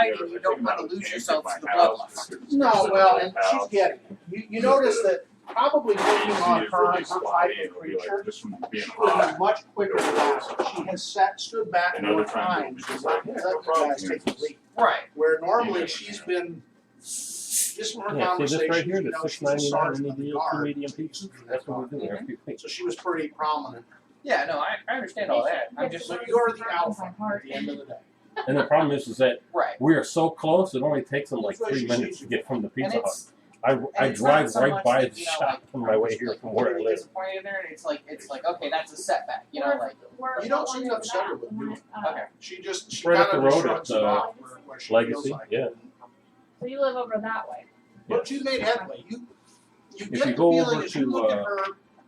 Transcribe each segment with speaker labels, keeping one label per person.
Speaker 1: hiding. You don't want to lose yourself to the bloodlust.
Speaker 2: No, well, and she's getting it. You notice that probably working on her type of creature, she would be much quicker to last. She has stood back more times and let you guys take the lead.
Speaker 1: Right.
Speaker 2: Where normally she's been, just from her conversation,
Speaker 3: see this right here,
Speaker 2: you
Speaker 3: the
Speaker 2: know, she's a sergeant of the
Speaker 3: $6.99
Speaker 2: guard.
Speaker 3: medium pieces. That's what we do every week.
Speaker 2: So she was pretty prominent.
Speaker 1: Yeah, no, I understand all that. I'm just
Speaker 2: So you're the alpha at the end of the day.
Speaker 3: And the problem is that
Speaker 1: right.
Speaker 3: we are so close, it only takes them like
Speaker 2: That's why
Speaker 3: 3 minutes to get from the
Speaker 1: And
Speaker 3: Pizza Hut.
Speaker 1: it's
Speaker 3: I
Speaker 1: it's
Speaker 3: drive
Speaker 1: not so
Speaker 3: right
Speaker 1: much
Speaker 3: by
Speaker 1: that,
Speaker 3: the
Speaker 1: you know,
Speaker 3: shop on my way here from where I
Speaker 1: really
Speaker 3: live.
Speaker 1: disappointed in her. It's like okay, that's a setback. You know, like
Speaker 2: You don't seem to upset her with you.
Speaker 1: okay.
Speaker 2: She just
Speaker 3: Right up
Speaker 2: kind
Speaker 3: the
Speaker 2: of
Speaker 3: road
Speaker 2: shrugs
Speaker 3: at,
Speaker 2: it off where she feels
Speaker 3: Legacy,
Speaker 2: like.
Speaker 3: yeah.
Speaker 4: So you live over that way.
Speaker 2: But you made headway. You
Speaker 3: If
Speaker 2: get
Speaker 3: you
Speaker 2: the
Speaker 3: go
Speaker 2: feeling
Speaker 3: over
Speaker 2: as you
Speaker 3: to,
Speaker 2: look at her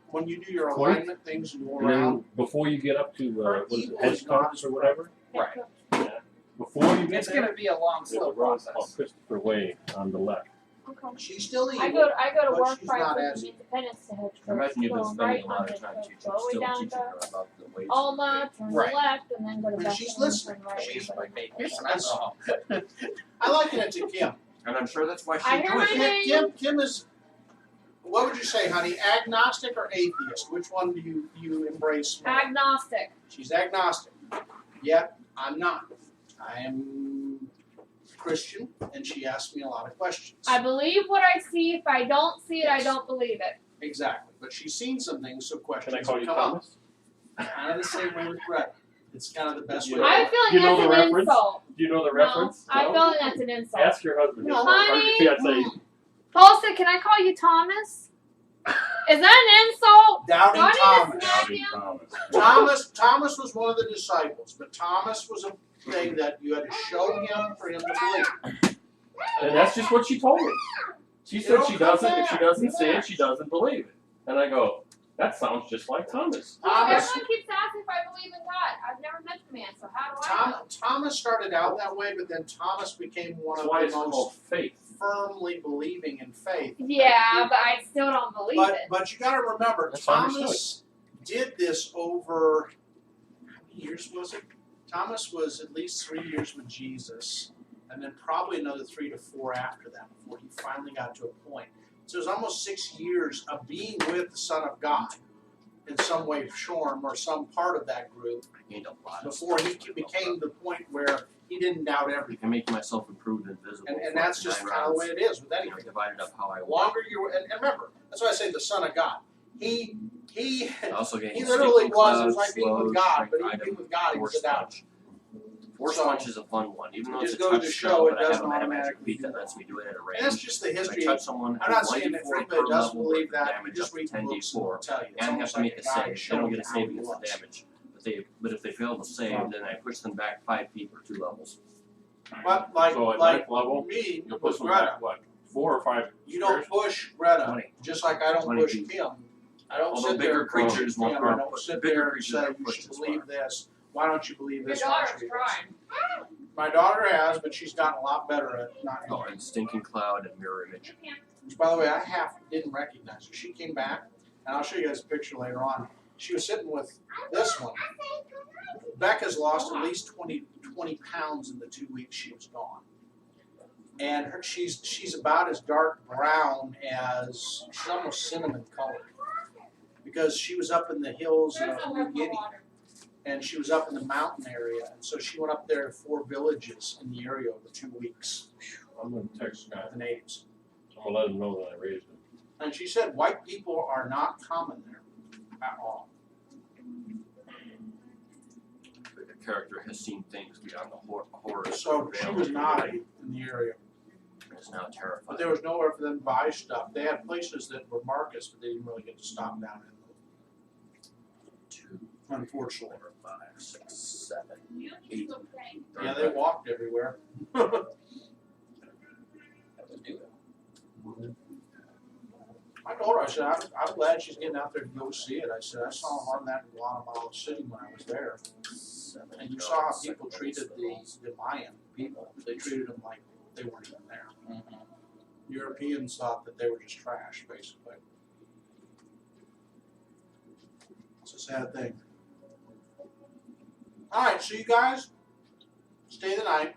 Speaker 2: when you do your
Speaker 3: Coit,
Speaker 2: alignment things and go
Speaker 3: And
Speaker 2: around.
Speaker 3: then before you get up to, what is it,
Speaker 2: Evil is not
Speaker 3: Hedgecops or whatever?
Speaker 1: Right.
Speaker 3: Yeah. Before you get
Speaker 1: It's
Speaker 3: there,
Speaker 1: gonna be a long,
Speaker 3: there's
Speaker 1: slow
Speaker 3: a road
Speaker 1: process.
Speaker 3: called Christopher Way on the left.
Speaker 4: Okay.
Speaker 2: She's still evil.
Speaker 4: I go to
Speaker 2: but
Speaker 4: work
Speaker 2: she's
Speaker 4: Friday
Speaker 2: not
Speaker 4: with
Speaker 2: as
Speaker 4: the Independence to Hedge
Speaker 5: I imagine you've been
Speaker 4: go
Speaker 5: spending
Speaker 4: right
Speaker 5: a lot
Speaker 4: on
Speaker 5: of time
Speaker 4: the
Speaker 5: teaching,
Speaker 4: go all the way
Speaker 5: still
Speaker 4: down
Speaker 5: teaching
Speaker 4: to
Speaker 5: her about the ways of
Speaker 4: Alma, turn
Speaker 1: Right.
Speaker 4: left, and then go to
Speaker 2: And
Speaker 4: Bethel
Speaker 2: she's
Speaker 4: and
Speaker 2: listening.
Speaker 4: turn right.
Speaker 1: She's
Speaker 4: and
Speaker 1: like,
Speaker 4: go
Speaker 1: hey,
Speaker 4: to
Speaker 1: here's some
Speaker 4: Bethel.
Speaker 1: alcohol.
Speaker 2: I liken it to Kim.
Speaker 5: And I'm sure that's why she
Speaker 4: I hear
Speaker 5: enjoys
Speaker 4: my
Speaker 5: it.
Speaker 4: name.
Speaker 2: Kim is, what would you say, honey? Agnostic or atheist? Which one do you embrace more?
Speaker 4: Agnostic.
Speaker 2: She's agnostic. Yet I'm not. I am Christian, and she asks me a lot of questions.
Speaker 4: I believe what I see. If I don't see it, I don't believe it.
Speaker 2: Exactly. But she's seen some things, so questions
Speaker 3: Can I call you
Speaker 2: come up.
Speaker 3: Thomas?
Speaker 2: Kind of the same way with Brett. It's kind of the best way.
Speaker 4: I feel
Speaker 3: You know
Speaker 4: like
Speaker 3: the
Speaker 4: that's an
Speaker 3: reference?
Speaker 4: insult.
Speaker 3: Do you know the
Speaker 4: No,
Speaker 3: reference?
Speaker 4: I feel like that's an insult.
Speaker 3: Ask your husband.
Speaker 2: No.
Speaker 4: Honey.
Speaker 3: See, I'd say,
Speaker 4: Paulson, can I call you Thomas? Is that an insult?
Speaker 2: Doubting
Speaker 4: Do I need
Speaker 2: Thomas.
Speaker 4: to smack him?
Speaker 2: Thomas was one of the disciples, but Thomas was a thing that you had to show him for him to believe.
Speaker 3: and that's just what she told me. She said
Speaker 2: don't
Speaker 3: she
Speaker 2: come
Speaker 3: doesn't, if she
Speaker 2: back.
Speaker 3: doesn't see it, she doesn't believe it. And I go, that sounds just like Thomas.
Speaker 2: Thomas,
Speaker 4: Everyone keeps asking if I believe in God. I've never met the man, so how do I know?
Speaker 2: Thomas started out that way, but then Thomas became one
Speaker 3: That's
Speaker 2: of
Speaker 3: why
Speaker 2: the
Speaker 3: it's
Speaker 2: most
Speaker 3: called faith.
Speaker 2: firmly believing in faith.
Speaker 4: Yeah, but I still don't believe it.
Speaker 2: But you got to remember,
Speaker 3: That's
Speaker 2: Thomas did this over how many years was it? Thomas was at least 3 years with Jesus, and then probably another 3 to 4 after that before he finally got to a point. So it was almost 6 years of being with the Son of God in some way, form, or some part of that group
Speaker 5: I gained a lot of
Speaker 2: before he
Speaker 5: stuff.
Speaker 2: became the point where he didn't doubt
Speaker 5: I
Speaker 2: everything.
Speaker 5: can make myself improved and visible.
Speaker 2: And
Speaker 5: for
Speaker 2: that's just
Speaker 5: 9
Speaker 2: kind of the way
Speaker 5: rounds.
Speaker 2: it is with
Speaker 5: You know,
Speaker 2: anything.
Speaker 5: divided up how I
Speaker 2: The
Speaker 5: want.
Speaker 2: longer you and remember, that's why I say the Son of God. He
Speaker 5: I also gained
Speaker 2: He literally
Speaker 5: stinking
Speaker 2: was. It was
Speaker 5: clouds,
Speaker 2: like being with
Speaker 5: slows,
Speaker 2: God,
Speaker 5: shrink
Speaker 2: but even
Speaker 5: item,
Speaker 2: being with God, he was
Speaker 5: force
Speaker 2: a doubter.
Speaker 5: punch. Force
Speaker 2: So,
Speaker 5: punch is a fun one, even though
Speaker 2: it
Speaker 5: it's a
Speaker 2: just goes
Speaker 5: touch
Speaker 2: to
Speaker 5: spell,
Speaker 2: show it
Speaker 5: but I have
Speaker 2: doesn't
Speaker 5: a magic
Speaker 2: automatically
Speaker 5: beat
Speaker 2: do
Speaker 5: that
Speaker 2: that.
Speaker 5: lets me do it at a
Speaker 2: And that's
Speaker 5: range.
Speaker 2: just the
Speaker 5: When I
Speaker 2: history.
Speaker 5: touch someone,
Speaker 2: I'm not
Speaker 5: I
Speaker 2: saying
Speaker 5: do
Speaker 2: that
Speaker 5: 1d4
Speaker 2: everybody
Speaker 5: per
Speaker 2: doesn't
Speaker 5: level,
Speaker 2: believe
Speaker 5: but
Speaker 2: that. You
Speaker 5: damage
Speaker 2: just
Speaker 5: up
Speaker 2: read
Speaker 5: to
Speaker 2: the books and
Speaker 5: 10d4.
Speaker 2: they'll tell you. It's
Speaker 5: And I have
Speaker 2: almost
Speaker 5: to
Speaker 2: like
Speaker 5: make
Speaker 2: a
Speaker 5: a
Speaker 2: guide
Speaker 5: save. They don't
Speaker 2: showing
Speaker 5: get
Speaker 2: you
Speaker 5: a
Speaker 2: how
Speaker 5: save
Speaker 2: it
Speaker 5: against the
Speaker 2: works.
Speaker 5: damage. But if they fail to save, then I push them back 5 feet or 2 levels.
Speaker 2: But like
Speaker 3: So at
Speaker 2: like
Speaker 3: ninth level,
Speaker 2: me
Speaker 3: you'll
Speaker 2: with
Speaker 3: push them
Speaker 2: Greta,
Speaker 3: back, what, 4 or 5
Speaker 2: you don't
Speaker 3: squares?
Speaker 2: push Greta,
Speaker 5: 20.
Speaker 2: just like I don't
Speaker 5: 20
Speaker 2: push
Speaker 5: feet.
Speaker 2: Kim. I don't
Speaker 5: Although
Speaker 2: sit there
Speaker 5: bigger
Speaker 2: and preach
Speaker 5: creatures
Speaker 2: to
Speaker 5: won't
Speaker 2: Kim. I
Speaker 5: hurt,
Speaker 2: don't
Speaker 5: but
Speaker 2: sit
Speaker 5: bigger
Speaker 2: there and
Speaker 5: creatures
Speaker 2: say
Speaker 5: won't
Speaker 2: you
Speaker 5: push
Speaker 2: should
Speaker 5: as
Speaker 2: believe
Speaker 5: far.
Speaker 2: this. Why don't you believe
Speaker 4: Your
Speaker 2: this? Why don't
Speaker 4: daughter's
Speaker 2: you believe this?
Speaker 4: trying.
Speaker 2: My daughter has, but she's gotten a lot better at not
Speaker 5: Oh,
Speaker 2: doing
Speaker 5: and stinking cloud and mirror image.
Speaker 2: Which, by the way, I didn't recognize her. She came back, and I'll show you guys a picture later on. She was sitting with this one. Becca's lost at least 20 pounds in the 2 weeks she was gone. And she's about as dark brown as, she's almost cinnamon colored. Because she was up in the hills
Speaker 4: There's
Speaker 2: of
Speaker 4: no
Speaker 2: New Guinea,
Speaker 4: water.
Speaker 2: and she was up in the mountain area. And so she went up there to 4 villages in the area over 2 weeks
Speaker 3: I'm going to text Scott.
Speaker 2: with the natives.
Speaker 3: I'm going to let him know that I raised him.
Speaker 2: And she said white people are not common there at all.
Speaker 5: The character has seen things beyond the horrors.
Speaker 2: So she was not in the area.
Speaker 5: It's now terrifying.
Speaker 2: But there was nowhere for them to buy stuff. They had places that were markets, but they didn't really get to stop down in them,
Speaker 5: 2,
Speaker 2: unfortunately.
Speaker 5: 4, 5, 6, 7,
Speaker 4: You
Speaker 5: 8.
Speaker 4: okay?
Speaker 2: Yeah, they walked everywhere. I told her, I said, I'm glad she's getting out there to go see it. I said, I saw them on that Guatemala City when I was there. And you saw how people treated the Mayan people. They treated them like they weren't even there.
Speaker 1: Mm-hmm.
Speaker 2: Europeans thought that they were just trash, basically. It's a sad thing. All right, so you guys stay the night.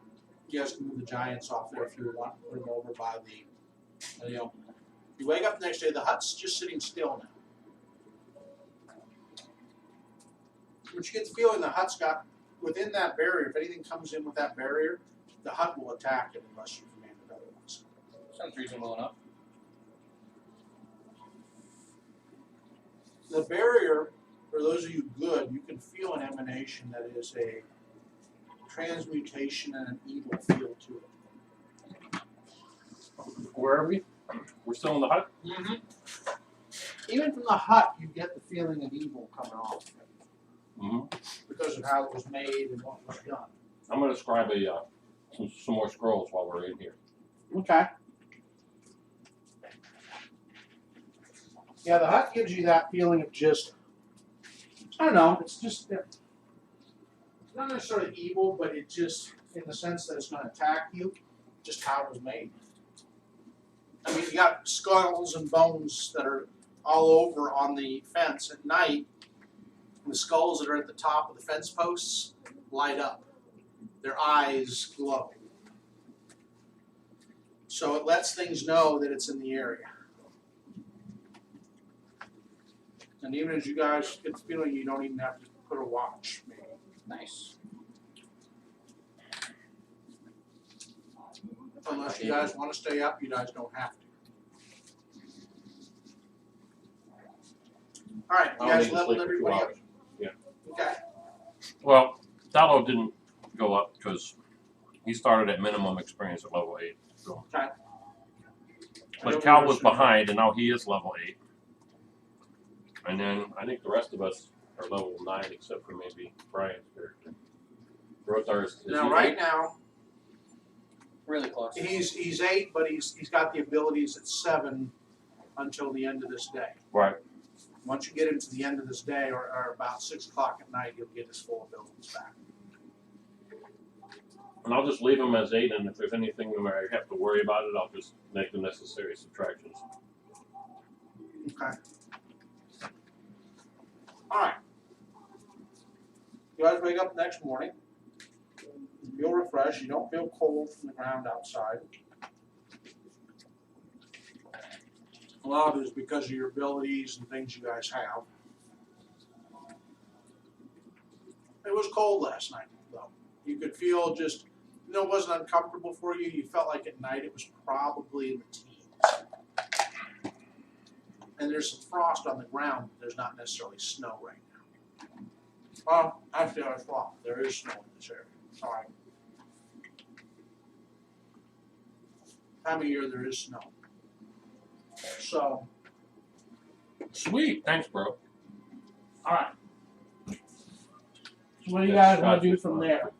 Speaker 2: You guys can move the giants off there if you want. Put them over by the, you wake up the next day, the hut's just sitting still now. But you get the feeling the hut's got, within that barrier, if anything comes in with that barrier, the hut will attack it unless you command it otherwise.
Speaker 1: Sounds reasonable enough.
Speaker 2: The barrier, for those of you good, you can feel an emanation that is a transmutation and an evil feel to it.
Speaker 3: Where are we? We're still in the hut?
Speaker 2: Mm-hmm. Even from the hut, you get the feeling of evil coming off of it
Speaker 3: Mm-hmm.
Speaker 2: because of how it was made and what was done.
Speaker 3: I'm going to scribe some more scrolls while we're in here.
Speaker 2: Okay. Yeah, the hut gives you that feeling of just, I don't know, it's just, it's not necessarily evil, but it just, in the sense that it's going to attack you, just how it was made. I mean, you got skulls and bones that are all over on the fence at night. And the skulls that are at the top of the fence posts light up. Their eyes glow. So it lets things know that it's in the area. And even as you guys get the feeling you don't even have to put a watch, maybe.
Speaker 1: Nice.
Speaker 2: Unless you guys want to stay up, you guys don't have to. All right, you
Speaker 3: I'll
Speaker 2: guys
Speaker 3: need to
Speaker 2: leveled
Speaker 3: sleep for 2
Speaker 2: everybody up?
Speaker 3: hours. Yeah.
Speaker 2: Okay.
Speaker 3: Well, Dallo didn't go up because he started at minimum experience at level 8. So.
Speaker 2: Okay.
Speaker 3: But Cal was behind, and now he is level 8. And then I think the rest of us are level 9, except for maybe Brian's character. Rotar's is
Speaker 2: Now,
Speaker 3: he
Speaker 2: right
Speaker 3: 8?
Speaker 2: now,
Speaker 1: Really close.
Speaker 2: he's 8, but he's got the abilities at 7 until the end of this day.
Speaker 3: Right.
Speaker 2: Once you get into the end of this day, or about 6 o'clock at night, you'll get his full abilities back.
Speaker 3: And I'll just leave him as 8, and if there's anything where I have to worry about it, I'll just make the necessary subtractions.
Speaker 2: Okay. All right. You guys wake up the next morning. You feel refreshed. You don't feel cold from the ground outside. A lot of it is because of your abilities and things you guys have. It was cold last night, though. You could feel just, it wasn't uncomfortable for you. You felt like at night it was probably in the teens. And there's some frost on the ground, but there's not necessarily snow right now. Well, actually, I was wrong. There is snow in this area. Sorry. Time of year there is snow. So,
Speaker 3: Sweet. Thanks, bro.
Speaker 2: all right. So what do you guys want to do from there?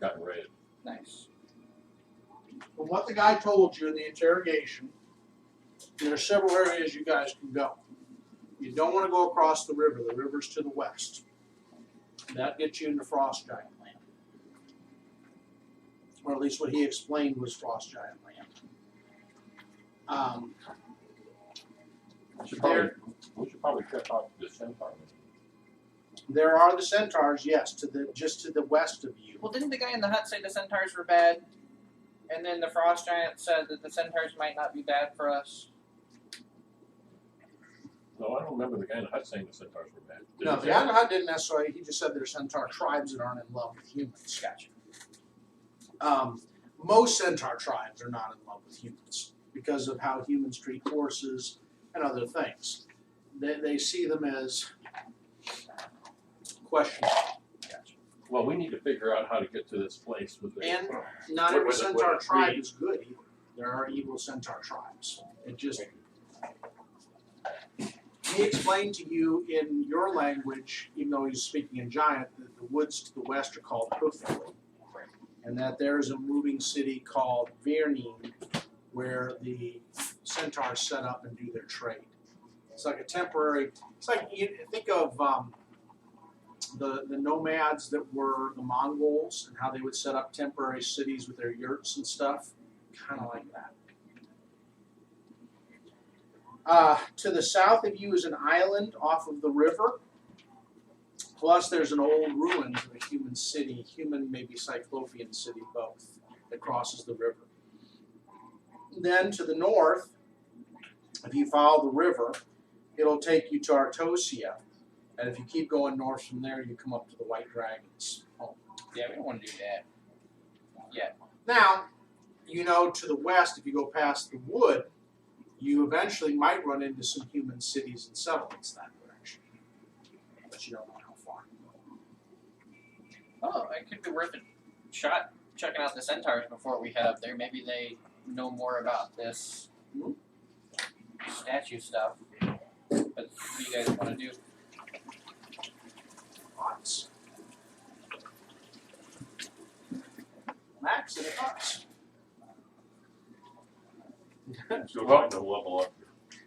Speaker 3: Gotten ready.
Speaker 1: Nice.
Speaker 2: From what the guy told you in the interrogation, there are several areas you guys can go. You don't want to go across the river. The river's to the west. That gets you into Frost Giant Land. Or at least what he explained was Frost Giant Land.
Speaker 3: We should probably check out the centaur.
Speaker 2: There are the centaurs, yes, just to the west of you.
Speaker 1: Well, didn't the guy in the hut say the centaurs were bad? And then the frost giant said that the centaurs might not be bad for us.
Speaker 3: No, I don't remember the guy in the hut saying the centaurs were bad. Did
Speaker 2: No,
Speaker 3: he
Speaker 2: the
Speaker 3: say
Speaker 2: guy in the
Speaker 3: that?
Speaker 2: hut didn't necessarily. He just said there's centaur tribes that aren't in love with humans.
Speaker 1: Gotcha.
Speaker 2: Most centaur tribes are not in love with humans because of how humans treat horses and other things. They see them as questionable.
Speaker 1: Gotcha.
Speaker 3: Well, we need to figure out how to get to this place with the.
Speaker 2: And not
Speaker 3: What
Speaker 2: every
Speaker 3: was it,
Speaker 2: centaur
Speaker 3: what,
Speaker 2: tribe
Speaker 3: three?
Speaker 2: is good either. There are evil centaur tribes. It just he explained to you in your language, even though he's speaking in giant, that the woods to the west are called Hoofdale, and that there's a moving city called Vierning where the centaurs set up and do their trade. It's like a temporary. It's like you think of the nomads that were the Mongols and how they would set up temporary cities with their yurts and stuff. Kind of like that. To the south of you is an island off of the river. Plus, there's an old ruins of a human city, human maybe Cyclopean city, both. that crosses the river. Then to the north, if you follow the river, it'll take you to Artosia. And if you keep going north from there, you come up to the White Dragon's home.
Speaker 1: Yeah, we don't want to do that. Yeah.
Speaker 2: Now, to the west, if you go past the wood, you eventually might run into some human cities and settlements that direction. But you don't know how far.
Speaker 1: Oh, it could be worth a shot checking out the centaurs before we head up there. Maybe they know more about this statue stuff. But what do you guys want to do?
Speaker 2: Thoughts? Max, any thoughts?
Speaker 3: Still trying to level up.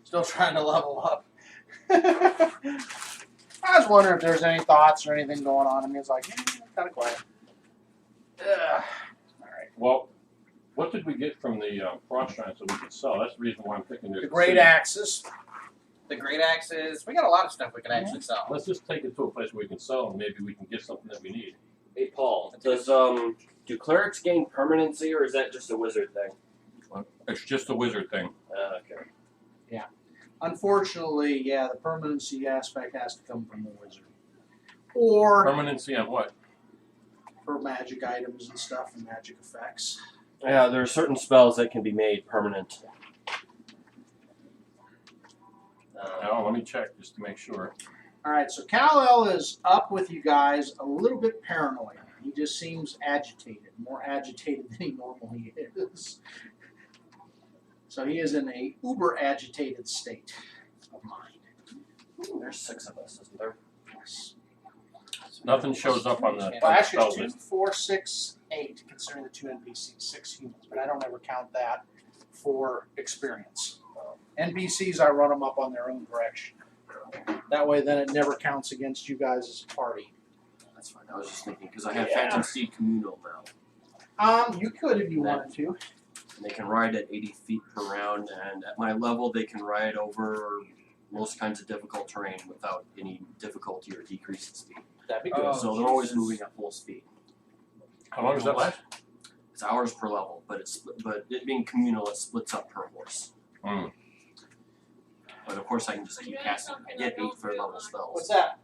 Speaker 2: Still trying to level up. I was wondering if there's any thoughts or anything going on. I mean, it's like, kind of quiet. All right.
Speaker 3: Well, what did we get from the frost giants that we could sell? That's the reason why I'm thinking there's
Speaker 2: The great axes.
Speaker 1: The great axes. We got a lot of stuff we can actually sell.
Speaker 3: Let's just take it to a place where we can sell, and maybe we can get something that we need.
Speaker 5: Hey Paul, does do clerics gain permanency or is that just a wizard thing?
Speaker 3: It's just a wizard thing.
Speaker 5: Okay.
Speaker 2: Unfortunately, yeah, the permanency aspect has to come from the wizard. Or
Speaker 3: Permanency on what?
Speaker 2: for magic items and stuff and magic effects.
Speaker 5: Yeah, there are certain spells that can be made permanent.
Speaker 3: Oh, let me check just to make sure.
Speaker 2: All right, so Kal-El is up with you guys, a little bit paranoid. He just seems agitated, more agitated than he normally is. So he is in a uber agitated state of mind.
Speaker 5: There's 6 of us, isn't there?
Speaker 2: Yes.
Speaker 3: Nothing shows up on the
Speaker 2: Well, actually,
Speaker 3: spell
Speaker 2: it's 2,
Speaker 3: list.
Speaker 2: 4, 6, 8, considering the 2 NPCs, 6 humans, but I don't ever count that for experience. NPCs, I run them up on their own direction. That way, then it never counts against you guys as a party.
Speaker 5: That's fine. I was just thinking because I have Phantom Steed Communal now.
Speaker 2: You could if you wanted to.
Speaker 5: And they can ride at 80 feet per round, and at my level, they can ride over most kinds of difficult terrain without any difficulty or decrease in speed.
Speaker 2: That'd be good.
Speaker 1: Oh,
Speaker 5: So they're always
Speaker 1: Jesus.
Speaker 5: moving at full speed.
Speaker 3: How long does that last?
Speaker 5: It's hours per level, but it being communal, it splits up per horse.
Speaker 3: Mm.
Speaker 5: But of course, I can just keep casting. I get 8 third level spells.
Speaker 2: What's that?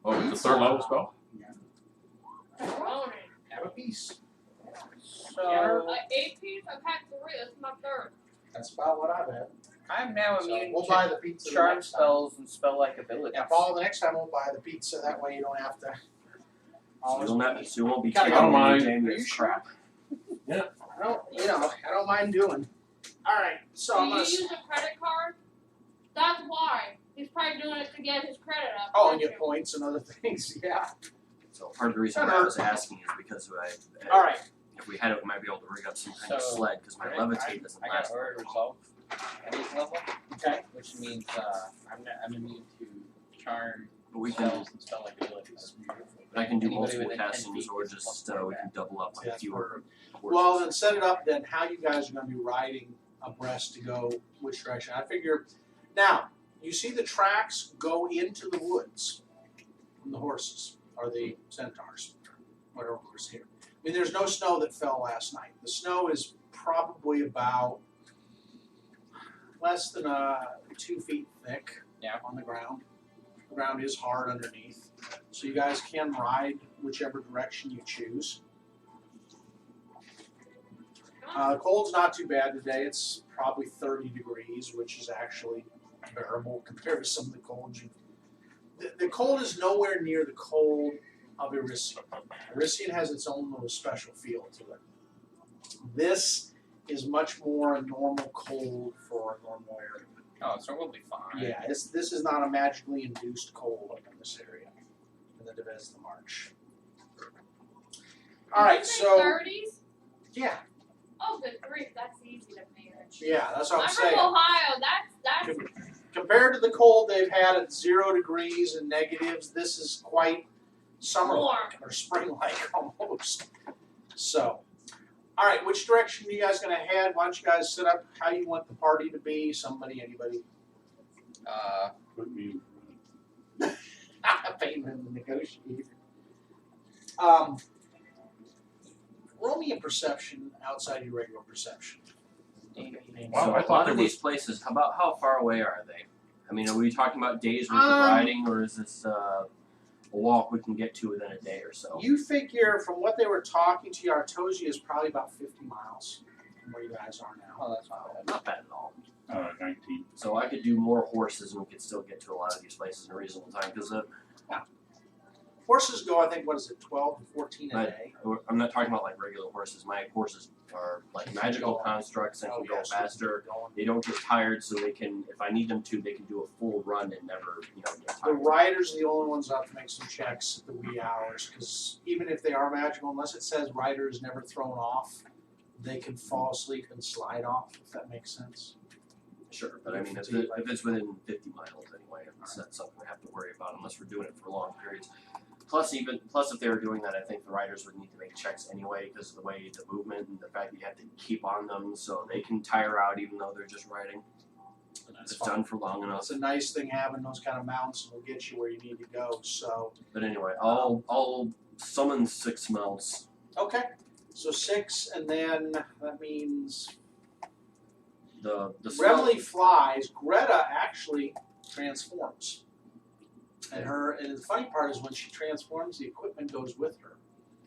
Speaker 3: Oh, it's a third level spell?
Speaker 2: Have a piece.
Speaker 1: So
Speaker 4: 8 piece, I've had 3, that's my 3rd.
Speaker 2: That's about what I've had.
Speaker 1: I'm now
Speaker 2: So
Speaker 1: immune
Speaker 2: we'll
Speaker 1: to
Speaker 2: buy the pizza. the
Speaker 1: charm
Speaker 2: next time.
Speaker 1: spells and spell-like abilities.
Speaker 2: Yeah, Paul, the next time we'll buy the pizza. That way you don't have to.
Speaker 5: So you won't be
Speaker 2: Gotta
Speaker 5: taking
Speaker 3: go.
Speaker 5: my
Speaker 3: Are
Speaker 5: game
Speaker 2: you
Speaker 5: as
Speaker 2: sure?
Speaker 5: crap.
Speaker 2: I don't mind doing. All right, so
Speaker 4: Do
Speaker 2: I'm
Speaker 4: you
Speaker 2: gonna.
Speaker 4: use a credit card? That's why. He's probably doing it to get his credit up.
Speaker 2: Oh, and get points and other things. Yeah.
Speaker 5: So part of the reason why I was asking is because
Speaker 2: All right.
Speaker 5: if we had it, we might be able to rig up some kind of
Speaker 1: So,
Speaker 5: sled because my levitate doesn't
Speaker 1: I
Speaker 5: last.
Speaker 1: got order resolve at 8th level,
Speaker 2: Okay.
Speaker 1: which means I'm immune to charm
Speaker 5: But we can.
Speaker 1: spells and spell-like abilities.
Speaker 5: But I can do
Speaker 1: Anybody
Speaker 5: multiple
Speaker 1: within 10
Speaker 5: castings
Speaker 1: feet
Speaker 5: or
Speaker 1: is
Speaker 5: just
Speaker 1: plus
Speaker 5: we can double up
Speaker 2: Yeah,
Speaker 5: on fewer horses.
Speaker 2: Well, then set it up. Then how you guys are going to be riding abreast to go which direction? I figure. Now you see the tracks go into the woods from the horses or the centaurs, whatever was here. I mean, there's no snow that fell last night. The snow is probably about less than 2 feet thick.
Speaker 1: Yeah.
Speaker 2: On the ground. The ground is hard underneath, so you guys can ride whichever direction you choose. The cold's not too bad today. It's probably 30 degrees, which is actually bearable compared to some of the cold. The cold is nowhere near the cold of Elysian. Elysian has its own little special feel to it. This is much more a normal cold for a normal area.
Speaker 1: Oh, so we'll be fine.
Speaker 2: Yeah, this is not a magically induced cold up in this area in the Diviz the March. All right, so
Speaker 4: 30s?
Speaker 2: yeah,
Speaker 4: Oh, good grief, that's easy to manage.
Speaker 2: yeah, that's what I'm
Speaker 4: I'm from
Speaker 2: saying.
Speaker 4: Ohio. That's
Speaker 2: Compared to the cold they've had at 0 degrees and negatives, this is quite summer-like or spring-like almost. So, all right, which direction are you guys going to head? Why don't you guys set up how you want the party to be? Somebody, anybody?
Speaker 3: Put me.
Speaker 2: Paying them to negotiate. Roll me me a perception outside your regular perception.
Speaker 3: Wow,
Speaker 5: So
Speaker 3: I
Speaker 5: a
Speaker 3: thought
Speaker 5: lot
Speaker 3: there
Speaker 5: of
Speaker 3: was-
Speaker 5: these places, how far away are they? I mean, are we talking about days worth of
Speaker 2: Um,
Speaker 5: riding, or is this a walk we can get to within a day or so?
Speaker 2: You figure from what they were talking to you, Artosia is probably about 50 miles from where you guys are now.
Speaker 1: Oh, that's not bad.
Speaker 5: Not bad at all.
Speaker 6: 19.
Speaker 5: So I could do more horses, and we could still get to a lot of these places in a reasonable time. Because
Speaker 2: Horses go, I think, what is it, 12 to 14 a
Speaker 5: Right.
Speaker 2: day?
Speaker 5: I'm not talking about like regular horses. My horses are like magical constructs and can go
Speaker 2: yes,
Speaker 5: faster.
Speaker 2: going.
Speaker 5: They don't get tired, so they can, if I need them to, they can do a full run and never, get
Speaker 2: The
Speaker 5: tired.
Speaker 2: riders are the only ones that have to make some checks at the wee hours, because even if they are magical, unless it says rider is never thrown off, they can fall asleep and slide off, if that makes sense.
Speaker 5: Sure, but I mean, if it's within 50 miles anyway, it's not something we have to worry about unless we're doing it for long periods. Plus, if they were doing that, I think the riders would need to make checks anyway because of the way the movement and the fact that you have to keep on them so they can tire out even though they're just riding.
Speaker 2: And
Speaker 5: If
Speaker 2: that's
Speaker 5: it's
Speaker 2: fine.
Speaker 5: done for long enough.
Speaker 2: It's a nice thing having those kind of mounts, and will get you where you need to go. So,
Speaker 5: But anyway, I'll summon 6 mounts.
Speaker 2: okay, so 6, and then that means
Speaker 5: The smell-
Speaker 2: Remley flies. Greta actually transforms, and the funny part is when she transforms, the equipment goes with her.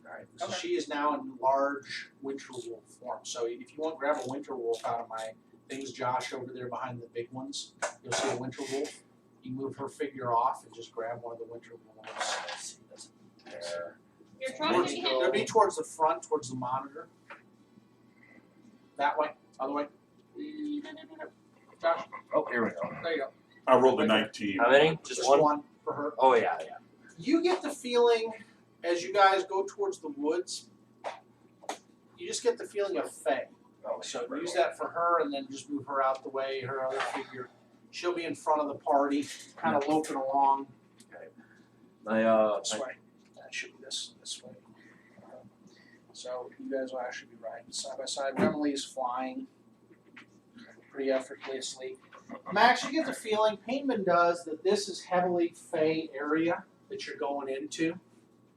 Speaker 2: All right, so
Speaker 1: Okay.
Speaker 2: she is now in large winter wolf form. So if you want to grab a winter wolf out of my things, Josh, over there behind the big ones, you'll see a winter wolf. You move her figure off and just grab one of the winter wolves. There.
Speaker 4: You're trying to get
Speaker 2: They'll be towards the front, towards the monitor. That way, other way. Josh,
Speaker 3: Oh, here we go.
Speaker 2: there you go.
Speaker 6: I rolled a 19.
Speaker 5: How many?
Speaker 2: Just one for her.
Speaker 5: Oh yeah.
Speaker 2: You get the feeling as you guys go towards the woods, you just get the feeling of Faye. So use that for her and then just move her out the way, her other figure. She'll be in front of the party, kind of loping along this way. That should be this way. So you guys will actually be riding side by side. Remley is flying pretty effortlessly. Max, you get the feeling, Painman does, that this is heavily Fey area that you're going into,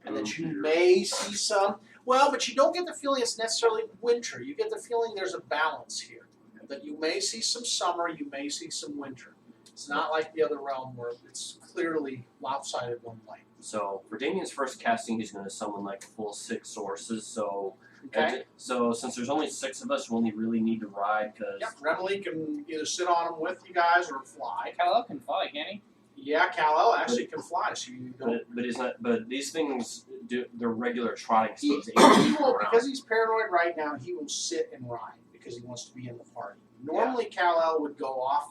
Speaker 2: and that you may see some. Well, but you don't get the feeling it's necessarily winter. You get the feeling there's a balance here. That you may see some summer, you may see some winter. It's not like the other realm where it's clearly lopsided one way.
Speaker 5: So for Damien's first casting, he's going to summon like a full 6 sources. So
Speaker 2: Okay?
Speaker 5: so since there's only 6 of us, we only really need to ride because
Speaker 2: Yep, Remley can either sit on them with you guys or fly.
Speaker 1: Kal-El can fly, can he?
Speaker 2: Yeah, Kal-El actually can fly, so you don't.
Speaker 5: but it's not. But these things do their regular trotting
Speaker 2: He,
Speaker 5: speeds.
Speaker 2: he will, because he's paranoid right now, he will sit and ride because he wants to be in the party. Normally, Kal-El would go off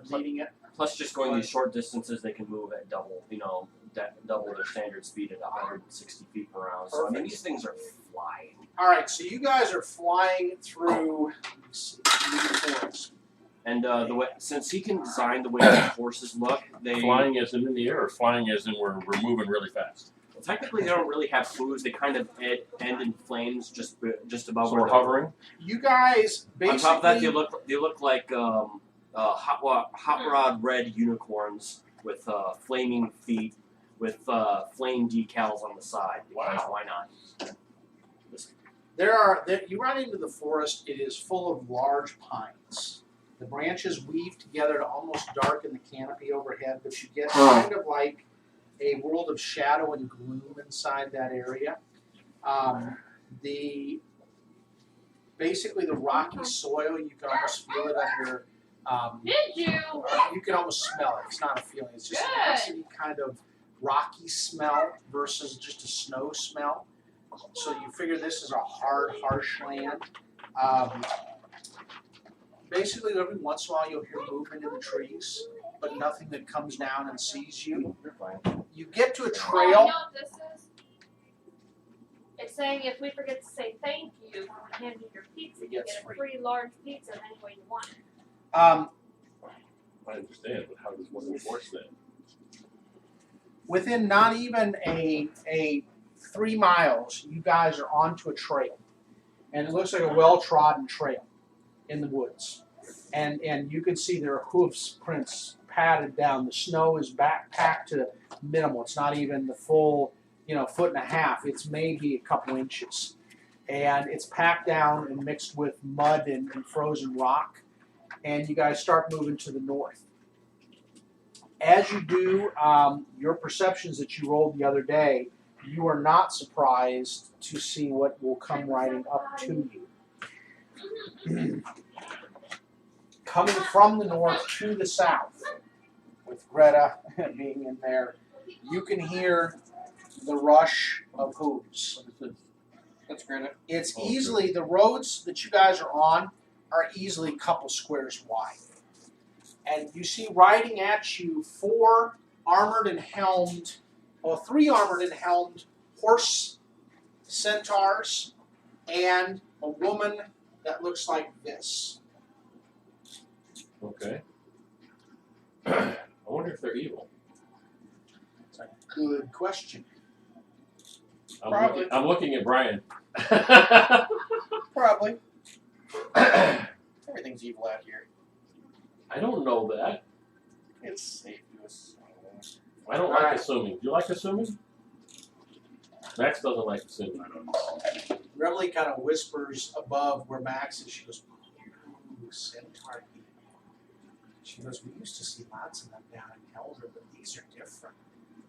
Speaker 2: leading it.
Speaker 5: Plus, just going these short distances, they can move at double. Double their standard speed at 160 feet per hour. So I mean,
Speaker 2: Perfect.
Speaker 5: these things are flying.
Speaker 2: All right, so you guys are flying through the forest.
Speaker 5: And the way, since he can design the way the horses look, they
Speaker 3: Flying as in the air, or flying as in we're moving really fast.
Speaker 5: technically they don't really have flues. They kind of end in flames just above.
Speaker 3: So
Speaker 5: where
Speaker 3: we're
Speaker 5: they're-
Speaker 3: hovering.
Speaker 2: You guys basically.
Speaker 5: On top of that, they look like hot rod red unicorns with flaming feet with flame decals on the side.
Speaker 3: Wow.
Speaker 5: Why not?
Speaker 2: You run into the forest, it is full of large pines. The branches weave together to almost darken the canopy overhead, but you get kind of like a world of shadow and gloom inside that area. Basically the rocky soil, you can almost feel it under.
Speaker 4: Did you?
Speaker 2: You can almost smell it. It's not a feeling. It's just an acidy kind of rocky smell versus just a snow smell. So you figure this is a hard, harsh land. Basically, every once in a while you'll hear movement in the trees, but nothing that comes down and sees you. You get to a
Speaker 4: Oh, you
Speaker 2: trail.
Speaker 4: know what this is? It's saying if we forget to say thank you when we hand you your pizza, you
Speaker 2: Yes,
Speaker 4: get a
Speaker 2: free.
Speaker 4: free large pizza any way you want it.
Speaker 3: I understand, but how does one enforce that?
Speaker 2: Within not even a 3 miles, you guys are onto a trail, and it looks like a well-trodden trail in the woods. And you can see there are hoofs prints padded down. The snow is backpacked to minimal. It's not even the full, foot and a half. It's maybe a couple inches. and it's packed down and mixed with mud and frozen rock, and you guys start moving to the north. As you do, your perceptions that you rolled the other day, you are not surprised to see what will come riding up to you. Coming from the north to the south, with Greta being in there, you can hear the rush of hooves.
Speaker 1: That's Greta.
Speaker 2: It's easily, the roads that you guys are on are easily a couple squares wide. And you see riding at you three armored and helmed horse centaurs and a woman that looks like this.
Speaker 3: Okay. I wonder if they're evil.
Speaker 2: It's a good question.
Speaker 1: Probably.
Speaker 3: I'm looking at Brian.
Speaker 1: Probably. Everything's evil out here.
Speaker 3: I don't know that.
Speaker 1: It's safe to assume.
Speaker 3: I don't like assuming. Do you like assuming? Max doesn't like assuming.
Speaker 6: I don't know.
Speaker 2: Remley kind of whispers above where Max is. She goes, ooh, centaur people. She goes, we used to see lots of them down in Elder, but these are different.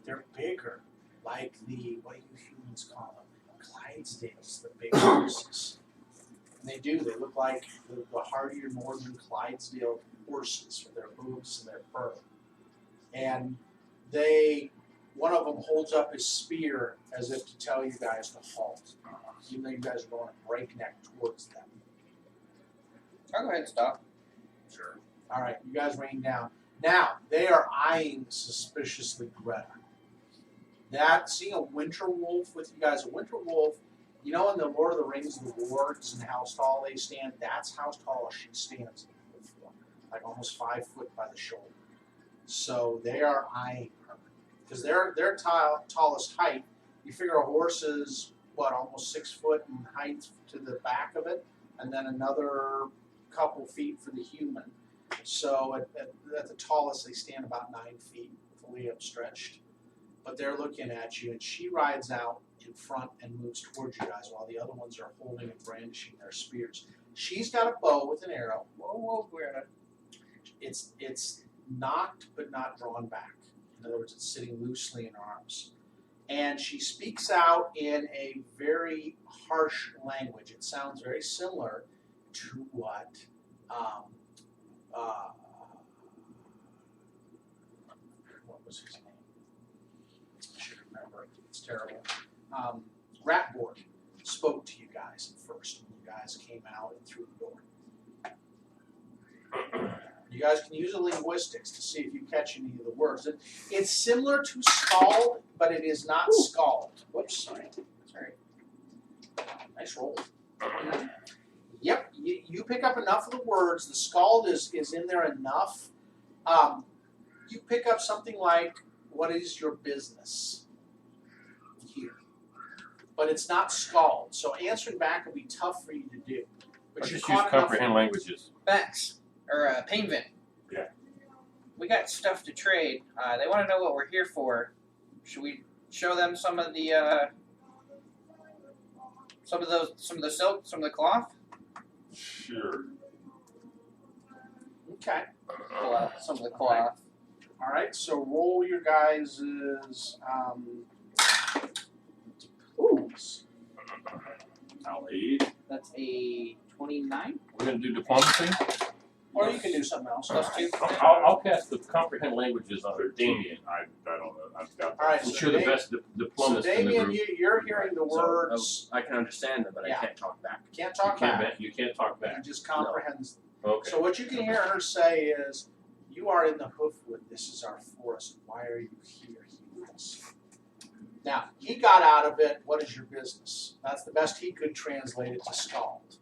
Speaker 2: They're bigger, like the, what do you humans call them? Clydesdales, the big horses. And they do. They look like the hardier northern Clydesdale horses with their hooves and their fur. And one of them holds up his spear as if to tell you guys to halt, even though you guys are going breakneck towards them.
Speaker 1: I'll go ahead and stop.
Speaker 2: Sure. All right, you guys rain down. Now, they are eyeing suspiciously Greta. Seeing a winter wolf with you guys, a winter wolf, you know in the Lord of the Rings, the wargs and how tall they stand, that's how tall she stands in wolf form, like almost 5 foot by the shoulder. So they are eyeing her. Because their tallest height, you figure a horse is, almost 6 foot in height to the back of it, and then another couple feet for the human. So at the tallest, they stand about 9 feet, fully upstretched. But they're looking at you, and she rides out in front and moves towards you guys while the other ones are holding and brandishing their spears. She's got a bow with an arrow.
Speaker 1: Whoa, Greta.
Speaker 2: It's knocked but not drawn back. In other words, it's sitting loosely in her arms. And she speaks out in a very harsh language. It sounds very similar to what was his name? I should remember. It's terrible. Ratboard spoke to you guys at first when you guys came out and through the door. You guys can use the linguistics to see if you catch any of the words. It's similar to scald, but it is not scald. Whoops, sorry. Sorry. Nice roll. Yep, you pick up enough of the words. The scald is in there enough. You pick up something like, what is your business here? But it's not scald, so answering back will be tough for you to do. But
Speaker 3: I
Speaker 2: you
Speaker 3: just use comprehend languages.
Speaker 1: Max, or Painvin.
Speaker 6: Yeah.
Speaker 1: We got stuff to trade. They want to know what we're here for. Should we show them some of the silk, some of the cloth?
Speaker 6: Sure.
Speaker 2: Okay.
Speaker 1: Pull out some of the cloth.
Speaker 2: All right, so roll your guys' diplomacy.
Speaker 6: I'll aid.
Speaker 1: That's a 29
Speaker 3: We're going to do diplomacy.
Speaker 2: Or you can do something else.
Speaker 1: plus 2.
Speaker 3: I'll cast the comprehend languages on
Speaker 6: Damien. I don't know. I've got
Speaker 2: All right,
Speaker 3: I'm
Speaker 2: so
Speaker 3: sure the best
Speaker 2: So
Speaker 3: diplomatist in the
Speaker 2: Damien,
Speaker 3: group.
Speaker 2: you're hearing the words.
Speaker 5: I can understand them, but
Speaker 2: Yeah.
Speaker 5: I can't talk back.
Speaker 2: Can't talk back.
Speaker 3: You can't talk
Speaker 2: You
Speaker 3: back.
Speaker 2: just comprehends.
Speaker 3: Okay.
Speaker 2: So what you can hear her say is, "You are in the hoofwood. This is our forest. Why are you here?" Humans. Now he got out of it. What is your business? That's the best he could translate it to scald.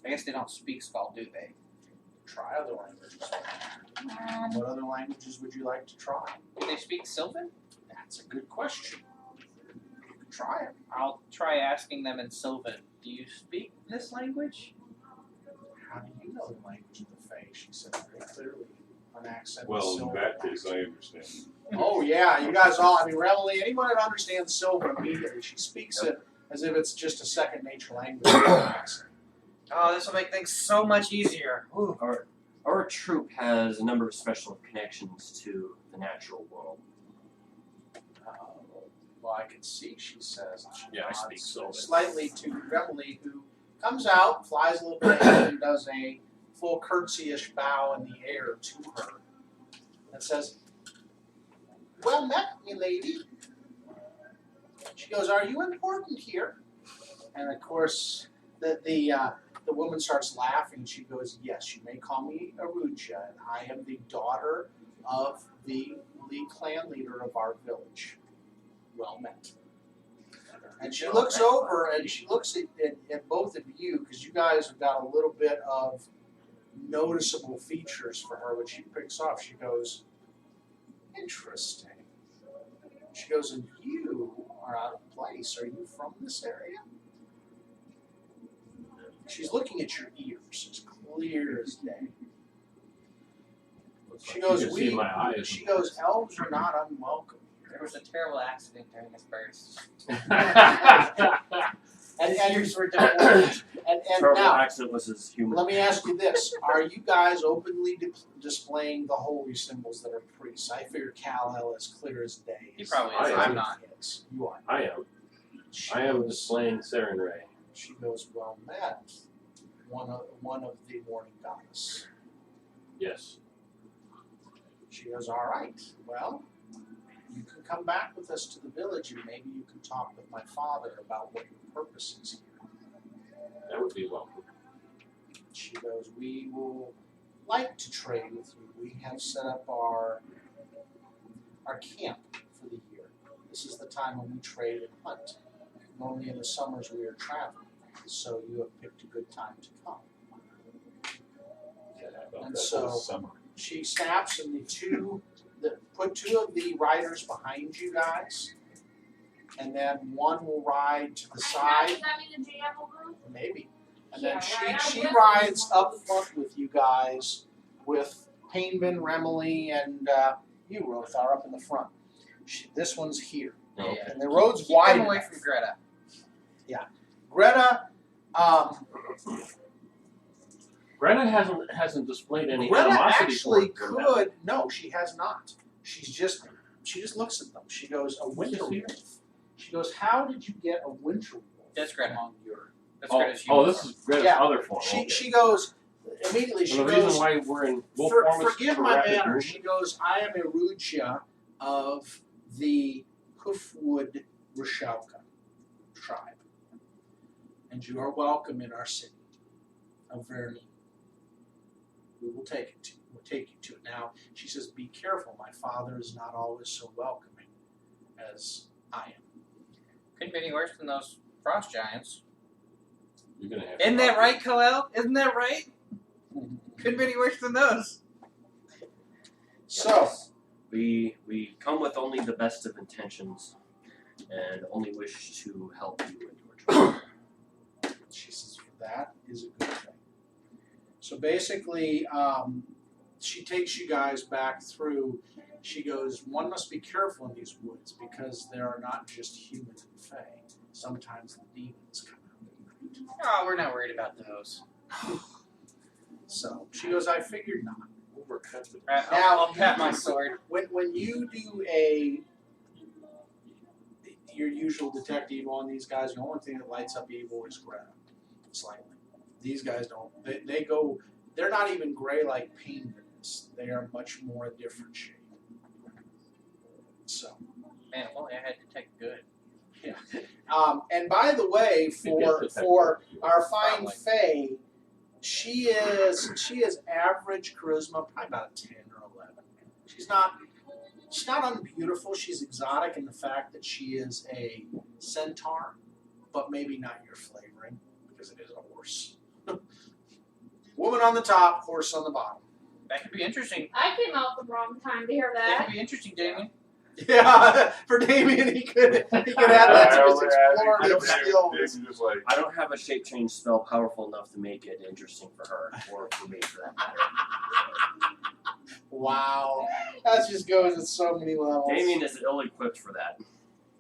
Speaker 1: I guess they don't speak Scald, do they?
Speaker 2: Try other languages. What other languages would you like to try?
Speaker 1: Do they speak Sylvan?
Speaker 2: That's a good question. You can try it.
Speaker 1: I'll try asking them in Sylvan. Do you speak this language?
Speaker 2: How do you know the language of the Fae? She said very clearly, an accent.
Speaker 6: Well, in
Speaker 2: Sylvan
Speaker 6: that case,
Speaker 2: accent.
Speaker 6: I understand.
Speaker 2: Oh yeah, you guys all. I mean, Remily, anyone that understands Silver immediately, she speaks it as if it's just a second nature language.
Speaker 1: Oh, this will make things so much easier. Ooh.
Speaker 5: Our troop has a number of special connections to the natural world.
Speaker 2: Well, I can see, she says. She
Speaker 3: Yeah, I
Speaker 2: nods
Speaker 3: speak Sylvan.
Speaker 2: slightly to Remily, who comes out, flies a little bit, and does a full curtsy-ish bow in the air to her, and says, "Well met, milady." She goes, "Are you important here?" And of course, the woman starts laughing. She goes, "Yes, you may call me Aruja, and I am the daughter of the clan leader of our village. Well met." And she looks over and she looks at both of you, because you guys have got a little bit of noticeable features for her. When she picks off, she goes, "Interesting." She goes, "And you are out of place. Are you from this area?" She's looking at your ears, as clear as day. She goes,
Speaker 3: You can see my eyes.
Speaker 2: She goes, "Elves are not unwelcome."
Speaker 1: There was a terrible accident during this burst.
Speaker 2: And
Speaker 1: Ears were deformed.
Speaker 2: and
Speaker 5: Terrible
Speaker 2: now,
Speaker 5: accident was his human.
Speaker 2: let me ask you this: are you guys openly displaying the holy symbols that are priests? I figure Kal-El is clear as day.
Speaker 1: He probably
Speaker 3: is.
Speaker 1: I'm not.
Speaker 2: Yes, you are.
Speaker 3: I am. I am displaying Saren Ray.
Speaker 2: She goes, "Well met, one of the morning goddess."
Speaker 3: Yes.
Speaker 2: She goes, "All right, well, you can come back with us to the village, and maybe you can talk with my father about what your purpose is here."
Speaker 3: That would be welcome.
Speaker 2: She goes, "We will like to trade with you. We have set up our camp for the year. This is the time when we trade and hunt. Normally in the summers we are traveling, so you have picked a good time to come." And
Speaker 6: That
Speaker 2: so
Speaker 6: whole summer.
Speaker 2: she snaps, and put two of the riders behind you guys, and then one will ride to the
Speaker 4: Does
Speaker 2: side,
Speaker 4: that mean the GM will move?
Speaker 2: maybe, and
Speaker 4: Yeah,
Speaker 2: then
Speaker 4: right,
Speaker 2: she
Speaker 4: I'm with
Speaker 2: rides
Speaker 4: you.
Speaker 2: up front with you guys, with Painbin, Remily, and you, Rothar, up in the front. This one's here,
Speaker 1: Yeah.
Speaker 2: and the road's
Speaker 1: Keep
Speaker 2: wide
Speaker 1: them away
Speaker 2: enough.
Speaker 1: from Greta.
Speaker 2: Greta,
Speaker 3: Greta hasn't displayed any
Speaker 2: Greta
Speaker 3: animosity
Speaker 2: actually
Speaker 3: towards them,
Speaker 2: could. No, she has not. She just looks at them. She goes, "A winter wolf." She goes, "How did you get a winter wolf
Speaker 1: That's Greta.
Speaker 2: among your?"
Speaker 1: That's
Speaker 3: Oh,
Speaker 1: Greta's
Speaker 3: this is Greta's
Speaker 2: Yeah.
Speaker 3: other form.
Speaker 2: She goes immediately. She
Speaker 3: And the
Speaker 2: goes,
Speaker 3: reason why we're in wolf form is
Speaker 2: "Forgive
Speaker 3: for
Speaker 2: my
Speaker 3: rapid
Speaker 2: manner."
Speaker 3: movement.
Speaker 2: She goes, "I am a Ruja of the Hoofwood Rishauka tribe, and you are welcome in our city of Verni. We will take it to you. We'll take you to it." Now, she says, "Be careful. My father is not always so welcoming as I am."
Speaker 1: Couldn't be any worse than those frost giants.
Speaker 3: You're gonna have
Speaker 1: Isn't that right, Kal-El? Isn't that right? Couldn't be any worse than those.
Speaker 2: So,
Speaker 5: We come with only the best of intentions, and only wish to help you in your journey.
Speaker 2: she says, "That is a good thing." So basically, she takes you guys back through. She goes, "One must be careful in these woods because there are not just humans and fae. Sometimes the demons come out at night."
Speaker 1: Oh, we're not worried about those.
Speaker 2: So she goes, "I figured not."
Speaker 3: overconfident.
Speaker 1: Right,
Speaker 2: Now-
Speaker 1: I'll pat my sword.
Speaker 2: When you do your usual detective on these guys, the only thing that lights up evil is Greta, slightly. These guys don't. They go. They're not even gray like penguins. They are much more a different shade. So,
Speaker 1: Man, if only I had Detect Good.
Speaker 2: and by the way, for our fine
Speaker 1: Probably.
Speaker 2: Faye, she is average charisma, probably about a 10 or 11. She's not unbeautiful. She's exotic in the fact that she is a centaur, but maybe not your flavoring because it is a horse. Woman on the top, horse on the bottom.
Speaker 1: That could be interesting.
Speaker 4: I came out the wrong time to hear
Speaker 1: That
Speaker 4: that.
Speaker 1: could be interesting, Damien.
Speaker 2: Yeah, for Damien, he could add that to his explorative skills.
Speaker 6: Just like,
Speaker 5: I don't have a shape change spell powerful enough to make it interesting for her, or for me for that matter.
Speaker 2: Wow. That just goes at so many levels.
Speaker 5: Damien is ill-equipped for that.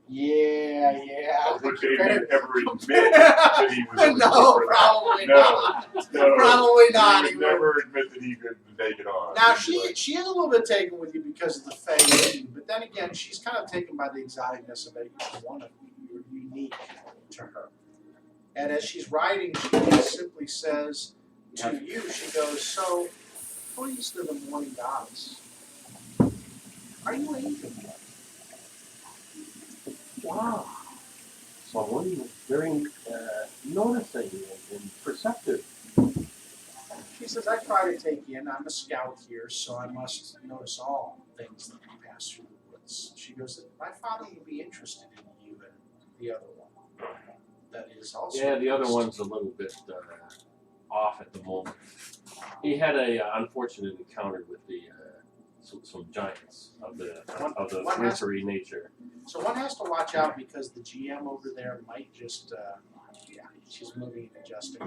Speaker 2: Yeah.
Speaker 6: Would David ever admit that he was
Speaker 2: No, probably not.
Speaker 6: No,
Speaker 2: Probably
Speaker 6: he
Speaker 2: not.
Speaker 6: would never admit that he could take it on.
Speaker 2: Now
Speaker 6: He'd be like,
Speaker 2: she is a little bit taken with you because of the fame, but then again, she's kind of taken by the exoticness of it. You're one of you. You're unique to her. And as she's writing, she just simply says to you, she goes, "So, please to the morning goddess, are you angel?"
Speaker 3: Wow. Someone very noticing and perceptive.
Speaker 2: She says, "I try to take in. I'm a scout here, so I must notice all things that we pass through the woods." She goes, "My father would be interested in you and the other one. That is also."
Speaker 3: Yeah, the other one's a little bit off at the moment. He had a unfortunate encounter with the some giants of the wintry nature.
Speaker 2: So one has to watch out because the GM over there might just, she's moving and adjusting.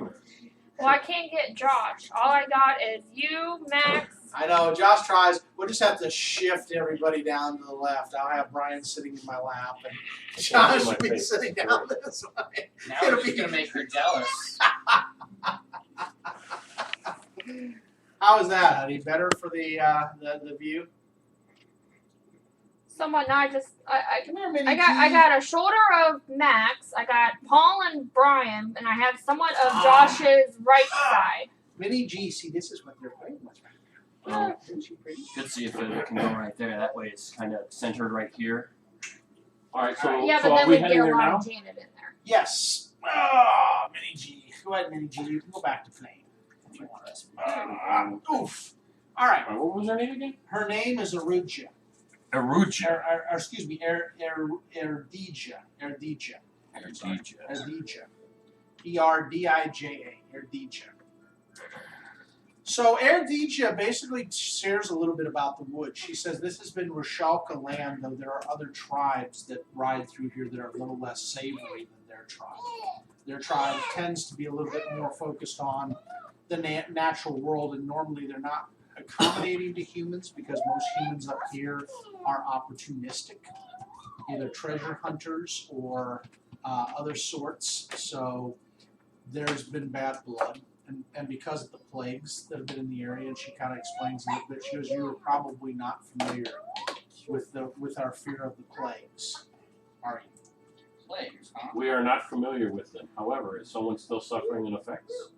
Speaker 4: Well, I can't get Josh. All I got is you, Max.
Speaker 2: I know, Josh tries. We'll just have to shift everybody down to the left. I'll have Brian sitting in my lap, and Josh will be sitting down this way.
Speaker 1: Now we're just gonna make her jealous.
Speaker 2: How is that, honey? Better for the view?
Speaker 4: Someone, I
Speaker 2: Come here, Minnie
Speaker 4: I
Speaker 2: G.
Speaker 4: got a shoulder of Max. I got Paul and Brian, and I have somewhat of Josh's right side.
Speaker 2: Minnie G. See, this is what they're playing with right now. Isn't she pretty?
Speaker 5: Could see if it can go right there. That way it's kind of centered right here.
Speaker 3: All right, so
Speaker 4: Yeah,
Speaker 3: so
Speaker 4: but
Speaker 3: are
Speaker 4: then
Speaker 3: we
Speaker 4: we get
Speaker 3: heading
Speaker 4: a
Speaker 3: there
Speaker 4: lot
Speaker 3: now?
Speaker 4: of Janet in there.
Speaker 2: Yes. Minnie G. Go ahead, Minnie G. You can go back to playing if you want. Oof. All right.
Speaker 3: All right, what was her name again?
Speaker 2: Her name is Aruja.
Speaker 5: Aruja.
Speaker 2: Excuse me, Erdija. Erdija. Erdija. Erdija. So Erdija basically shares a little bit about the woods. She says this has been Rashalka land, though there are other tribes that ride through here that are a little less savory than their tribe. Their tribe tends to be a little bit more focused on the natural world, and normally they're not accommodating to humans because most humans up here are opportunistic, either treasure hunters or other sorts. So there's been bad blood, and because of the plagues that have been in the area, and she kind of explains a little bit. She goes, "You are probably not familiar with our fear of the plagues, are you?"
Speaker 1: Plagues, huh?
Speaker 3: We are not familiar with them. However, is someone still suffering in effects?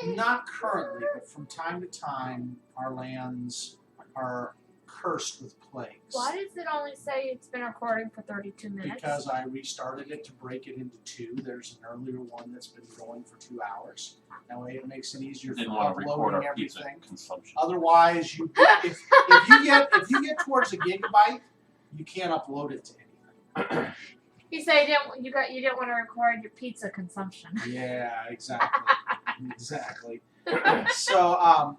Speaker 2: Not currently, but from time to time, our lands are cursed with plagues.
Speaker 4: Why does it only say it's been recording for 32 minutes?
Speaker 2: Because I restarted it to break it into two. There's an earlier one that's been going for 2 hours. That way it makes it easier
Speaker 3: Didn't
Speaker 2: for
Speaker 3: want to record
Speaker 2: uploading
Speaker 3: our pizza
Speaker 2: everything.
Speaker 3: consumption.
Speaker 2: Otherwise, if you get towards a gigabyte, you can't upload it to anything.
Speaker 4: You say you didn't want to record your pizza consumption.
Speaker 2: Yeah, exactly. So,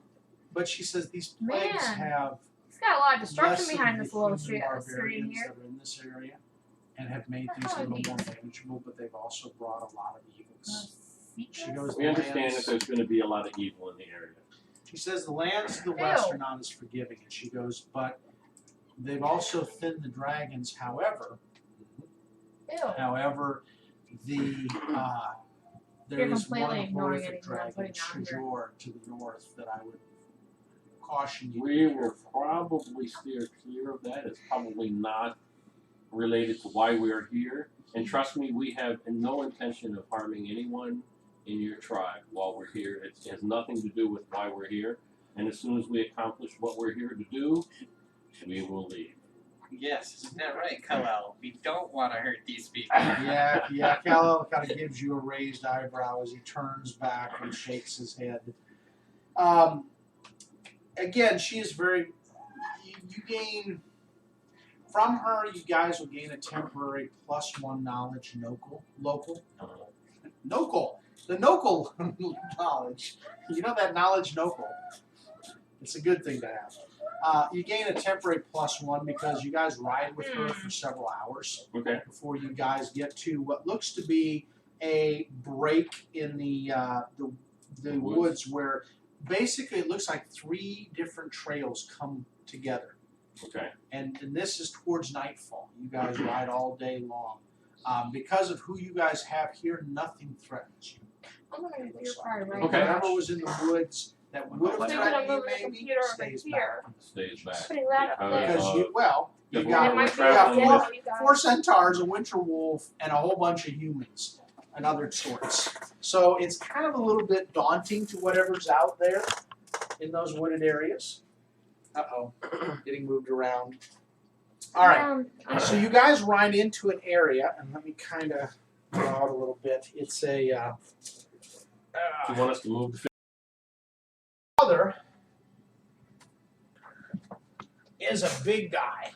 Speaker 2: but she says these plagues
Speaker 4: Man.
Speaker 2: have
Speaker 4: It's got a lot of destruction
Speaker 2: lessened
Speaker 4: behind
Speaker 2: the
Speaker 4: this little
Speaker 2: human
Speaker 4: stream
Speaker 2: barbarians
Speaker 4: here.
Speaker 2: that are in this area and have made
Speaker 4: That's
Speaker 2: things a
Speaker 4: how it
Speaker 2: little more
Speaker 4: means.
Speaker 2: manageable, but they've also brought a lot of evils. She goes,
Speaker 3: We understand that there's going to be a lot of evil in the area.
Speaker 2: She says the lands to the west
Speaker 4: Ew.
Speaker 2: are not as forgiving, and she goes, but they've also thinned the dragons. However,
Speaker 4: Ew.
Speaker 2: there
Speaker 4: You're
Speaker 2: is one
Speaker 4: completely ignoring
Speaker 2: horrific
Speaker 4: anything I'm
Speaker 2: dragon,
Speaker 4: putting out here.
Speaker 2: Shajor, to the north that I would caution you.
Speaker 3: We will probably steer clear of that. It's probably not related to why we are here. And trust me, we have no intention of harming anyone in your tribe while we're here. It has nothing to do with why we're here. And as soon as we accomplish what we're here to do, we will leave.
Speaker 1: Yes, isn't that right, Kal-El? We don't want to hurt these people.
Speaker 2: Yeah, Kal-El kind of gives you a raised eyebrow as he turns back and shakes his head. Again, she is very. You gain from her. You guys will gain a temporary +1 knowledge local. The Nocal knowledge. You know that knowledge Nocal. It's a good thing to have. You gain a temporary +1 because you guys ride with her for several hours.
Speaker 3: Okay.
Speaker 2: Before you guys get to what looks to be a break in the woods where basically it looks like 3 different trails come together.
Speaker 3: Okay.
Speaker 2: And this is towards nightfall. You guys ride all day long. Because of who you guys have here, nothing threatens you.
Speaker 4: I'm gonna do your car right
Speaker 3: Okay.
Speaker 4: now.
Speaker 2: Whatever was in the woods that would have
Speaker 4: Thinking of
Speaker 2: threatened you
Speaker 4: moving the
Speaker 2: maybe
Speaker 4: computer over
Speaker 2: stays
Speaker 4: here.
Speaker 2: back.
Speaker 3: Stays back.
Speaker 4: Putting that up there.
Speaker 2: Because you, well, you
Speaker 3: if
Speaker 2: got,
Speaker 3: we're
Speaker 2: you
Speaker 3: traveling
Speaker 2: got
Speaker 3: with-
Speaker 2: 4 centaurs, a winter wolf, and a whole bunch of humans and other sorts. So it's kind of a little bit daunting to whatever's out there in those wooded areas. Uh-oh, getting moved around. All right, so you guys ride into an area, and let me kind of draw out a little bit. It's a
Speaker 3: Do you want us to move the
Speaker 2: father is a big guy.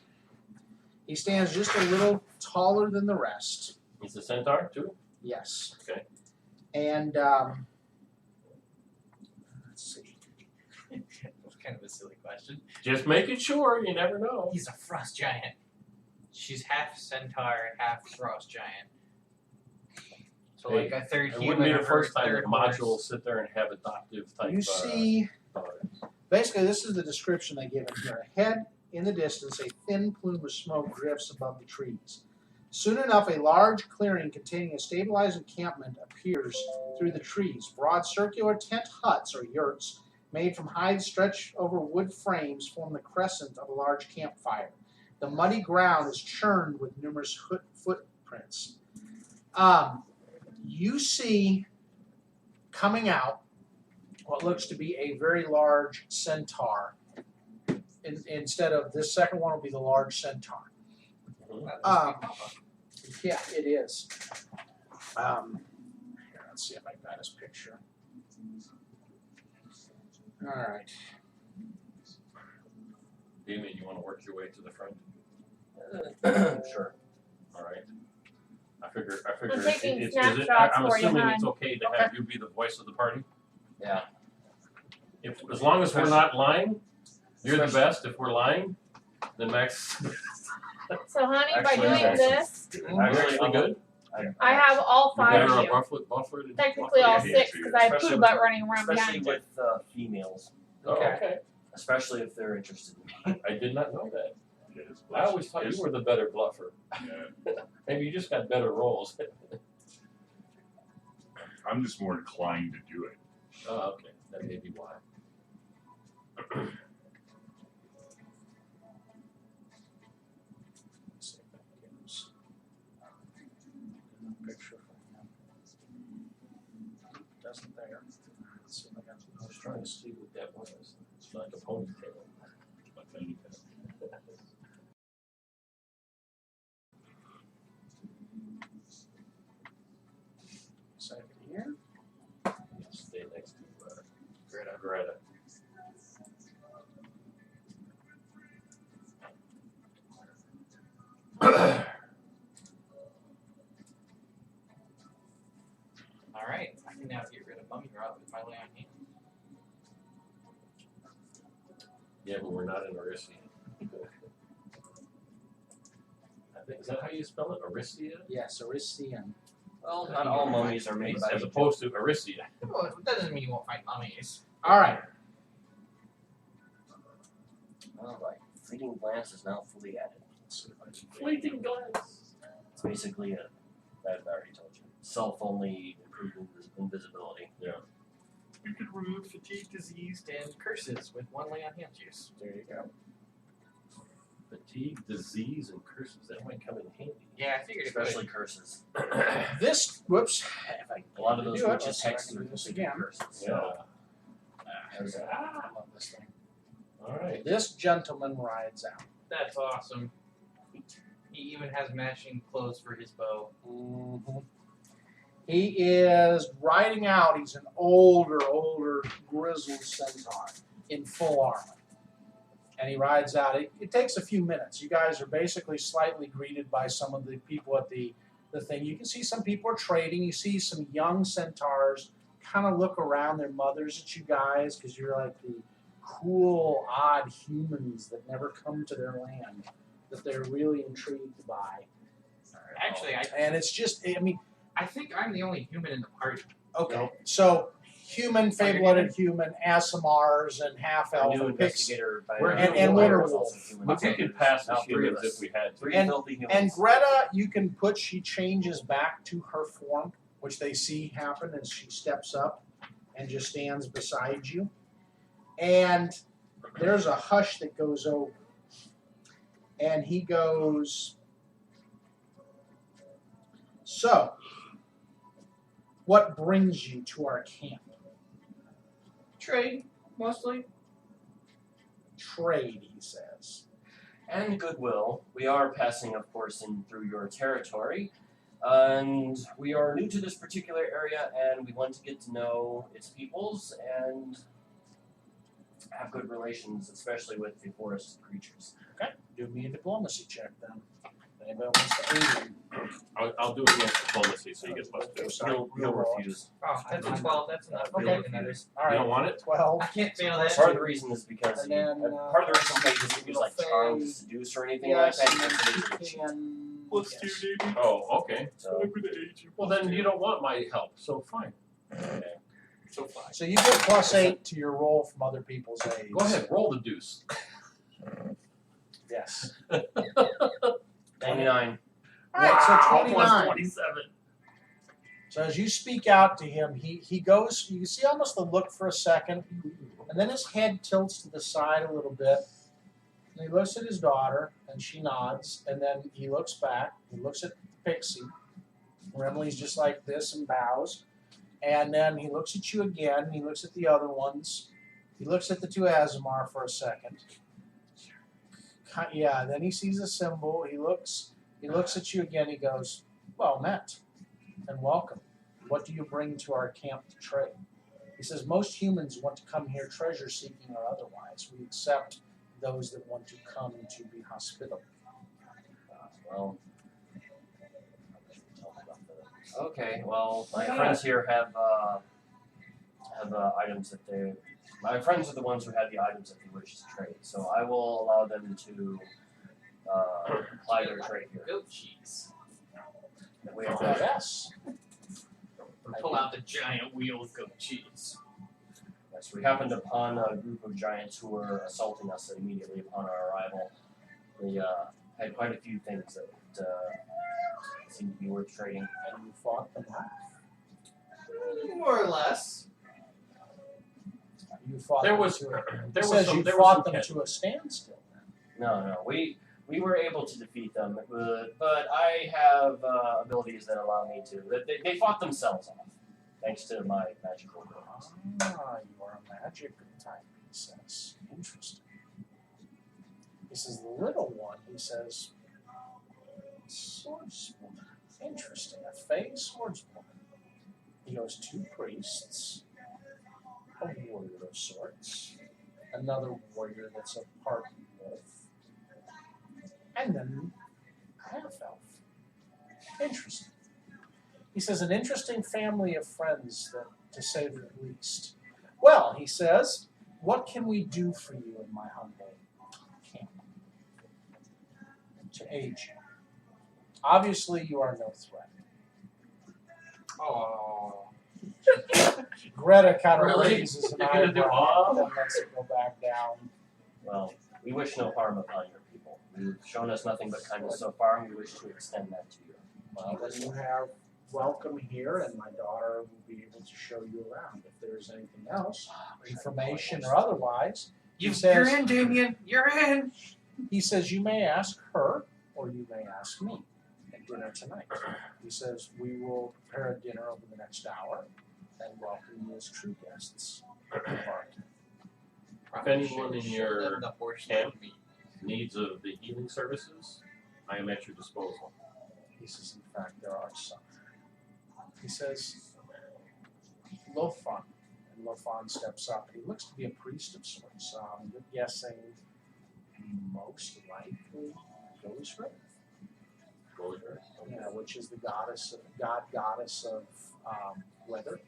Speaker 2: He stands just a little taller than the rest.
Speaker 3: He's a centaur too?
Speaker 2: Yes.
Speaker 3: Okay.
Speaker 2: And let's see.
Speaker 7: That's kind of a silly question.
Speaker 3: Just making sure, you never know.
Speaker 7: He's a frost giant. She's half centaur, half frost giant. So
Speaker 3: Hey,
Speaker 7: like a third
Speaker 3: It
Speaker 7: human.
Speaker 3: wouldn't be
Speaker 7: of
Speaker 3: the
Speaker 7: her
Speaker 3: first time
Speaker 7: third
Speaker 3: that Macho will
Speaker 7: horse.
Speaker 3: sit there and have adoptive type
Speaker 2: You see,
Speaker 3: daughters.
Speaker 2: basically, this is the description they give it here. Ahead, in the distance, a thin plume of smoke drifts above the trees. Soon enough, a large clearing containing a stabilized encampment appears through the trees. Broad circular tent huts, or yurts, made from hides stretched over wood frames, form the crescent of a large campfire. The muddy ground is churned with numerous footprints. You see coming out what looks to be a very large centaur. Instead of this second one will be the large centaur. Yeah, it is. Here, let's see if I got his picture. All right.
Speaker 3: Damien, you want to work your way to the front?
Speaker 5: Sure.
Speaker 3: All right. I figure.
Speaker 4: I'm taking
Speaker 3: it's,
Speaker 4: snapshots
Speaker 3: I'm
Speaker 4: for you,
Speaker 3: assuming
Speaker 4: hon.
Speaker 3: it's okay to have you be the voice of the party.
Speaker 5: Yeah.
Speaker 3: If as long as we're not lying, you're the best. If we're lying, then Max.
Speaker 4: So, honey,
Speaker 5: Actually,
Speaker 4: by doing
Speaker 5: yes.
Speaker 4: this,
Speaker 3: You're actually good.
Speaker 4: I have all
Speaker 3: You're
Speaker 4: 5
Speaker 3: better
Speaker 4: of
Speaker 3: a
Speaker 4: you.
Speaker 3: buffer than
Speaker 4: Technically, all 6 because I have
Speaker 5: Especially
Speaker 4: Pooh
Speaker 5: with-
Speaker 4: Butt running around
Speaker 5: Especially
Speaker 4: behind you.
Speaker 5: with females.
Speaker 3: Oh, okay.
Speaker 5: Especially if they're interested in me.
Speaker 3: I did not know that.
Speaker 6: Yeah, his
Speaker 3: I always thought
Speaker 6: his-
Speaker 3: you were the better bluffer.
Speaker 6: Yeah.
Speaker 3: Maybe you just got better rolls.
Speaker 6: I'm just more inclined to do it.
Speaker 3: Oh, okay. That may be why.
Speaker 2: Let's see if that gives a picture for him. Doesn't there? Let's see if I got the
Speaker 3: I was trying to see what that was. It's like a ponytail.
Speaker 6: But then
Speaker 2: second here.
Speaker 3: Stay next to Greta.
Speaker 7: Alright, I can now get rid of Mummy Rot with my lay on hand.
Speaker 3: Yeah, but we're not in Orisia. I think, is that how you spell it? Orisia?
Speaker 2: Yes, Orisian.
Speaker 5: Well, not all mummies are made by
Speaker 3: As opposed to Orisia.
Speaker 7: Well, that doesn't mean you won't find mummies.
Speaker 2: All right.
Speaker 5: Well, my fleeting glance is now fully added.
Speaker 2: Let's see if I can
Speaker 3: Fleeting glance.
Speaker 5: It's basically a, I already told you, self-only improved invisibility.
Speaker 7: You could remove fatigue, disease, and curses with 1 lay on hand juice.
Speaker 2: There you go.
Speaker 3: Fatigue, disease, and curses. That might come in handy.
Speaker 7: Yeah, I figured it could.
Speaker 5: Especially curses.
Speaker 2: This, whoops. If I
Speaker 5: A lot of those
Speaker 2: do it,
Speaker 5: witches'
Speaker 2: let's see if I
Speaker 5: hexes
Speaker 2: can
Speaker 5: are
Speaker 2: do this
Speaker 5: considered
Speaker 2: again.
Speaker 5: curses.
Speaker 3: Yeah.
Speaker 2: I love this thing.
Speaker 3: All right.
Speaker 2: This gentleman rides out.
Speaker 7: That's awesome. He even has matching clothes for his bow.
Speaker 2: Mm-hmm. He is riding out. He's an older, grizzled centaur in full armor. And he rides out. It takes a few minutes. You guys are basically slightly greeted by some of the people at the thing. You can see some people are trading. You see some young centaurs kind of look around their mothers at you guys because you're like the cool, odd humans that never come to their land that they're really intrigued by.
Speaker 7: Actually,
Speaker 2: And it's just, I mean,
Speaker 7: I think I'm the only human in the party.
Speaker 2: okay, so human, fair-blooded human, ASMRs, and half elf
Speaker 5: New
Speaker 2: and pixie.
Speaker 5: investigator by
Speaker 3: We're
Speaker 2: and
Speaker 5: Winter
Speaker 2: Winterwolf.
Speaker 5: also human.
Speaker 3: But we could pass
Speaker 5: Now
Speaker 3: as
Speaker 5: three of
Speaker 3: humans
Speaker 5: us.
Speaker 3: if we had to.
Speaker 5: Three
Speaker 2: And-
Speaker 5: filthy humans.
Speaker 2: And Greta, you can put, she changes back to her form, which they see happen as she steps up and just stands beside you. And there's a hush that goes over. And he goes, so, what brings you to our camp?
Speaker 1: Trade, mostly.
Speaker 2: Trade, he says.
Speaker 5: And goodwill. We are passing, of course, in through your territory. And we are new to this particular area, and we want to get to know its peoples and have good relations, especially with the forest creatures.
Speaker 2: Okay, do me a diplomacy check then. Anybody wants to aid him?
Speaker 3: I'll do it against diplomacy so you get plus 2.
Speaker 5: He'll refuse.
Speaker 7: Oh, that's a 12. That's enough.
Speaker 2: Okay.
Speaker 7: Looking at it.
Speaker 2: All
Speaker 3: You don't
Speaker 2: right,
Speaker 3: want it?
Speaker 2: 12.
Speaker 7: I can't fail that.
Speaker 5: Part of the reason is because
Speaker 2: And then,
Speaker 5: part of the reason why he doesn't use like charm to
Speaker 2: Faye.
Speaker 5: seduce or anything
Speaker 2: Yes,
Speaker 5: like
Speaker 2: and
Speaker 5: that.
Speaker 2: then
Speaker 5: Because
Speaker 2: he can.
Speaker 6: Plus
Speaker 2: yes.
Speaker 6: 2, baby.
Speaker 3: Oh, okay.
Speaker 5: So
Speaker 6: Whatever the age.
Speaker 3: Well, then you don't want my help, so fine.
Speaker 6: So fine.
Speaker 2: So you get plus 8 to your roll from other people's aids.
Speaker 3: Go ahead, roll the deuce.
Speaker 2: Yes.
Speaker 5: 99.
Speaker 2: All right, so
Speaker 3: Wow, plus
Speaker 2: 29.
Speaker 3: 27.
Speaker 2: So as you speak out to him, he goes, you can see almost the look for a second, and then his head tilts to the side a little bit. And he looks at his daughter, and she nods, and then he looks back, he looks at Pixie. Remley's just like this and bows. And then he looks at you again, he looks at the other ones. He looks at the two Azamar for a second. Yeah, then he sees a symbol, he looks at you again, he goes, well met, and welcome. What do you bring to our camp to trade? He says, most humans want to come here treasure seeking or otherwise. We accept those that want to come to be hospitable.
Speaker 5: Well. Okay. Well, my friends here have items that they. My friends are the ones who have the items that they wish to trade, so I will allow them to apply their trade here.
Speaker 7: Goat cheese.
Speaker 5: That way,
Speaker 2: Yes.
Speaker 7: Pull out the giant wheel of goat cheese.
Speaker 5: yes, we happened upon a group of giants who were assaulting us immediately upon our arrival. They had quite a few things that seemed to be worth trading.
Speaker 2: And you fought them off.
Speaker 7: More or less.
Speaker 2: You fought
Speaker 3: There
Speaker 2: them
Speaker 3: was
Speaker 2: to
Speaker 3: there
Speaker 2: it
Speaker 3: was
Speaker 2: says
Speaker 3: some
Speaker 2: you
Speaker 3: there
Speaker 2: fought
Speaker 3: was some
Speaker 2: them
Speaker 3: catch.
Speaker 2: to a standstill.
Speaker 5: No, we were able to defeat them, but I have abilities that allow me to. They fought themselves off, thanks to my magical abilities.
Speaker 2: Ah, you are a magic type, he says. Interesting. He says, the little one, he says, swordswoman. Interesting. A fey swordswoman. He goes, 2 priests, a warrior of sorts, another warrior that's a part wolf, and then a half-elf. Interesting. He says, an interesting family of friends, that, to say the least. Well, he says, what can we do for you in my humble camp to aid you? Obviously, you are no threat.
Speaker 7: Oh.
Speaker 2: Greta kind of
Speaker 3: Really?
Speaker 2: raises an
Speaker 3: You're gonna do
Speaker 2: eyebrow
Speaker 3: all?
Speaker 2: and lets it go back down.
Speaker 5: Well, we wish no harm upon your people. You've shown us nothing but kindness so far, and we wish to extend that to you.
Speaker 2: Well, then you have welcome here, and my daughter will be able to show you around. If there's anything else, information or otherwise,
Speaker 7: You're
Speaker 2: says-
Speaker 7: in, Damien. You're in.
Speaker 2: he says you may ask her or you may ask me at dinner tonight. He says we will prepare a dinner over the next hour and welcome you as true guests.
Speaker 3: If anyone in your
Speaker 7: the horse
Speaker 3: camp needs of the healing services, I am at your disposal.
Speaker 2: He says, in fact, there are some. He says, Lofan. And Lofan steps up. He looks to be a priest of sorts. You're guessing most likely Gozra? Yeah, which is the goddess of weather.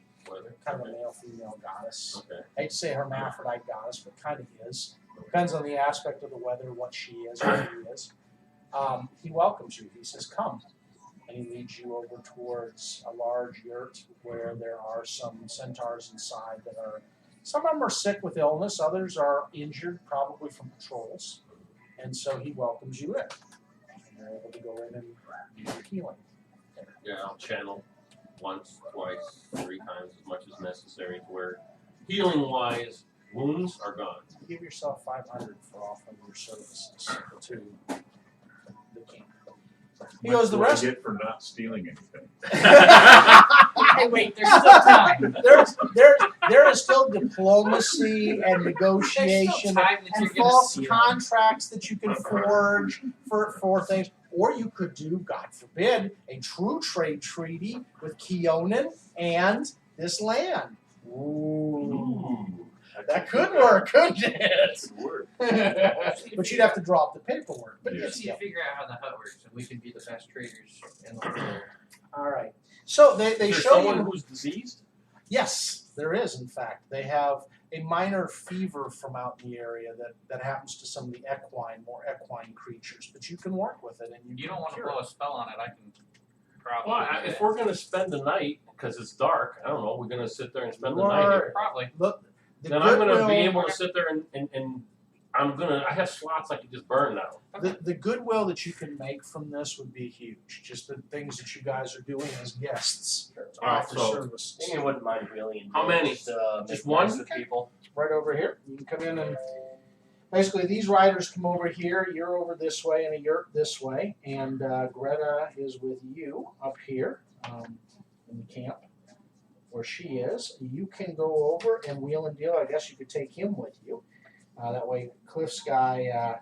Speaker 2: Kind of a male-female goddess.
Speaker 3: Okay.
Speaker 2: I hate to say hermaphrodite goddess, but kind of is. Depends on the aspect of the weather, what she is, who he is. He welcomes you. He says, come. and he leads you over towards a large yurt where there are some centaurs inside that are, some of them are sick with illness, others are injured, probably from patrols, and so he welcomes you in. And you're able to go in and do your healing.
Speaker 3: Yeah, I'll channel once, twice, 3 times as much as necessary to where healing-wise, wounds are gone.
Speaker 2: Give yourself 500 for offering your services to the king. He goes, the
Speaker 6: What do I
Speaker 2: rest.
Speaker 6: get for not stealing anything?
Speaker 7: Hey, wait, there's still time.
Speaker 2: There is still diplomacy and
Speaker 7: There's still
Speaker 2: negotiation
Speaker 7: time that
Speaker 2: and
Speaker 7: you're gonna
Speaker 2: false
Speaker 7: see.
Speaker 2: contracts that you can forge for things. Or you could do, God forbid, a true trade treaty with Keonan and this land. Ooh. That could work, couldn't it?
Speaker 3: Word.
Speaker 2: But you'd have to draw up the paperwork. But
Speaker 7: We
Speaker 2: yes,
Speaker 7: just need to figure out how the hut works, and we can be the best traders in the world.
Speaker 2: all right. So they
Speaker 3: Is there
Speaker 2: show
Speaker 3: someone
Speaker 2: you.
Speaker 3: who's diseased?
Speaker 2: Yes, there is. In fact, they have a minor fever from out in the area that happens to some of the more equine creatures. But you can work with it, and you
Speaker 7: You
Speaker 2: can
Speaker 7: don't want to
Speaker 2: cure
Speaker 7: blow
Speaker 2: it.
Speaker 7: a spell on it. I can probably.
Speaker 3: Well,
Speaker 7: do
Speaker 3: if
Speaker 7: that.
Speaker 3: we're going to spend the night, because it's dark, I don't know, we're going to sit there and spend the
Speaker 2: You
Speaker 3: night
Speaker 2: are-
Speaker 3: here.
Speaker 7: Probably.
Speaker 2: Look, the
Speaker 3: Then I'm going to
Speaker 2: goodwill-
Speaker 3: be able to sit there and I have slots I can just burn now.
Speaker 2: The goodwill that you can make from this would be huge. Just the things that you guys are doing as guests to
Speaker 3: All right,
Speaker 2: offer
Speaker 3: so-
Speaker 2: services.
Speaker 5: I think I wouldn't mind really.
Speaker 3: How many?
Speaker 5: Just
Speaker 3: Just
Speaker 5: make nice
Speaker 3: one?
Speaker 5: with people.
Speaker 2: Right over here. You can come in and basically these riders come over here. You're over this way, and a yurt this way, and Greta is with you up here in the camp where she is. You can go over and wheel and deal. I guess you could take him with you. That way, Cliff's guy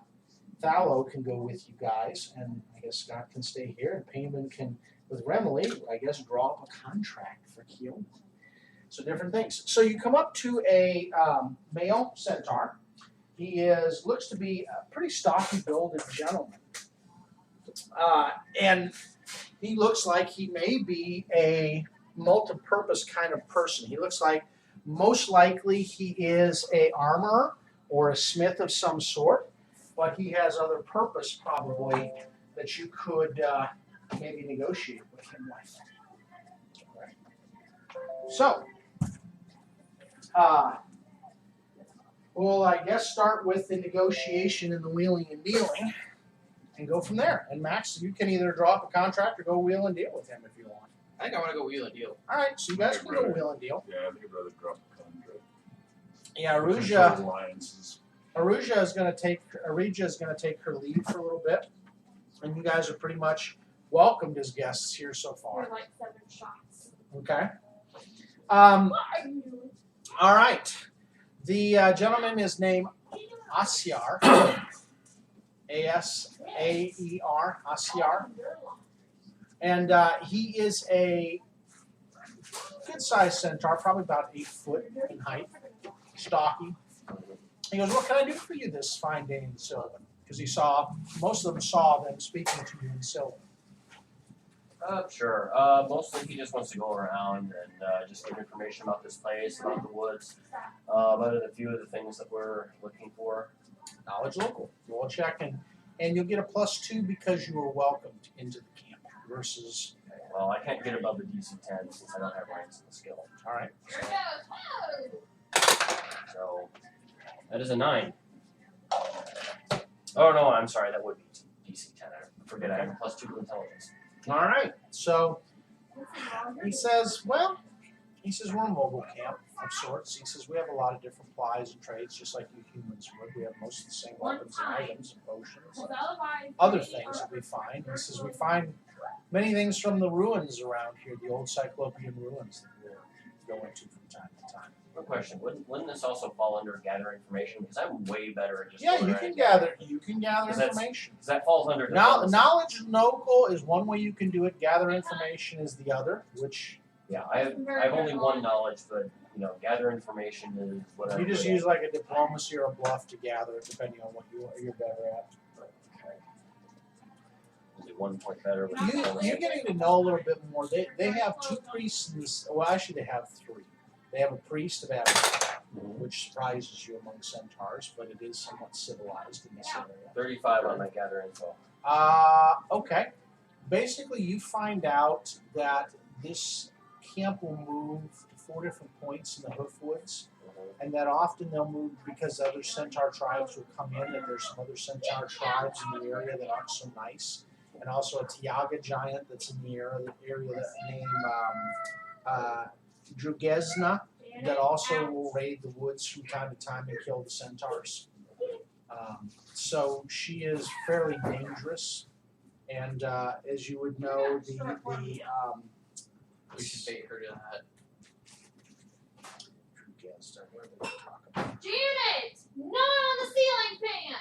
Speaker 2: Thallow can go with you guys, and I guess Scott can stay here, and Payman can, with Remily, I guess, draw up a contract for Keonan. So different things. So you come up to a male centaur. He looks to be a pretty stocky builded gentleman. And he looks like he may be a multi-purpose kind of person. He looks like most likely he is a armorer or a smith of some sort, but he has other purpose probably that you could maybe negotiate with him with. So, we'll, I guess, start with the negotiation and the wheeling and dealing and go from there. And Max, you can either draw up a contract or go wheel and deal with him if you want.
Speaker 7: I think I want to go wheel and deal.
Speaker 2: All right, so you guys can go wheel and deal.
Speaker 6: Yeah, I think I'd rather drop the contract.
Speaker 2: Yeah,
Speaker 6: Control alliances.
Speaker 2: Aruja is going to take her lead for a little bit, and you guys are pretty much welcomed as guests here so far.
Speaker 4: We're like 7 shots.
Speaker 2: Okay. All right. The gentleman is named Asyar. Asaer, Asyar. And he is a good-sized centaur, probably about 8 foot in height, stocky. He goes, "What can I do for you this fine day in Sylvan?" Because most of them saw them speaking to you in Sylvan.
Speaker 5: Sure. Mostly he just wants to go around and just get information about this place, about the woods, about a few of the things that we're looking for.
Speaker 2: Knowledge local. Roll a check, and you'll get a +2 because you were welcomed into the camp versus.
Speaker 5: Well, I can't get above the DC 10 since I don't have ranks in the skill.
Speaker 2: All right.
Speaker 5: So that is a 9. Oh no, I'm sorry. That would be DC 10. I forget I have a +2 to intelligence.
Speaker 2: All right. So he says, we're a mobile camp of sorts. He says we have a lot of different plies and trades, just like you humans would. We have most of the same weapons and items and potions and other things that we find. He says we find many things from the ruins around here, the old Cyclopean ruins that we'll go into from time to time.
Speaker 5: One question: Wouldn't this also fall under gather information? Because I'm way better at just.
Speaker 2: Yeah,
Speaker 5: going
Speaker 2: you
Speaker 5: around
Speaker 2: can
Speaker 5: and
Speaker 2: gather
Speaker 5: That's-
Speaker 2: information.
Speaker 5: Because that falls under.
Speaker 2: Now,
Speaker 5: diplomacy.
Speaker 2: knowledge local is one way you can do it. Gather information is the other, which
Speaker 5: Yeah, I have only one knowledge, but gather information is what I'm
Speaker 2: you just
Speaker 5: good
Speaker 2: use
Speaker 5: at.
Speaker 2: like a diplomacy or a bluff to gather it, depending on what you're better at.
Speaker 5: Only 1 point better. With
Speaker 2: You're getting to know a little bit more. They have 2 priests in this. Well, actually, they have 3. They have a priest of Abaddon, which surprises you among centaurs, but it is somewhat civilized in this area.
Speaker 5: 35 on my gather info.
Speaker 2: Okay. basically you find out that this camp will move to 4 different points in the Hoofwoods, and that often they'll move because other centaur tribes will come in, and there's some other centaur tribes in the area that aren't so nice, and also a Tiaga giant that's in the area that named Drugesna, that also will raid the woods from time to time and kill the centaurs. So she is fairly dangerous, and as you would know,
Speaker 7: We should bait her to that.
Speaker 2: Drugesna, what are they talking about?
Speaker 4: Janet! Not on the ceiling fan!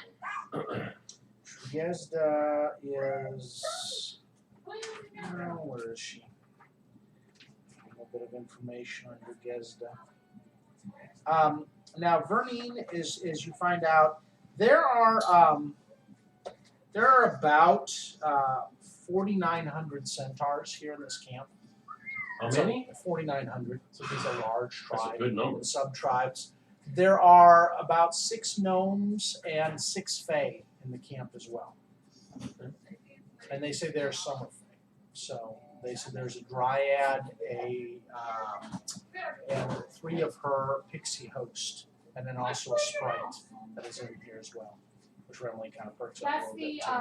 Speaker 2: Drugesna is, where is she? A little bit of information on Drugesna. Now, Vernine is, as you find out, there are about 4,900 centaurs here in this camp.
Speaker 3: How many?
Speaker 2: 4,900. So this is a large
Speaker 3: That's
Speaker 2: tribe.
Speaker 3: a good number.
Speaker 2: Sub-tribes. There are about 6 gnomes and 6 fae in the camp as well. And they say they're summer fae. So they say there's a dryad, and 3 of her pixie host, and then also a sprite that is in here as well, which really kind of perks up a
Speaker 4: That's
Speaker 2: little
Speaker 4: the
Speaker 2: bit too.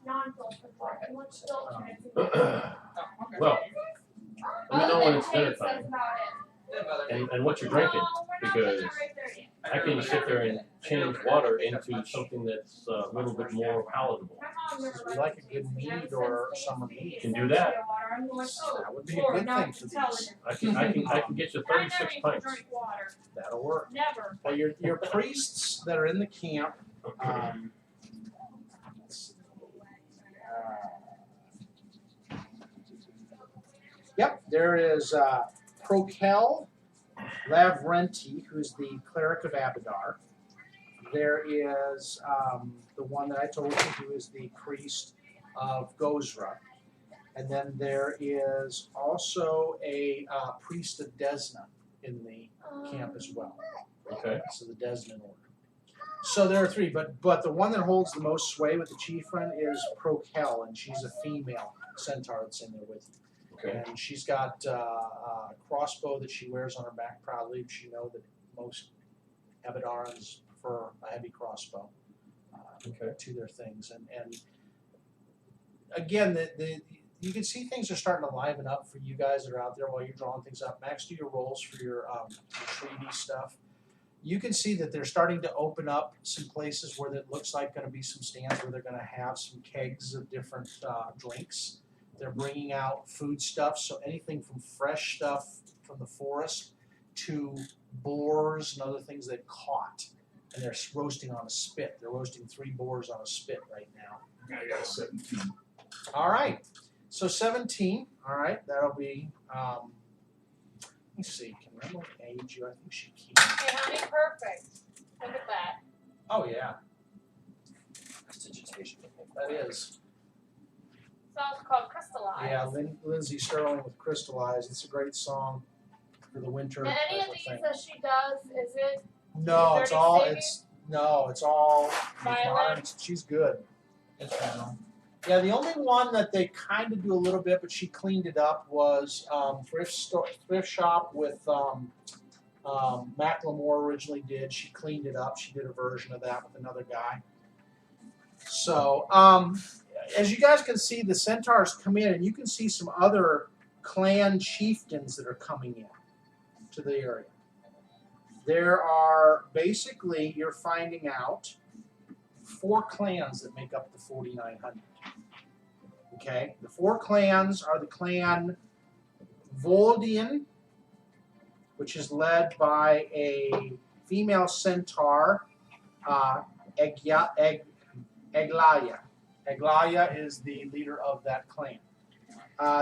Speaker 4: non-filtered part. And what's filtered is
Speaker 1: Oh, okay.
Speaker 3: Well, let me know when it's dinner
Speaker 4: That's
Speaker 3: time
Speaker 4: about
Speaker 1: Didn't bother me.
Speaker 3: and what you're
Speaker 4: it.
Speaker 3: drinking,
Speaker 4: No, we're not
Speaker 3: because
Speaker 4: right there yet.
Speaker 3: I can sit there and change water into something that's a little bit more palatable.
Speaker 4: My mom never
Speaker 2: We
Speaker 4: liked
Speaker 2: like a good mead or summer mead.
Speaker 3: You can do that.
Speaker 4: I'm like, oh,
Speaker 2: That would be a
Speaker 4: Lord,
Speaker 2: good
Speaker 4: now
Speaker 2: thing
Speaker 4: I
Speaker 2: for
Speaker 4: can tell
Speaker 2: these.
Speaker 4: it.
Speaker 3: I can get you
Speaker 4: I never
Speaker 3: 36
Speaker 4: used to
Speaker 3: pints.
Speaker 4: drink water.
Speaker 2: That'll work.
Speaker 4: Never.
Speaker 2: Well, your priests that are in the camp, let's see, yep, there is Prokel Lavrenti, who's the cleric of Abadar. There is the one that I told you, who is the priest of Gozra. And then there is also a priest of Desna in the camp as well.
Speaker 3: Okay.
Speaker 2: So the Desnan order. So there are 3, but the one that holds the most sway with the chieftain is Prokel, and she's a female centaur that's in there with you.
Speaker 3: Okay.
Speaker 2: And she's got a crossbow that she wears on her back proudly. You know that most Abadarans prefer a heavy crossbow to their things. And again, you can see things are starting to liven up for you guys that are out there while you're drawing things up. Max, do your rolls for your treaty stuff. You can see that they're starting to open up some places where it looks like going to be some stands where they're going to have some kegs of different drinks. They're bringing out food stuff, so anything from fresh stuff from the forest to boars and other things they caught. And they're roasting on a spit. They're roasting 3 boars on a spit right now.
Speaker 6: I got a 17.
Speaker 2: All right. So 17. All right. That'll be, let me see. Can Rebel age you? I think she can.
Speaker 4: Hey, honey, perfect. Look at that.
Speaker 2: Oh, yeah.
Speaker 5: Prestidigitation.
Speaker 2: That is.
Speaker 4: Song's called Crystallize.
Speaker 2: Yeah, Lindsay Sterling with Crystallize. It's a great song for the winter.
Speaker 4: And any of
Speaker 2: type
Speaker 4: these
Speaker 2: thing.
Speaker 4: that she does, is it
Speaker 2: No, it's all, it's all
Speaker 4: Violin?
Speaker 2: modern. She's good.
Speaker 1: Instrumental.
Speaker 2: Yeah, the only one that they kind of do a little bit, but she cleaned it up, was thrift shop with Macklemore originally did. She cleaned it up. She did a version of that with another guy. So, as you guys can see, the centaurs come in, and you can see some other clan chieftains that are coming in to the area. There are basically, you're finding out, 4 clans that make up the 4,900. Okay, the 4 clans are the clan Voldian, which is led by a female centaur, Eglaya. Eglaya is the leader of that clan.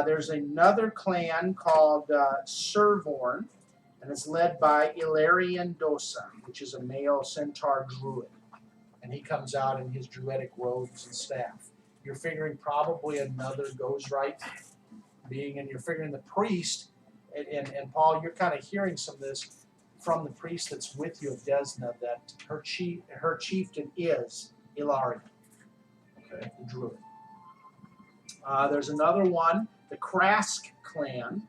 Speaker 2: There's another clan called Servorn, and it's led by Ilarian Dosa, which is a male centaur druid. And he comes out in his druidic robes and staff. You're figuring probably another Ghostwright being, and you're figuring the priest, and Paul, you're kind of hearing some of this from the priest that's with you of Desna, that her chieftain is Ilarian, okay, the druid. There's another one, the Krask clan,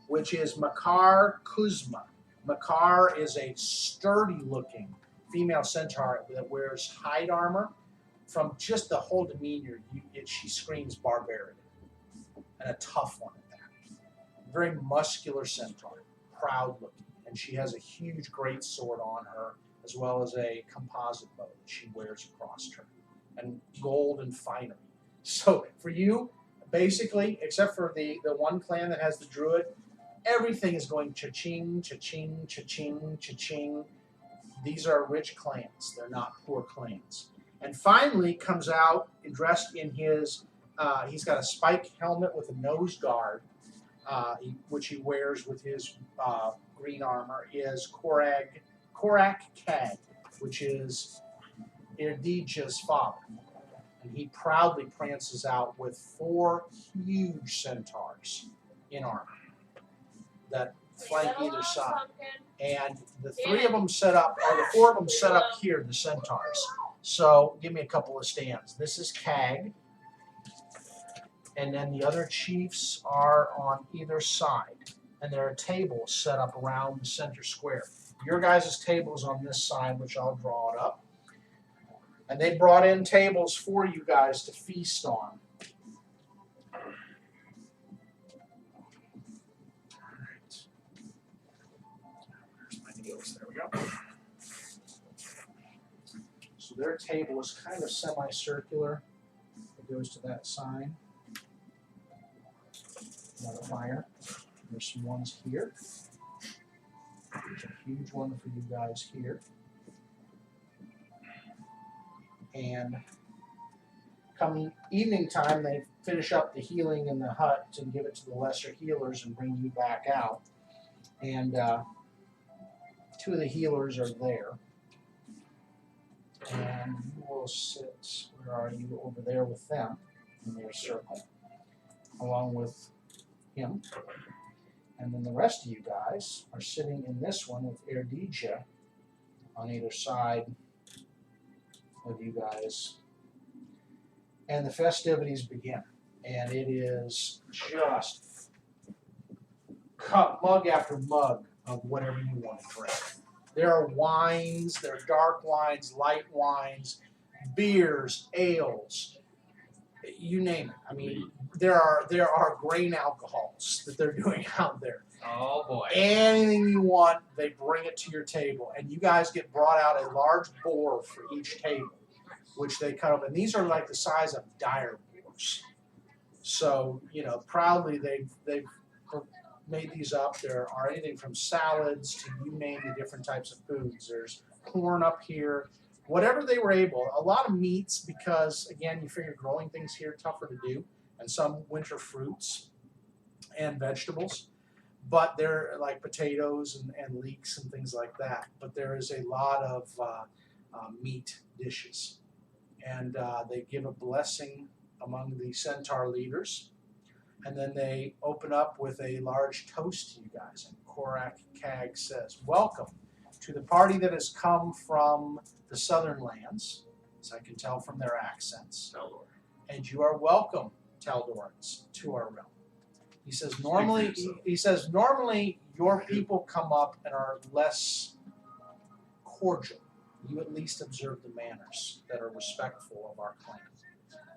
Speaker 2: which is Makar Kuzma. Makar is a sturdy-looking female centaur that wears hide armor. From just the whole demeanor, she screams barbarian, and a tough one at that. Very muscular centaur, proud-looking, and she has a huge great sword on her, as well as a composite bow that she wears across her, and gold and finery. So for you, basically, except for the one clan that has the druid, everything is going cha-ching, cha-ching, cha-ching, cha-ching. These are rich clans. They're not poor clans. And finally comes out dressed in his, he's got a spike helmet with a nose guard, which he wears with his green armor, is Korak Kag, which is Irdija's father. And he proudly prances out with 4 huge centaurs in armor that flank either side. And the 3 of them set up, or the 4 of them set up here, the centaurs. So give me a couple of stands. This is Kag. And then the other chiefs are on either side. And there are tables set up around the center square. Your guys' table is on this side, which I'll draw it up. And they brought in tables for you guys to feast on. There we go. So their table is kind of semicircular. It goes to that side. Another fire. There's some ones here. There's a huge one for you guys here. And coming evening time, they finish up the healing in the hut and give it to the lesser healers and bring you back out. And 2 of the healers are there. And you will sit, where are you, over there with them in their circle, along with him. And then the rest of you guys are sitting in this one with Erdija on either side of you guys. And the festivities begin. And it is just mug after mug of whatever you want to drink. There are wines, there are dark wines, light wines, beers, ales, you name it. I mean, there are grain alcohols that they're doing out there.
Speaker 7: Oh boy.
Speaker 2: Anything you want, they bring it to your table. And you guys get brought out a large boar for each table, which they cut up. And these are like the size of dire boars. So, proudly they've made these up. There are anything from salads to you name the different types of foods. There's corn up here. Whatever they were able. A lot of meats because, again, you figure growing things here tougher to do. And some winter fruits and vegetables. But they're like potatoes and leeks and things like that. But there is a lot of meat dishes. And they give a blessing among the centaur leaders. And then they open up with a large toast to you guys. And Korak Kag says, "Welcome to the party that has come from the southern lands," as I can tell from their accents. "And you are welcome, Taldorans, to our realm." He says, normally your people come up and are less cordial. You at least observe the manners that are respectful of our clan.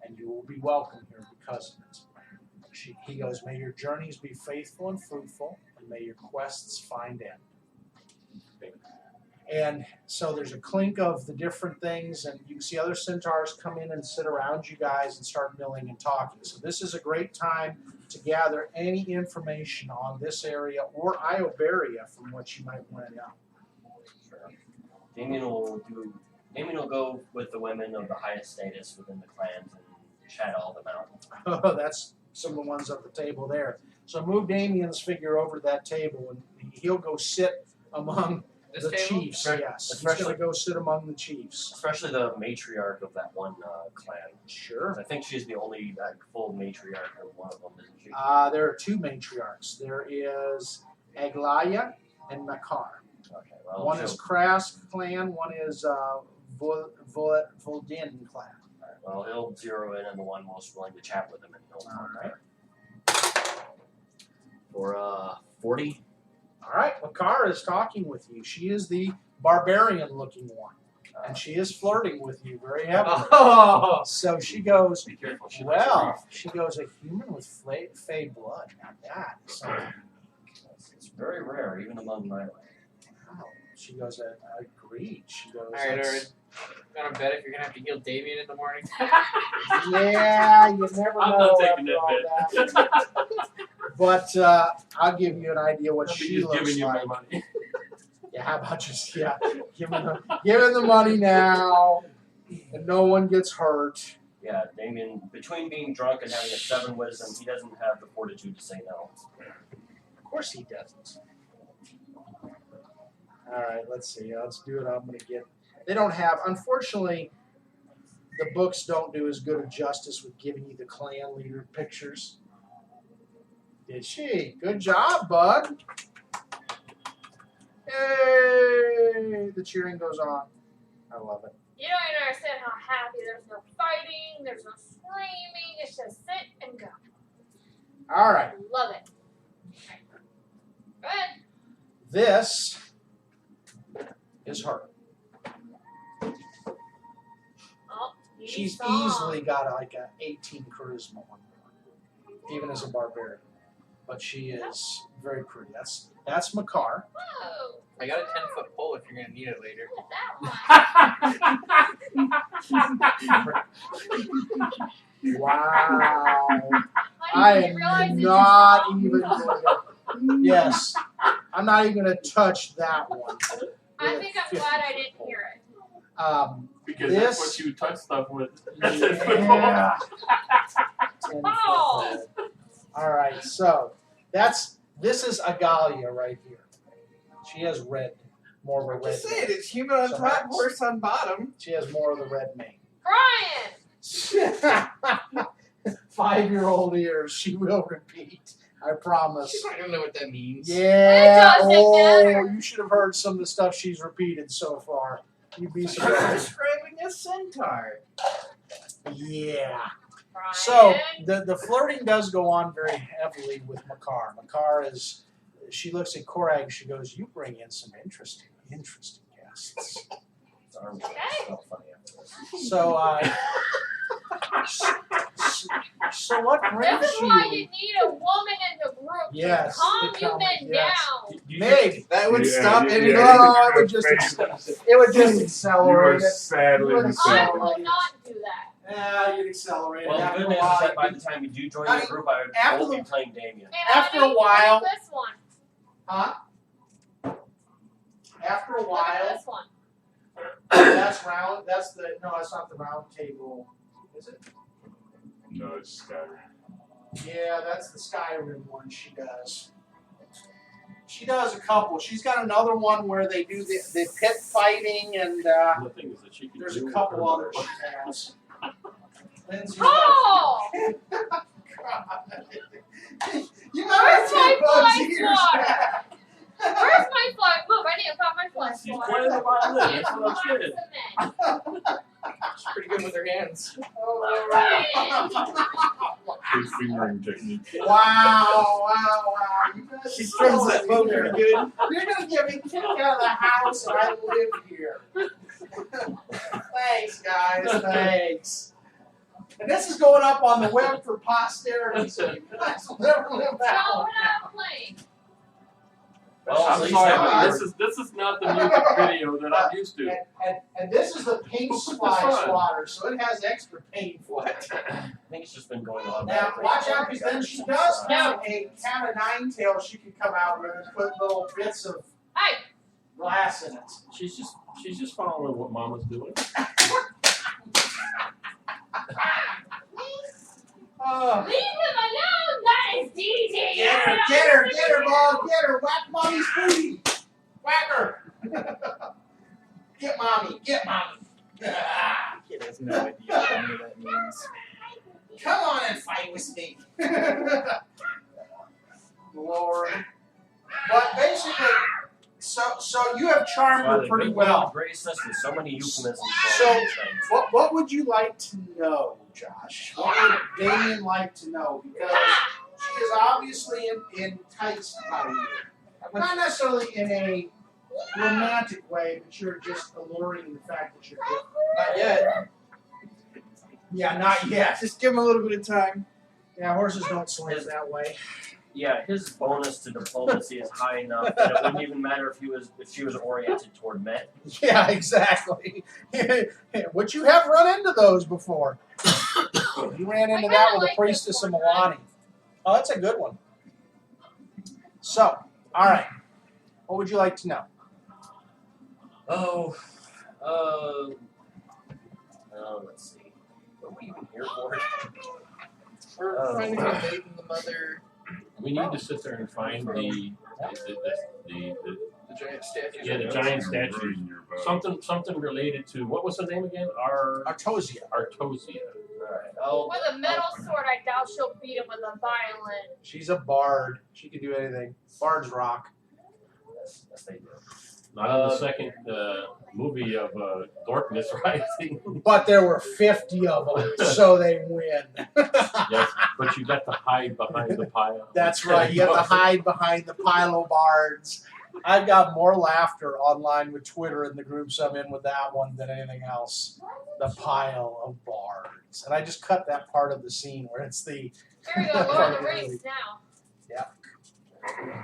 Speaker 2: And you will be welcome here because of it. He goes, "May your journeys be faithful and fruitful, and may your quests find end." And so there's a clink of the different things, and you can see other centaurs come in and sit around you guys and start milling and talking. So this is a great time to gather any information on this area or Iobaria from what you might want to know.
Speaker 5: Sure. Damien will go with the women of the highest status within the clans and chat all them out.
Speaker 2: Oh, that's some of the ones at the table there. So move Damien's figure over to that table, and he'll go sit among the chiefs. Yes, he's going to go sit among the chiefs.
Speaker 5: Especially the matriarch of that one clan.
Speaker 2: Sure.
Speaker 5: I think she's the only full matriarch of one of them, isn't she?
Speaker 2: There are 2 matriarchs. There is Aglaya and Makar.
Speaker 5: Okay, well,
Speaker 2: One is Krask clan, one is Voldin clan.
Speaker 5: Alright, Well, he'll zero in on the one most willing to chat with him, and he'll
Speaker 2: All right.
Speaker 5: for 40.
Speaker 2: All right. Makar is talking with you. She is the barbarian-looking one, and she is flirting with you very heavily.
Speaker 7: Oh.
Speaker 2: So she goes,
Speaker 5: Be careful. She likes it rough.
Speaker 2: well, she goes, a human with fey blood. Now that is something unique.
Speaker 5: It's very rare, even among my land.
Speaker 2: Wow. She goes, I agreed. She goes,
Speaker 7: Alright,
Speaker 2: "That's-
Speaker 7: Gonna bet if you're gonna have to heal Damien in the morning.
Speaker 2: yeah, you never
Speaker 3: I'm
Speaker 2: know
Speaker 3: not taking
Speaker 2: after all
Speaker 3: that
Speaker 2: that. But I'll give you an idea what
Speaker 3: I'll be
Speaker 2: she
Speaker 3: just
Speaker 2: looks
Speaker 3: giving you
Speaker 2: like.
Speaker 3: my money.
Speaker 2: Yeah, how about just give him the money now, and no one gets hurt.
Speaker 5: Yeah, Damien, between being drunk and having a 7 wisdom, he doesn't have the fortitude to say no.
Speaker 2: Of course he doesn't. All right, let's see. Let's do it. I'm gonna get. They don't have. Unfortunately, the books don't do as good a justice with giving you the clan leader pictures. Did she? Good job, bud. Yay! The cheering goes on. I love it.
Speaker 4: You don't even understand how happy. There's no fighting. There's no screaming. It's just sit and go.
Speaker 2: All right.
Speaker 4: Love it. Go ahead.
Speaker 2: This is her.
Speaker 4: Oh, you
Speaker 2: She's
Speaker 4: saw.
Speaker 2: easily got like a 18 charisma on her, even as a barbarian. But she is very pretty. That's Makar.
Speaker 4: Whoa,
Speaker 7: I got a 10-foot pole if you're gonna need it later.
Speaker 4: look at that one.
Speaker 2: Wow.
Speaker 4: Honey,
Speaker 2: I
Speaker 4: did you realize
Speaker 2: am
Speaker 4: it's
Speaker 2: not
Speaker 4: wrong?
Speaker 2: even going to. Yes, I'm not even going to touch that one.
Speaker 4: I think I'm glad I didn't hear it.
Speaker 3: Because
Speaker 2: This-
Speaker 3: that's what you touch stuff with.
Speaker 2: Yeah. 10
Speaker 4: Oh.
Speaker 2: foot. All right, so this is Agalia right here. She has red, more of a red.
Speaker 7: Just say it. It's human on
Speaker 2: So
Speaker 7: top,
Speaker 2: that's-
Speaker 7: horse on bottom.
Speaker 2: She has more of the red mane.
Speaker 4: Brian!
Speaker 2: 5-year-old ears. She will repeat. I promise.
Speaker 7: She's not gonna know what that means.
Speaker 2: Yeah.
Speaker 4: It doesn't
Speaker 2: Oh,
Speaker 4: matter.
Speaker 2: you should have heard some of the stuff she's repeated so far. You'd be
Speaker 7: You're
Speaker 2: surprised.
Speaker 7: describing a centaur.
Speaker 2: Yeah.
Speaker 4: Brian.
Speaker 2: So the flirting does go on very heavily with Makar. Makar is. She looks at Korag. She goes, "You bring in some interesting guests."
Speaker 5: His arms
Speaker 4: Okay.
Speaker 5: smell funny after this.
Speaker 2: So so what brings
Speaker 4: This is why you
Speaker 2: you?
Speaker 4: need a woman in the group
Speaker 2: Yes,
Speaker 4: to calm
Speaker 2: to
Speaker 4: you
Speaker 2: calm-
Speaker 4: men
Speaker 2: yes.
Speaker 4: down.
Speaker 2: Meg,
Speaker 7: That would
Speaker 6: Yeah,
Speaker 7: stop
Speaker 6: yeah,
Speaker 7: any.
Speaker 6: yeah.
Speaker 2: No, it would just
Speaker 6: You
Speaker 2: accelerate
Speaker 6: are
Speaker 2: it.
Speaker 6: sadly
Speaker 2: You would
Speaker 4: I
Speaker 6: mistaken.
Speaker 4: will not do that.
Speaker 2: Yeah, you'd accelerate it.
Speaker 5: Well, the
Speaker 2: After
Speaker 5: good
Speaker 2: a
Speaker 5: news is
Speaker 2: while,
Speaker 5: that by
Speaker 2: you'd
Speaker 5: the time you do join
Speaker 2: I
Speaker 5: the
Speaker 2: mean,
Speaker 5: group, I would
Speaker 2: after
Speaker 5: only
Speaker 2: the-
Speaker 5: be playing Damien.
Speaker 4: And
Speaker 2: After a
Speaker 4: honey,
Speaker 2: while-
Speaker 4: look at this one.
Speaker 2: Huh? After a
Speaker 4: Look at
Speaker 2: while,
Speaker 4: this one.
Speaker 2: that's round. That's the no. That's not the round table. Is it?
Speaker 6: No, it's Skyrim.
Speaker 2: Yeah, that's the Skyrim one. She does. She does a couple. She's got another one where they do the pit fighting, and
Speaker 3: The thing is that she can
Speaker 2: there's
Speaker 3: do
Speaker 2: a
Speaker 3: with
Speaker 2: couple
Speaker 3: her-
Speaker 2: others she has. Lindsay,
Speaker 4: Oh!
Speaker 2: you
Speaker 4: Where's my fly
Speaker 2: ears
Speaker 4: swatter?
Speaker 2: back.
Speaker 4: Where's my fly? Move! I need to find my fly
Speaker 3: She's
Speaker 4: swatter.
Speaker 3: playing the violin. That's what I'm saying.
Speaker 7: She's pretty good with her hands.
Speaker 6: His fingering technique.
Speaker 2: Wow! You guys
Speaker 7: She
Speaker 2: are
Speaker 7: strums
Speaker 2: so
Speaker 7: that bow
Speaker 2: weird.
Speaker 7: pretty good.
Speaker 2: You're gonna get me kicked out of the house, and I live here. Thanks, guys. Thanks. And this is going up on the web for posterity, so you guys will never live
Speaker 4: So
Speaker 2: that
Speaker 4: we're
Speaker 2: one.
Speaker 4: not playing.
Speaker 5: Well, at
Speaker 3: I'm
Speaker 5: least
Speaker 3: sorry,
Speaker 5: that
Speaker 3: but
Speaker 5: was-
Speaker 3: this is not the music video that I'm used to.
Speaker 2: And this is the pink fly swatter, so it has extra pain for it.
Speaker 5: I think it's just been going on.
Speaker 2: Now, watch out, because then she does have a cat of nine tails she can come out with and put little bits of
Speaker 4: Hey!
Speaker 2: glass in it.
Speaker 3: She's just following what Mama's doing.
Speaker 2: Oh.
Speaker 4: Leave him alone! That is DJ!
Speaker 2: Get her, ball, get her, whack mommy's booty. Whack her. Get mommy. Ah.
Speaker 7: Kid has no idea what any of that means.
Speaker 2: Come on and fight with me. Lord. But basically, So you have charmed
Speaker 5: Wow,
Speaker 2: her
Speaker 5: the
Speaker 2: pretty
Speaker 5: good
Speaker 2: well.
Speaker 5: Lord graced us with so many euphemisms for
Speaker 2: So-
Speaker 5: all these things.
Speaker 2: What would you like to know, Josh? What would Damien like to know? Because she is obviously enticed by you. Not necessarily in a romantic way, but you're just alluring the fact that you're different.
Speaker 1: Not yet.
Speaker 2: Yeah, not yet.
Speaker 1: Just give him a little bit of time.
Speaker 2: Yeah, horses don't swing that way.
Speaker 5: Yeah, his bonus to diplomacy is high enough that it wouldn't even matter if she was oriented toward men.
Speaker 2: Yeah, exactly. Which you have run into those before. You ran into that with the priestess of Milani. Oh, that's a good one. So, all right. What would you like to know?
Speaker 5: Let's see. What are we even here for?
Speaker 1: We're trying to get Nathan the mother,
Speaker 3: We need to sit there and find the
Speaker 1: the giant statue.
Speaker 3: yeah, the giant statue. Something related to what was the name again?
Speaker 2: Artosia.
Speaker 3: Artosia.
Speaker 5: Alright,
Speaker 4: With a metal sword, I doubt she'll beat him with a violin.
Speaker 2: She's a bard. She can do anything. Bards rock.
Speaker 5: yes, they do.
Speaker 3: Not in the second movie of Darkness Rising.
Speaker 2: But there were 50 of them, so they win.
Speaker 3: Yes, but you got to hide behind the pile.
Speaker 2: That's right. You have to hide behind the pile of bards. I've got more laughter online with Twitter in the groups I'm in with that one than anything else. The pile of bards. And I just cut that part of the scene where it's the...
Speaker 4: Here we go, we're in the race now.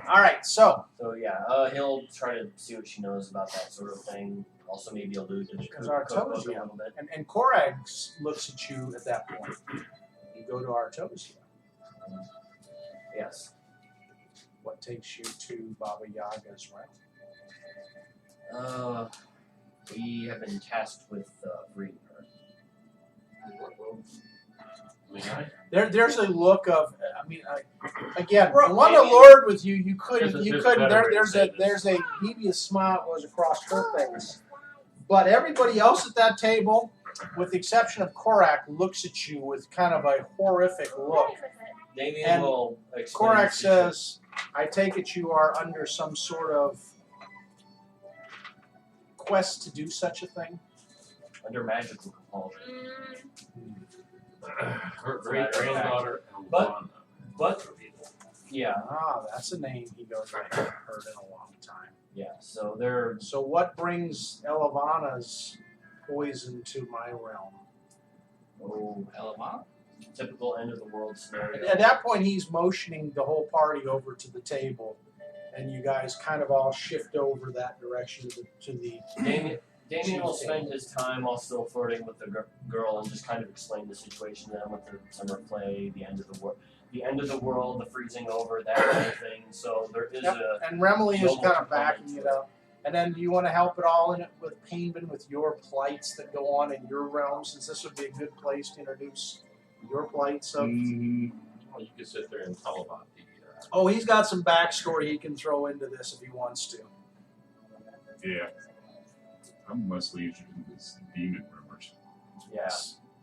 Speaker 2: All right, so...
Speaker 5: So yeah, he'll try to see what she knows about that sort of thing. Also maybe allude to the
Speaker 2: Because
Speaker 5: cookbook a
Speaker 2: Artosia,
Speaker 5: little bit.
Speaker 2: and Korag looks at you at that point. You go to Artosia.
Speaker 5: Yes.
Speaker 2: What takes you to Baba Yaga's realm?
Speaker 5: We have been tasked with freeing her.
Speaker 2: There's a look of, again,
Speaker 1: Bro,
Speaker 2: the one
Speaker 1: maybe-
Speaker 2: allured with you, you couldn't,
Speaker 3: There's
Speaker 2: you
Speaker 3: a
Speaker 2: couldn't.
Speaker 3: better way to
Speaker 2: There's
Speaker 3: say
Speaker 2: a
Speaker 3: this.
Speaker 2: there's a devious smile that goes across her face, but everybody else at that table, with the exception of Korak, looks at you with kind of a horrific look.
Speaker 5: Damien
Speaker 2: And
Speaker 5: will explain
Speaker 2: Korak
Speaker 5: the situation.
Speaker 2: says, "I take it you are under some sort of quest to do such a thing."
Speaker 5: Under magical compulsion.
Speaker 3: Her great granddaughter.
Speaker 5: But- Yeah,
Speaker 2: That's a name he goes, I haven't heard in a long time.
Speaker 5: yeah. So they're
Speaker 2: So what brings Elavana's poison to my realm?
Speaker 1: Elamana?
Speaker 5: typical end of the world scenario.
Speaker 2: At that point, he's motioning the whole party over to the table, and you guys kind of all shift over that direction to the
Speaker 5: Damien will spend his time while still flirting with the girl and just kind of explain the situation to them with the summer play, the end of the world, the freezing over, that kind of thing. So there is
Speaker 2: and Remily is
Speaker 5: noble
Speaker 2: kind of
Speaker 5: component
Speaker 2: backing
Speaker 5: to
Speaker 2: it up. And then do you want to help at all in it with Painbin, with your plights that go on in your realm, since this would be a good place to introduce your plights of...
Speaker 3: Well, you can sit there and tell about the.
Speaker 2: Oh, he's got some backstory he can throw into this if he wants to.
Speaker 6: Yeah. I'm mostly interested in this demon rumors.
Speaker 5: yeah.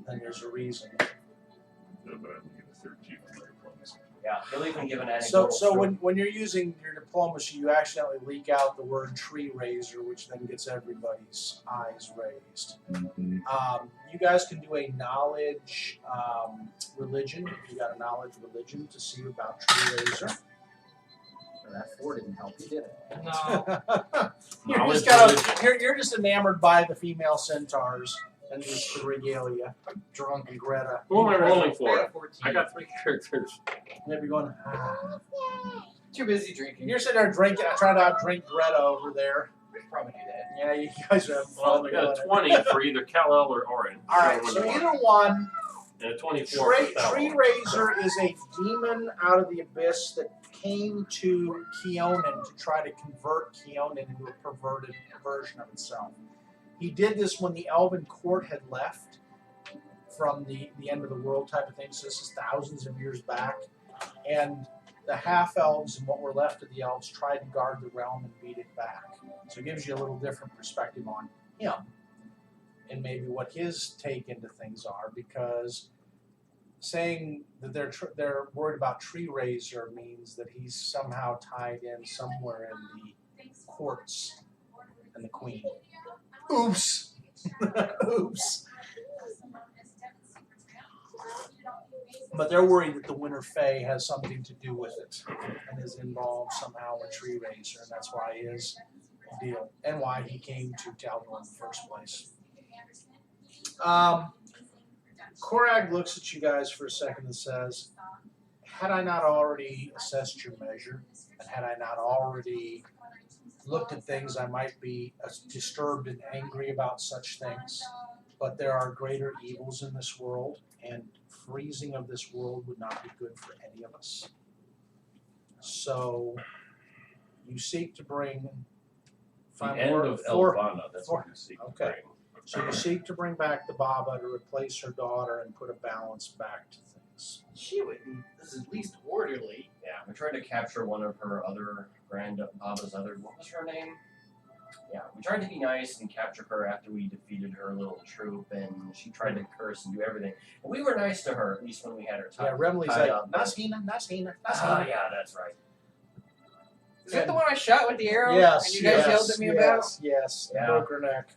Speaker 2: And there's a reason.
Speaker 6: But I'm going to get a 13 on my diplomacy.
Speaker 5: Yeah, he'll even give an
Speaker 2: So
Speaker 5: anecdotal story.
Speaker 2: when you're using your diplomacy, you accidentally leak out the word tree raiser, which then gets everybody's eyes raised. You guys can do a knowledge religion. If you got a knowledge religion to see about tree raiser.
Speaker 8: So that 4 didn't help you, did it?
Speaker 1: No.
Speaker 2: You're just enamored by the female centaurs and just the regalia. Drunk and Greta.
Speaker 3: Who am I rolling
Speaker 1: I
Speaker 3: for?
Speaker 1: got 14.
Speaker 3: I got 3 characters.
Speaker 2: And they'd be going,
Speaker 1: Too busy drinking.
Speaker 2: You're sitting there drinking. I tried to outdrink Greta over there.
Speaker 1: Probably do that.
Speaker 2: Yeah, you guys are having
Speaker 3: Well,
Speaker 2: fun.
Speaker 3: I got a 20 for either Kal-El or Orin.
Speaker 2: All right, so either one.
Speaker 3: And a 24 for Thal.
Speaker 2: Tree Raiser is a demon out of the abyss that came to Keonan to try to convert Keonan into a perverted version of itself. He did this when the Elven court had left from the end of the world type of thing. So this is thousands of years back. And the half-elves and what were left of the elves tried to guard the realm and beat it back. So it gives you a little different perspective on him and maybe what his take into things are, because saying that they're worried about Tree Raiser means that he's somehow tied in somewhere in the courts and the queen. Oops. Oops. But they're worried that the Winter Fae has something to do with it and is involved somehow in Tree Raiser, and that's why his deal and why he came to Taldor in the first place. Korag looks at you guys for a second and says, had I not already assessed your measure, and had I not already looked at things, I might be disturbed and angry about such things. But there are greater evils in this world, and freezing of this world would not be good for any of us. So you seek to bring
Speaker 3: The end of Elvana, that's what you seek to bring.
Speaker 2: So you seek to bring back the Baba to replace her daughter and put a balance back to things.
Speaker 5: She would. This is at least orderly. Yeah, we tried to capture one of her other Baba's other. What was her name? Yeah, we tried to be nice and capture her after we defeated her little troop, and she tried to curse and do everything. And we were nice to her, at least when we had her tied.
Speaker 2: Yeah, Remley's
Speaker 5: tied
Speaker 2: like,
Speaker 5: up.
Speaker 2: Nashina.
Speaker 5: Yeah, that's right.
Speaker 1: Is that the one I shot with the arrow?
Speaker 2: Yes,
Speaker 1: And you guys yelled at me about?
Speaker 2: Yes,
Speaker 5: Yeah.
Speaker 2: broke her neck.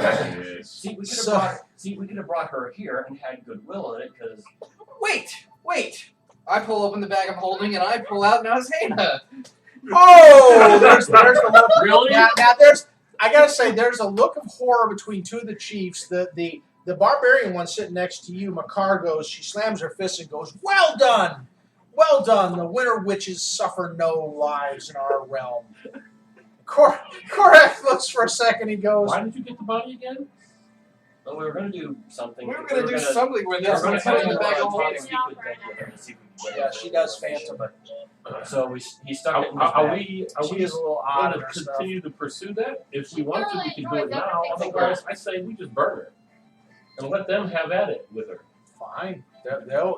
Speaker 6: Yes.
Speaker 5: See, we could have
Speaker 2: So-
Speaker 5: brought her here and had goodwill in it, because
Speaker 1: Wait! I pull open the bag I'm holding and I pull out Nazhena.
Speaker 2: Oh, there's the look.
Speaker 3: Really?
Speaker 2: Now I gotta say, there's a look of horror between two of the chiefs. The barbarian one sitting next to you, Makar goes, she slams her fist and goes, well done! Well done! The winter witches suffer no lives in our realm. Korak looks for a second, he goes,
Speaker 3: Why did you get the body again?
Speaker 5: well, we were going to do something.
Speaker 1: We were gonna do something with
Speaker 5: We were
Speaker 1: this.
Speaker 5: going
Speaker 1: Let's
Speaker 5: to
Speaker 1: put
Speaker 5: put
Speaker 1: it in
Speaker 5: in
Speaker 1: the bag of
Speaker 5: the
Speaker 1: holding.
Speaker 5: speak with her to see if we can
Speaker 2: yeah, she does phantom.
Speaker 5: So he stuck it in his
Speaker 3: Are
Speaker 5: bag.
Speaker 3: we
Speaker 2: She is a little odd in
Speaker 3: going
Speaker 2: her
Speaker 3: to
Speaker 2: stuff.
Speaker 3: continue to pursue that? If we want to, we can do
Speaker 4: Really
Speaker 3: it now.
Speaker 4: enjoys everything.
Speaker 3: Otherwise, I say we just burn her and let them have at it with her.
Speaker 2: Fine.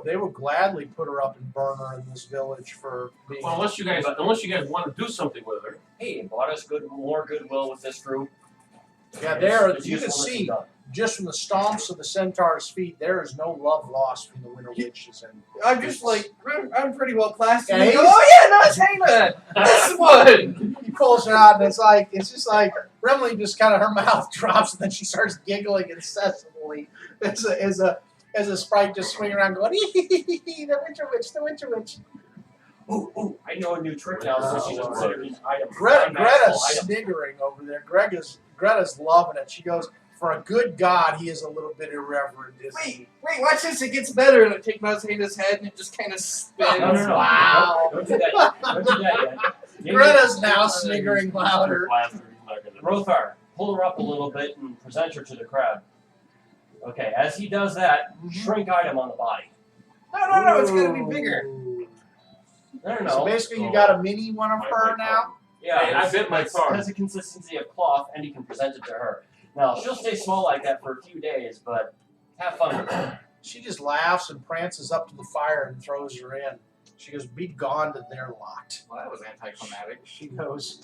Speaker 2: They will gladly put her up and burn her in this village for being.
Speaker 3: Well, unless you guys want to do something with her.
Speaker 5: Hey, it brought us more goodwill with this group.
Speaker 2: Yeah, there
Speaker 5: It's
Speaker 2: you can
Speaker 5: usefulness
Speaker 2: see
Speaker 5: done.
Speaker 2: just from the stomps of the centaur's feet, there is no love lost from the winter witches. And
Speaker 1: I'm just like, I'm pretty well plastic.
Speaker 2: Yeah,
Speaker 1: And
Speaker 2: he's-
Speaker 1: go, oh yeah, Nazhena! This one!
Speaker 2: he pulls her out, and it's just like Remley just kind of her mouth drops, and then she starts giggling incessantly as a sprite just swinging around going, the winter witch.
Speaker 5: Ooh, I know a new trick now, so she's considering items.
Speaker 2: Greta's sniggering over there. Greta's loving it. She goes, for a good god, he is a little bit irreverent, isn't he?
Speaker 1: Wait, watch this. It gets better. And I take Nazhena's head and it just kind of spins.
Speaker 5: No.
Speaker 2: Wow.
Speaker 5: Don't do that yet. Don't do that yet.
Speaker 2: Greta's now sniggering louder.
Speaker 5: Rothar, pull her up a little bit and present her to the crowd. Okay, as he does that, shrink item on the body.
Speaker 1: No, it's gonna be bigger.
Speaker 5: No.
Speaker 2: So basically, you got a mini one of her now?
Speaker 5: Yeah,
Speaker 3: Hey, I bit my tongue.
Speaker 5: It has a consistency of cloth, and you can present it to her. Now, she'll stay small like that for a few days, but have fun with it.
Speaker 2: She just laughs and prances up to the fire and throws her in. She goes, be gone to their lot.
Speaker 1: Well, that was anticlimactic.
Speaker 2: She goes,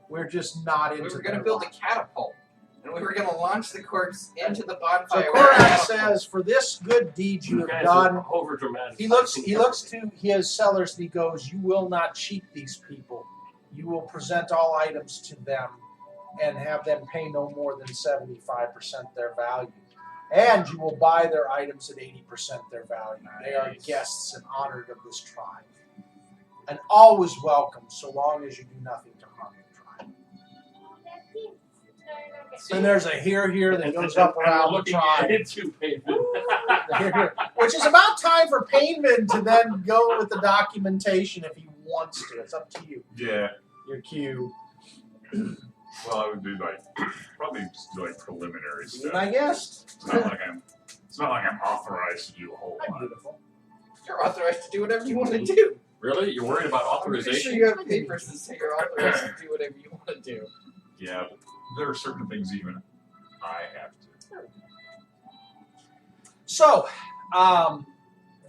Speaker 2: we're just not into
Speaker 1: We were
Speaker 2: their
Speaker 1: gonna build a
Speaker 2: lot.
Speaker 1: catapult. And we were gonna launch the corpse into the
Speaker 2: So
Speaker 1: bonfire.
Speaker 2: Korak says, for this good deed you have done,
Speaker 3: Over dramatic.
Speaker 2: he looks to his sellers and he goes, you will not cheat these people. You will present all items to them and have them pay no more than 75% their value. And you will buy their items at 80% their value. They are guests and honored of this tribe. And always welcome, so long as you do nothing to harm the tribe. And there's a here that goes up around the
Speaker 3: looking
Speaker 2: tribe.
Speaker 3: at it too, Peyton.
Speaker 2: Which is about time for Painman to then go with the documentation if he wants to. It's up to you.
Speaker 6: Yeah.
Speaker 2: Your cue.
Speaker 6: Well, I would do probably just do preliminary
Speaker 2: Be
Speaker 6: stuff.
Speaker 2: my guest.
Speaker 6: It's not like I'm authorized to do a whole
Speaker 2: I'm
Speaker 6: lot.
Speaker 2: beautiful.
Speaker 1: You're authorized to do whatever you want to do.
Speaker 3: Really? You're worried about
Speaker 1: I'm pretty
Speaker 3: authorization?
Speaker 1: sure you have papers that say you're authorized to do whatever you want to do.
Speaker 6: Yeah, but there are certain things even I have to.
Speaker 2: So,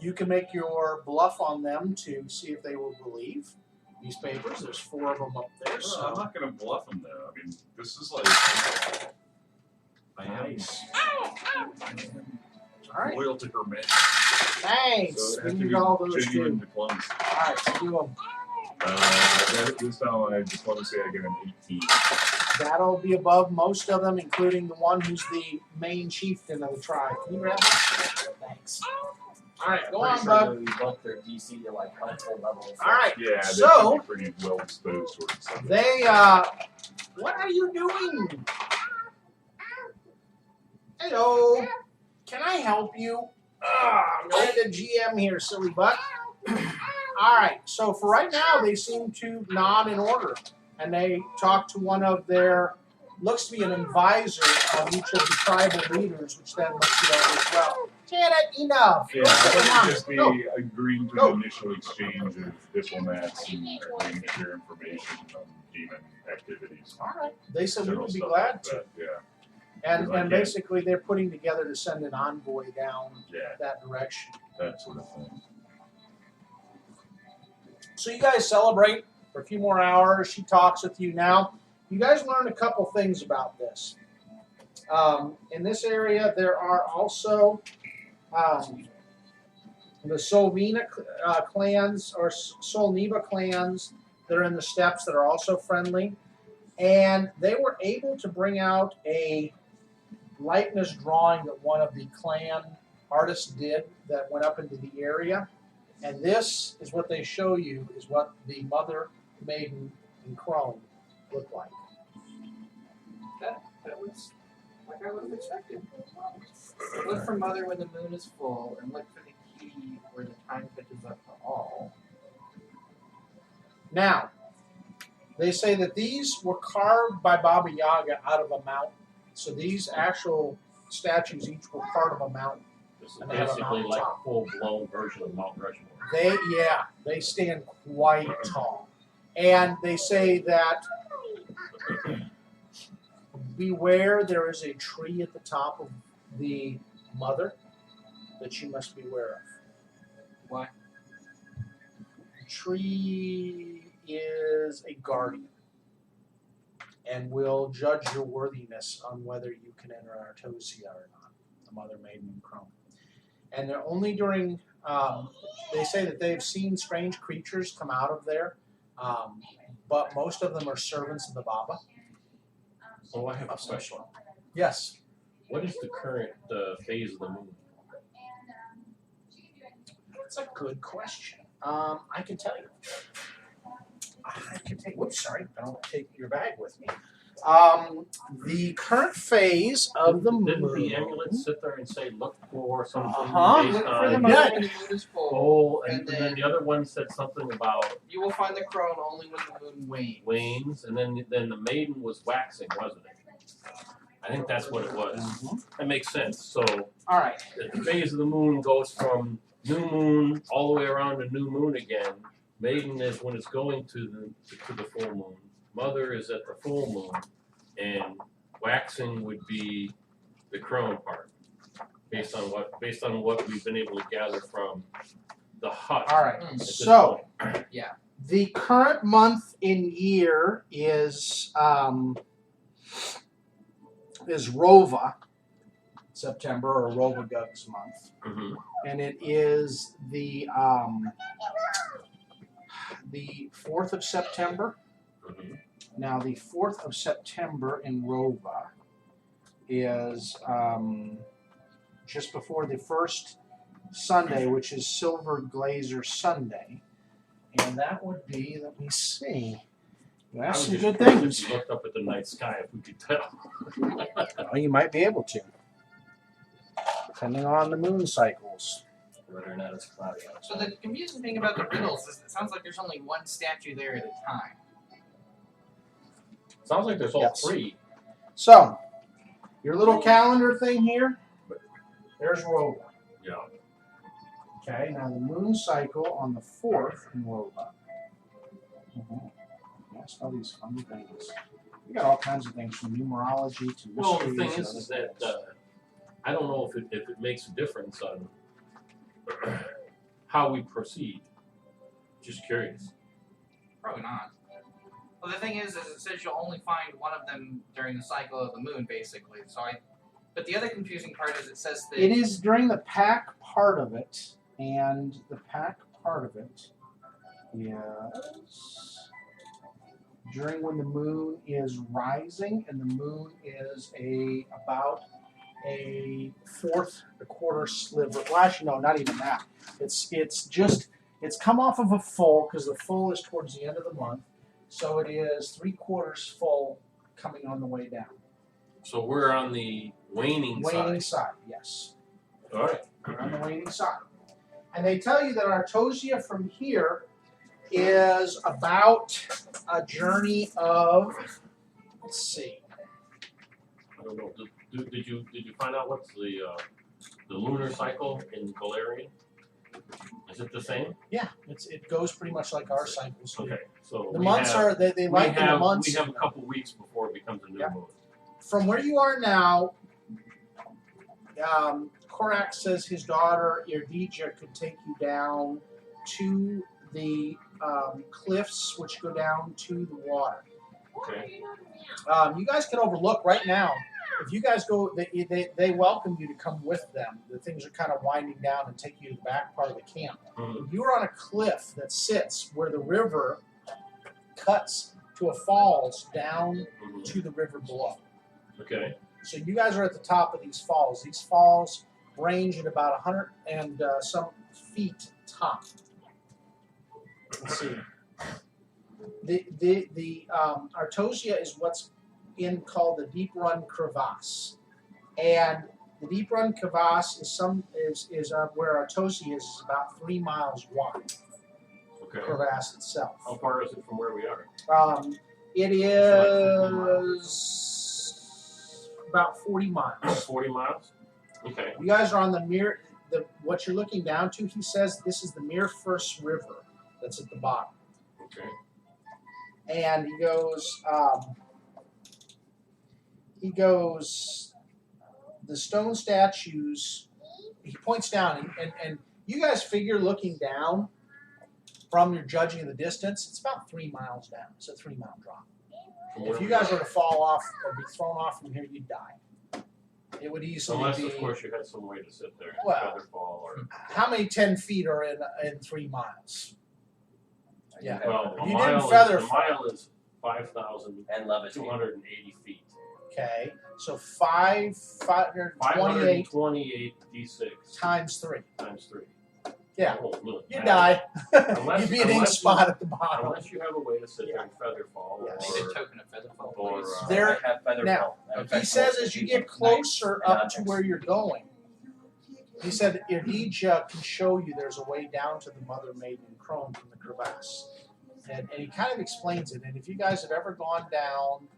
Speaker 2: you can make your bluff on them to see if they will believe these papers. There's 4 of them up there.
Speaker 6: I'm
Speaker 2: So
Speaker 6: not going to bluff them though. I mean, this is like I am
Speaker 2: nice. All right.
Speaker 6: loyal to her man.
Speaker 2: Thanks.
Speaker 6: So it has
Speaker 2: We
Speaker 6: to
Speaker 2: need
Speaker 6: be
Speaker 2: all those
Speaker 6: genuine
Speaker 2: too.
Speaker 6: diplomacy.
Speaker 2: All right, so do them.
Speaker 6: This time I just want to say I get an 18.
Speaker 2: That'll be above most of them, including the one who's the main chieftain of the tribe. Can you grab that? Thanks. All right, go on, bud.
Speaker 8: We bumped their DC to like helpful levels.
Speaker 2: All right,
Speaker 6: Yeah, they
Speaker 2: so
Speaker 6: should be pretty well disposed towards something.
Speaker 2: they, what are you doing? Hello, can I help you? I'm the GM here, silly butt. All right, so for right now, they seem to nod in order, and they talk to one of their, looks to be an advisor of each of the tribal leaders, which then looks it over as well. Janet, enough.
Speaker 6: Yeah, I think it'd just be
Speaker 2: Go.
Speaker 6: agreeing to
Speaker 2: Go.
Speaker 6: an initial exchange of diplomats and agreeing to share information on demon activities.
Speaker 2: All right, they said we
Speaker 6: General
Speaker 2: would be
Speaker 6: stuff
Speaker 2: glad
Speaker 6: like
Speaker 2: to.
Speaker 6: that, yeah.
Speaker 2: And
Speaker 6: Like,
Speaker 2: and
Speaker 6: yeah.
Speaker 2: basically they're putting together to send an envoy down
Speaker 6: Yeah,
Speaker 2: that direction.
Speaker 6: that sort of thing.
Speaker 2: So you guys celebrate for a few more hours. She talks with you now. You guys learn a couple things about this. In this area, there are also the Solvina clans or Solniva clans that are in the steppes that are also friendly. And they were able to bring out a likeness drawing that one of the clan artists did that went up into the area. And this is what they show you is what the mother, maiden, and crone look like.
Speaker 1: That was like I would have expected. Look for mother when the moon is full, and look for the key where the time catches up to all.
Speaker 2: Now, they say that these were carved by Baba Yaga out of a mountain. So these actual statues each were part of a mountain.
Speaker 3: This is
Speaker 2: And they have a
Speaker 3: basically like
Speaker 2: mountaintop.
Speaker 3: a full-blown version of Mount Rushmore.
Speaker 2: They stand quite tall. And they say that beware, there is a tree at the top of the mother that you must beware of.
Speaker 1: Why?
Speaker 2: The tree is a guardian and will judge your worthiness on whether you can enter Artosia or not, the mother, maiden, and crone. And they're only during, they say that they've seen strange creatures come out of there, but most of them are servants of the Baba.
Speaker 3: So I have a question.
Speaker 2: Yes.
Speaker 3: What is the current phase of the moon?
Speaker 2: That's a good question. I can tell you. I can take. Whoops, sorry. I don't take your bag with me. The current phase of the
Speaker 3: Didn't
Speaker 2: moon.
Speaker 3: the amulet sit there and say look for something
Speaker 2: Uh-huh.
Speaker 3: based
Speaker 1: Look for the
Speaker 3: on?
Speaker 1: mother
Speaker 2: Yeah.
Speaker 1: when the moon is full.
Speaker 3: Oh, and
Speaker 1: And
Speaker 3: then
Speaker 1: then-
Speaker 3: the other one said something about
Speaker 1: You will find the crone only when the moon wanes.
Speaker 3: wanes, and then the maiden was waxing, wasn't it? I think that's what it was. That makes sense. So
Speaker 2: All right.
Speaker 3: the phase of the moon goes from new moon all the way around to new moon again. Maiden is when it's going to the full moon. Mother is at the full moon, and waxing would be the crone part, based on what we've been able to gather from the hut.
Speaker 2: All right.
Speaker 1: Mm.
Speaker 3: at this
Speaker 2: So,
Speaker 3: point.
Speaker 2: the current month in year is Rova, September, or Rova Gug's month.
Speaker 3: Mhm.
Speaker 2: And it is the 4th of September.
Speaker 3: Mhm.
Speaker 2: Now, the 4th of September in Rova is just before the first Sunday, which is Silver Glazer Sunday. And that would be, let me see.
Speaker 3: I
Speaker 2: That's
Speaker 3: was
Speaker 2: some
Speaker 3: just
Speaker 2: good
Speaker 3: curious
Speaker 2: things.
Speaker 3: if you looked up at the night sky if we could tell.
Speaker 2: Well, you might be able to, depending on the moon cycles.
Speaker 5: Whether or not it's cloudy
Speaker 1: So
Speaker 5: outside.
Speaker 1: the confusing thing about the riddles is it sounds like there's only one statue there at a time.
Speaker 3: Sounds like there's all
Speaker 2: Yes.
Speaker 3: three.
Speaker 2: So, your little calendar thing here, there's Rova.
Speaker 3: Yeah.
Speaker 2: Okay, now the moon cycle on the 4th in Rova. Yes, all these fun things. We got all kinds of things from numerology to mysteries.
Speaker 3: Well, the thing
Speaker 2: and
Speaker 3: is
Speaker 2: other
Speaker 3: that
Speaker 2: things.
Speaker 3: I don't know if it makes a difference on how we proceed. Just curious.
Speaker 1: Probably not. Well, the thing is it says you'll only find one of them during the cycle of the moon, basically. But the other confusing part is it says that
Speaker 2: It is during the pack part of it, and the pack part of it Yes. During when the moon is rising, and the moon is about a quarter sliver. Well, actually, no, not even that. It's come off of a full because the full is towards the end of the month, so it is 3/4 full coming on the way down.
Speaker 3: So we're on the waning
Speaker 2: side. Yes.
Speaker 3: All right.
Speaker 2: We're on the waning side. And they tell you that Artosia from here is about a journey of, let's see.
Speaker 3: I don't know. Did you find out what's the lunar cycle in Valerian? Is it the same?
Speaker 2: Yeah, it goes pretty much like our cycles.
Speaker 3: Okay, so
Speaker 2: the months they like the months.
Speaker 3: We have a couple weeks before it becomes a new moon.
Speaker 2: From where you are now, Korak says his daughter Irdija could take you down to the cliffs which go down to the water.
Speaker 3: Okay.
Speaker 2: You guys can overlook right now. If you guys go, they welcome you to come with them. The things are kind of winding down and take you to the back part of the camp.
Speaker 3: Mm-hmm.
Speaker 2: You're on a cliff that sits where the river cuts to a falls down to the river below.
Speaker 3: Okay.
Speaker 2: So you guys are at the top of these falls. These falls range at about 100 and some feet top. Let's see. The Artosia is what's called the Deep Run Crevasse, and the Deep Run Crevasse is where Artosia is about 3 miles wide.
Speaker 3: Okay.
Speaker 2: Crevasse itself.
Speaker 3: How far is it from where we are?
Speaker 2: It is about 40 miles.
Speaker 3: 40 miles. Okay.
Speaker 2: You guys are on what you're looking down to. He says this is the Mere First River that's at the bottom.
Speaker 3: Okay.
Speaker 2: And he goes, the stone statues, he points down, and you guys figure looking down from your judging of the distance, it's about 3 miles down. It's a 3-mile drop. If you guys were to fall off or be thrown off from here, you'd die. It would easily
Speaker 3: Unless,
Speaker 2: be.
Speaker 3: of course, you had some way to sit there and feather fall. Or...
Speaker 2: How many 10 feet are in 3 miles? Yeah.
Speaker 3: Well,
Speaker 2: a mile
Speaker 3: is 5,280 feet.
Speaker 2: Okay, so 528
Speaker 3: D6
Speaker 2: times 3.
Speaker 3: Times 3.
Speaker 2: Yeah,
Speaker 3: oh, look,
Speaker 2: you die. You'd be an ink spot at the bottom.
Speaker 3: Unless you have a way to sit there and feather fall.
Speaker 2: Yes.
Speaker 7: I need a token of feather fall.
Speaker 3: Or,
Speaker 2: there,
Speaker 8: I have feather
Speaker 2: now,
Speaker 8: fall.
Speaker 2: he says as you get closer up to where you're going, he said Irdija can show you there's a way down to the Mother Maiden Crone from the crevasse. And he kind of explains it. And if you guys have ever gone down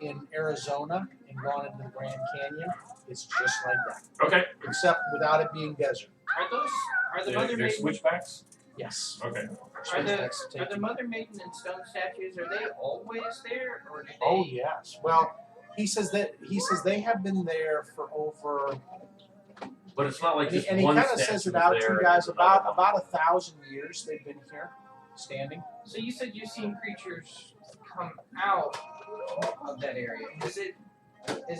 Speaker 2: in Arizona and gone into the Grand Canyon, it's just like that.
Speaker 3: Okay.
Speaker 2: Except without it being desert.
Speaker 1: Are the Mother
Speaker 3: They're
Speaker 1: Maiden
Speaker 3: switchbacks?
Speaker 2: Yes.
Speaker 3: Okay.
Speaker 1: Are the Mother Maiden and stone statues? Are they always there, or do they?
Speaker 2: Oh yes. Well, he says they have been there for over.
Speaker 3: But it's not like just
Speaker 2: and he
Speaker 3: one
Speaker 2: kind of
Speaker 3: statue
Speaker 2: says it out to you guys about 1,000 years they've been here, standing.
Speaker 1: So you said you've seen creatures come out of that area. Is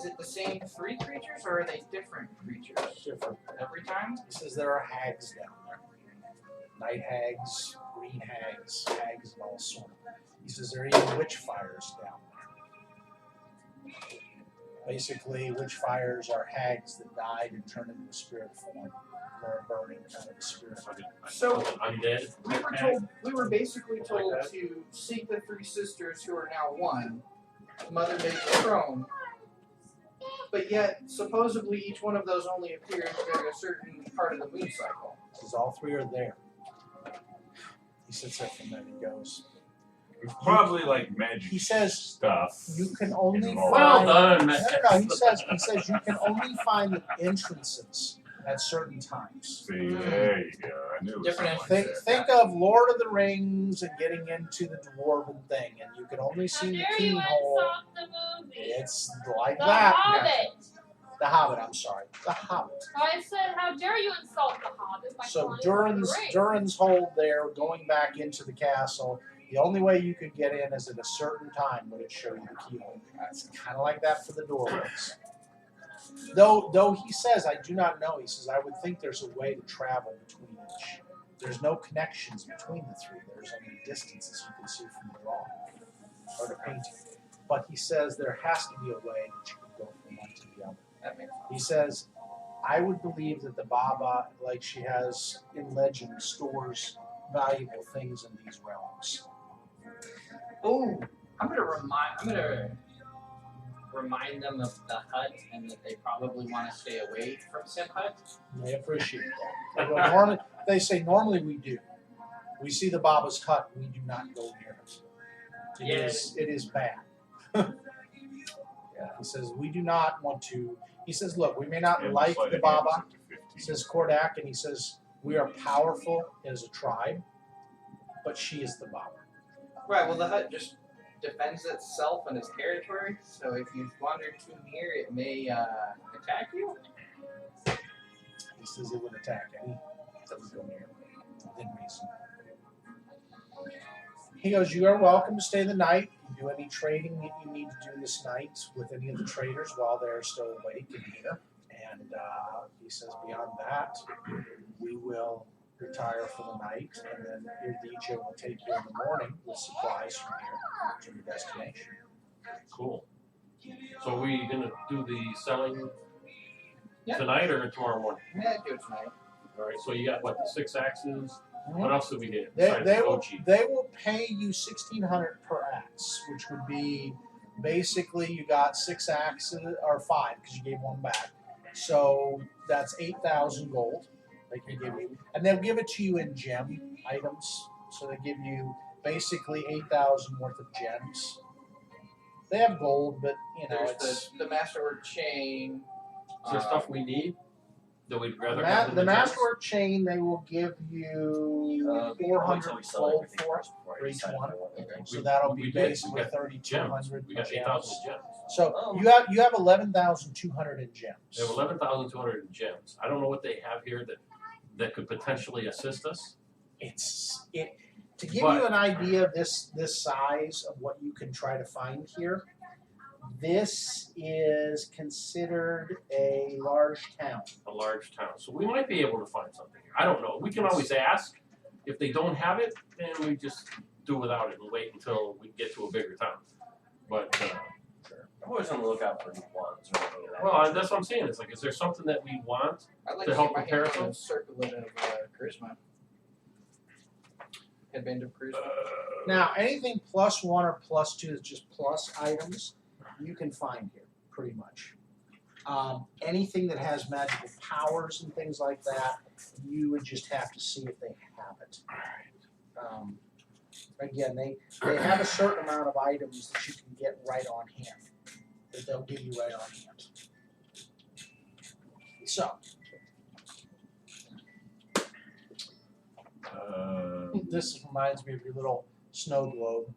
Speaker 1: it the same 3 creatures, or are they different creatures?
Speaker 2: Different
Speaker 1: Every time?
Speaker 2: He says there are hags down there. Night hags, green hags, hags of all sorts. He says there are even witch fires down there. Basically, witch fires are hags that died and turned into a spirit form. They're a burning kind of a spirit.
Speaker 1: So
Speaker 3: undead.
Speaker 1: We were basically told to seek the 3 sisters who are now one, Mother Maiden Crone. But yet, supposedly, each one of those only appears during a certain part of the moon cycle.
Speaker 2: Because all 3 are there. He sits there for a minute and goes.
Speaker 6: It's probably like magic.
Speaker 2: He says
Speaker 6: stuff.
Speaker 2: You can only find.
Speaker 3: Well done, man.
Speaker 2: No. He says you can only find the entrances at certain times.
Speaker 6: See, there you go. I knew it was
Speaker 1: Different
Speaker 6: something like that.
Speaker 2: Think of Lord of the Rings and getting into the dwarven thing, and you can only see the keyhole. It's like
Speaker 4: The
Speaker 2: that.
Speaker 4: Hobbit.
Speaker 2: The Hobbit. I'm sorry, the Hobbit.
Speaker 4: I said, how dare you insult the Hobbit by
Speaker 2: So
Speaker 4: calling him Lord of the Rings?
Speaker 2: Durin's hold there, going back into the castle. The only way you could get in is at a certain time when it showed you the keyhole. It's kind of like that for the doorways. Though he says, I do not know. He says, I would think there's a way to travel between each.
Speaker 1: There's no connections between the three. There's only distances you can see from the drawing or the painting. But he says there has to be a way that you can go from one to the other.
Speaker 7: That makes sense.
Speaker 1: He says, I would believe that the Baba, like she has in legend, stores valuable things in these realms.
Speaker 7: Oh, I'm gonna remind them of the hut and that they probably want to stay away from Sim Hut.
Speaker 1: They appreciate that. They go, normally, they say normally we do. We see the Baba's hut, we do not go near it. It is bad. He says we do not want to. He says, look, we may not
Speaker 6: And
Speaker 1: like
Speaker 6: sleight
Speaker 1: the
Speaker 6: of hand is
Speaker 1: Baba.
Speaker 6: up to 15.
Speaker 1: He says Kordak, and he says we are powerful as a tribe, but she is the Baba.
Speaker 7: Right. Well, the hut just defends itself and its territory. So if you wander too near, it may attack you.
Speaker 1: He says it would attack any that would go near within reason. He goes, you are welcome to stay the night. You do any trading that you need to do this night with any of the traders while they're still awake and here. And he says, beyond that, we will retire for the night, and then your DJ will take you in the morning with supplies from here to your destination.
Speaker 3: Cool. So are we gonna do the selling
Speaker 7: Yeah.
Speaker 3: tonight or tomorrow morning?
Speaker 7: Yeah, do it tonight.
Speaker 3: All right. So you got what, the 6 axes? What else did we get?
Speaker 1: They,
Speaker 3: besides
Speaker 1: they
Speaker 3: the
Speaker 1: will
Speaker 3: Ochi?
Speaker 1: they will pay you $1,600 per axe, which would be basically you got 6 axes or 5 because you gave one back, so that's 8,000 gold. They can give you, and they'll give it to you in gem items. So they give you basically 8,000 worth of gems. They have gold, but you know
Speaker 7: There's
Speaker 1: it's
Speaker 7: the masterwork chain.
Speaker 3: Is there stuff we need that we'd rather
Speaker 1: the,
Speaker 3: have than
Speaker 1: the
Speaker 3: gems?
Speaker 1: masterwork chain. They will give you
Speaker 5: Wait
Speaker 1: 400
Speaker 5: till we sell
Speaker 1: gold
Speaker 5: everything
Speaker 1: for it.
Speaker 5: first before I
Speaker 1: for each
Speaker 5: decide if I
Speaker 1: one.
Speaker 5: want anything.
Speaker 1: So that'll
Speaker 3: we
Speaker 1: be
Speaker 3: did.
Speaker 1: basically
Speaker 3: We got
Speaker 1: 3,200
Speaker 3: We got
Speaker 1: gems.
Speaker 3: 8,000 gems.
Speaker 1: So you have 11,200 in gems.
Speaker 3: They have 11,200 in gems. I don't know what they have here that could potentially assist us.
Speaker 1: To give you an idea of this size of what you can try to find here. This is considered a large town.
Speaker 3: A large town. So we might be able to find something here. I don't know. We can always ask. If they don't have it, then we just do without it and wait until we get to a bigger town. But,
Speaker 5: I'm always on the lookout for new ones or anything of that.
Speaker 3: well, that's what I'm saying. It's like, is there something that we want?
Speaker 7: I'd like
Speaker 3: To
Speaker 7: to
Speaker 3: help
Speaker 7: get my hands
Speaker 3: prepare
Speaker 7: on a circlet of charisma. Headband of charisma.
Speaker 1: Now, anything +1 or +2 is just plus items you can find here, pretty much. Anything that has magical powers and things like that, you would just have to see if they have it. Again, they have a certain amount of items that you can get right on hand, that they'll give you right on hand. So, this reminds me of your little snow globe.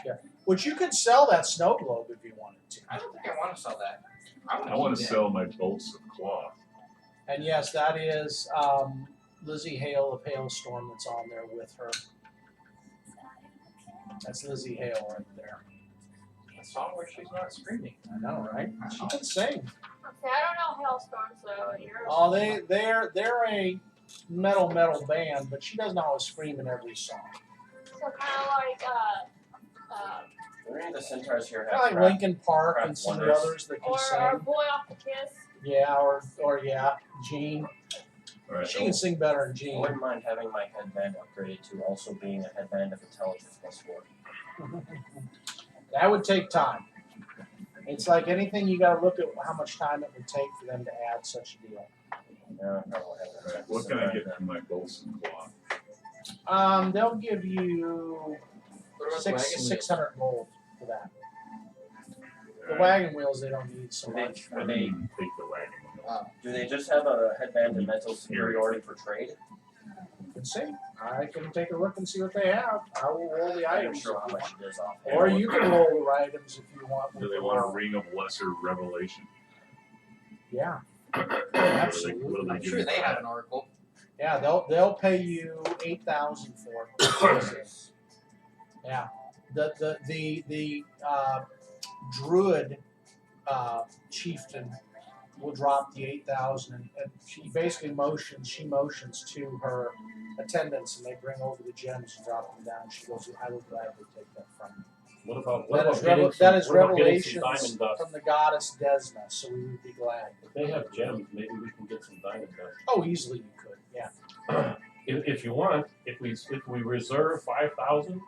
Speaker 1: Yeah, which you could sell that snow globe if you wanted to.
Speaker 7: I don't think I want to sell that.
Speaker 6: I want to sell my bolts of cloth.
Speaker 1: And yes, that is Lizzie Hale of Hailstorm that's on there with her. That's Lizzie Hale right there.
Speaker 7: A song where she's not screaming.
Speaker 1: I know, right? She can sing.
Speaker 4: See, I don't know Hailstorm, so you're.
Speaker 1: Oh, they're a metal band, but she doesn't always scream in every song.
Speaker 4: So kind of like
Speaker 5: Are any of the centaurs here
Speaker 1: Kind
Speaker 5: have
Speaker 1: of like
Speaker 5: craft?
Speaker 1: Linkin Park
Speaker 5: Craft
Speaker 1: and some of the
Speaker 5: wonders.
Speaker 1: others that can
Speaker 4: or
Speaker 1: sing.
Speaker 4: Boy Off the Kiss.
Speaker 1: Yeah, or Jean.
Speaker 6: All right.
Speaker 1: She can sing better than
Speaker 5: I
Speaker 1: Jean.
Speaker 5: wouldn't mind having my headband upgraded to also being a headband of intelligence +4.
Speaker 1: That would take time. It's like anything, you got to look at how much time it would take for them to add such a deal.
Speaker 5: No, I don't have
Speaker 6: All
Speaker 5: that.
Speaker 6: right. What can I get from my bolts and cloth?
Speaker 1: They'll give you
Speaker 7: What about the wagon wheels?
Speaker 1: 600 gold for that. The
Speaker 6: All right.
Speaker 1: wagon wheels they don't need so
Speaker 5: Would they,
Speaker 1: much.
Speaker 6: I
Speaker 5: would they,
Speaker 6: didn't take the wagon.
Speaker 5: do they just have a headband of mental superiority for trade?
Speaker 1: You can see. I can take a look and see what they have. I will roll the
Speaker 5: I'm not
Speaker 1: items.
Speaker 5: sure how
Speaker 1: if you
Speaker 5: much
Speaker 1: want.
Speaker 5: it is off.
Speaker 1: Or you can roll the items if you want.
Speaker 6: Do they want a ring of lesser revelation?
Speaker 1: Yeah.
Speaker 6: What do
Speaker 1: Absolutely.
Speaker 6: they
Speaker 7: I'm
Speaker 6: give
Speaker 7: sure
Speaker 6: me
Speaker 7: they
Speaker 6: for
Speaker 7: have
Speaker 6: that?
Speaker 7: an oracle.
Speaker 1: Yeah, they'll pay you 8,000 for it. Yeah. The druid chieftain
Speaker 2: we'll drop the 8,000, and she basically motions to her attendants, and they bring over the gems and drop them down. She goes, "I will gladly take that from you."
Speaker 3: What about
Speaker 2: That is,
Speaker 3: getting some,
Speaker 2: that is
Speaker 3: what about getting some
Speaker 2: revelations
Speaker 3: diamond dust?
Speaker 2: from the goddess Desna, so we would be glad.
Speaker 3: If they have gems, maybe we can get some diamond dust.
Speaker 2: Oh, easily you could, yeah.
Speaker 3: If you want, if we reserve 5,000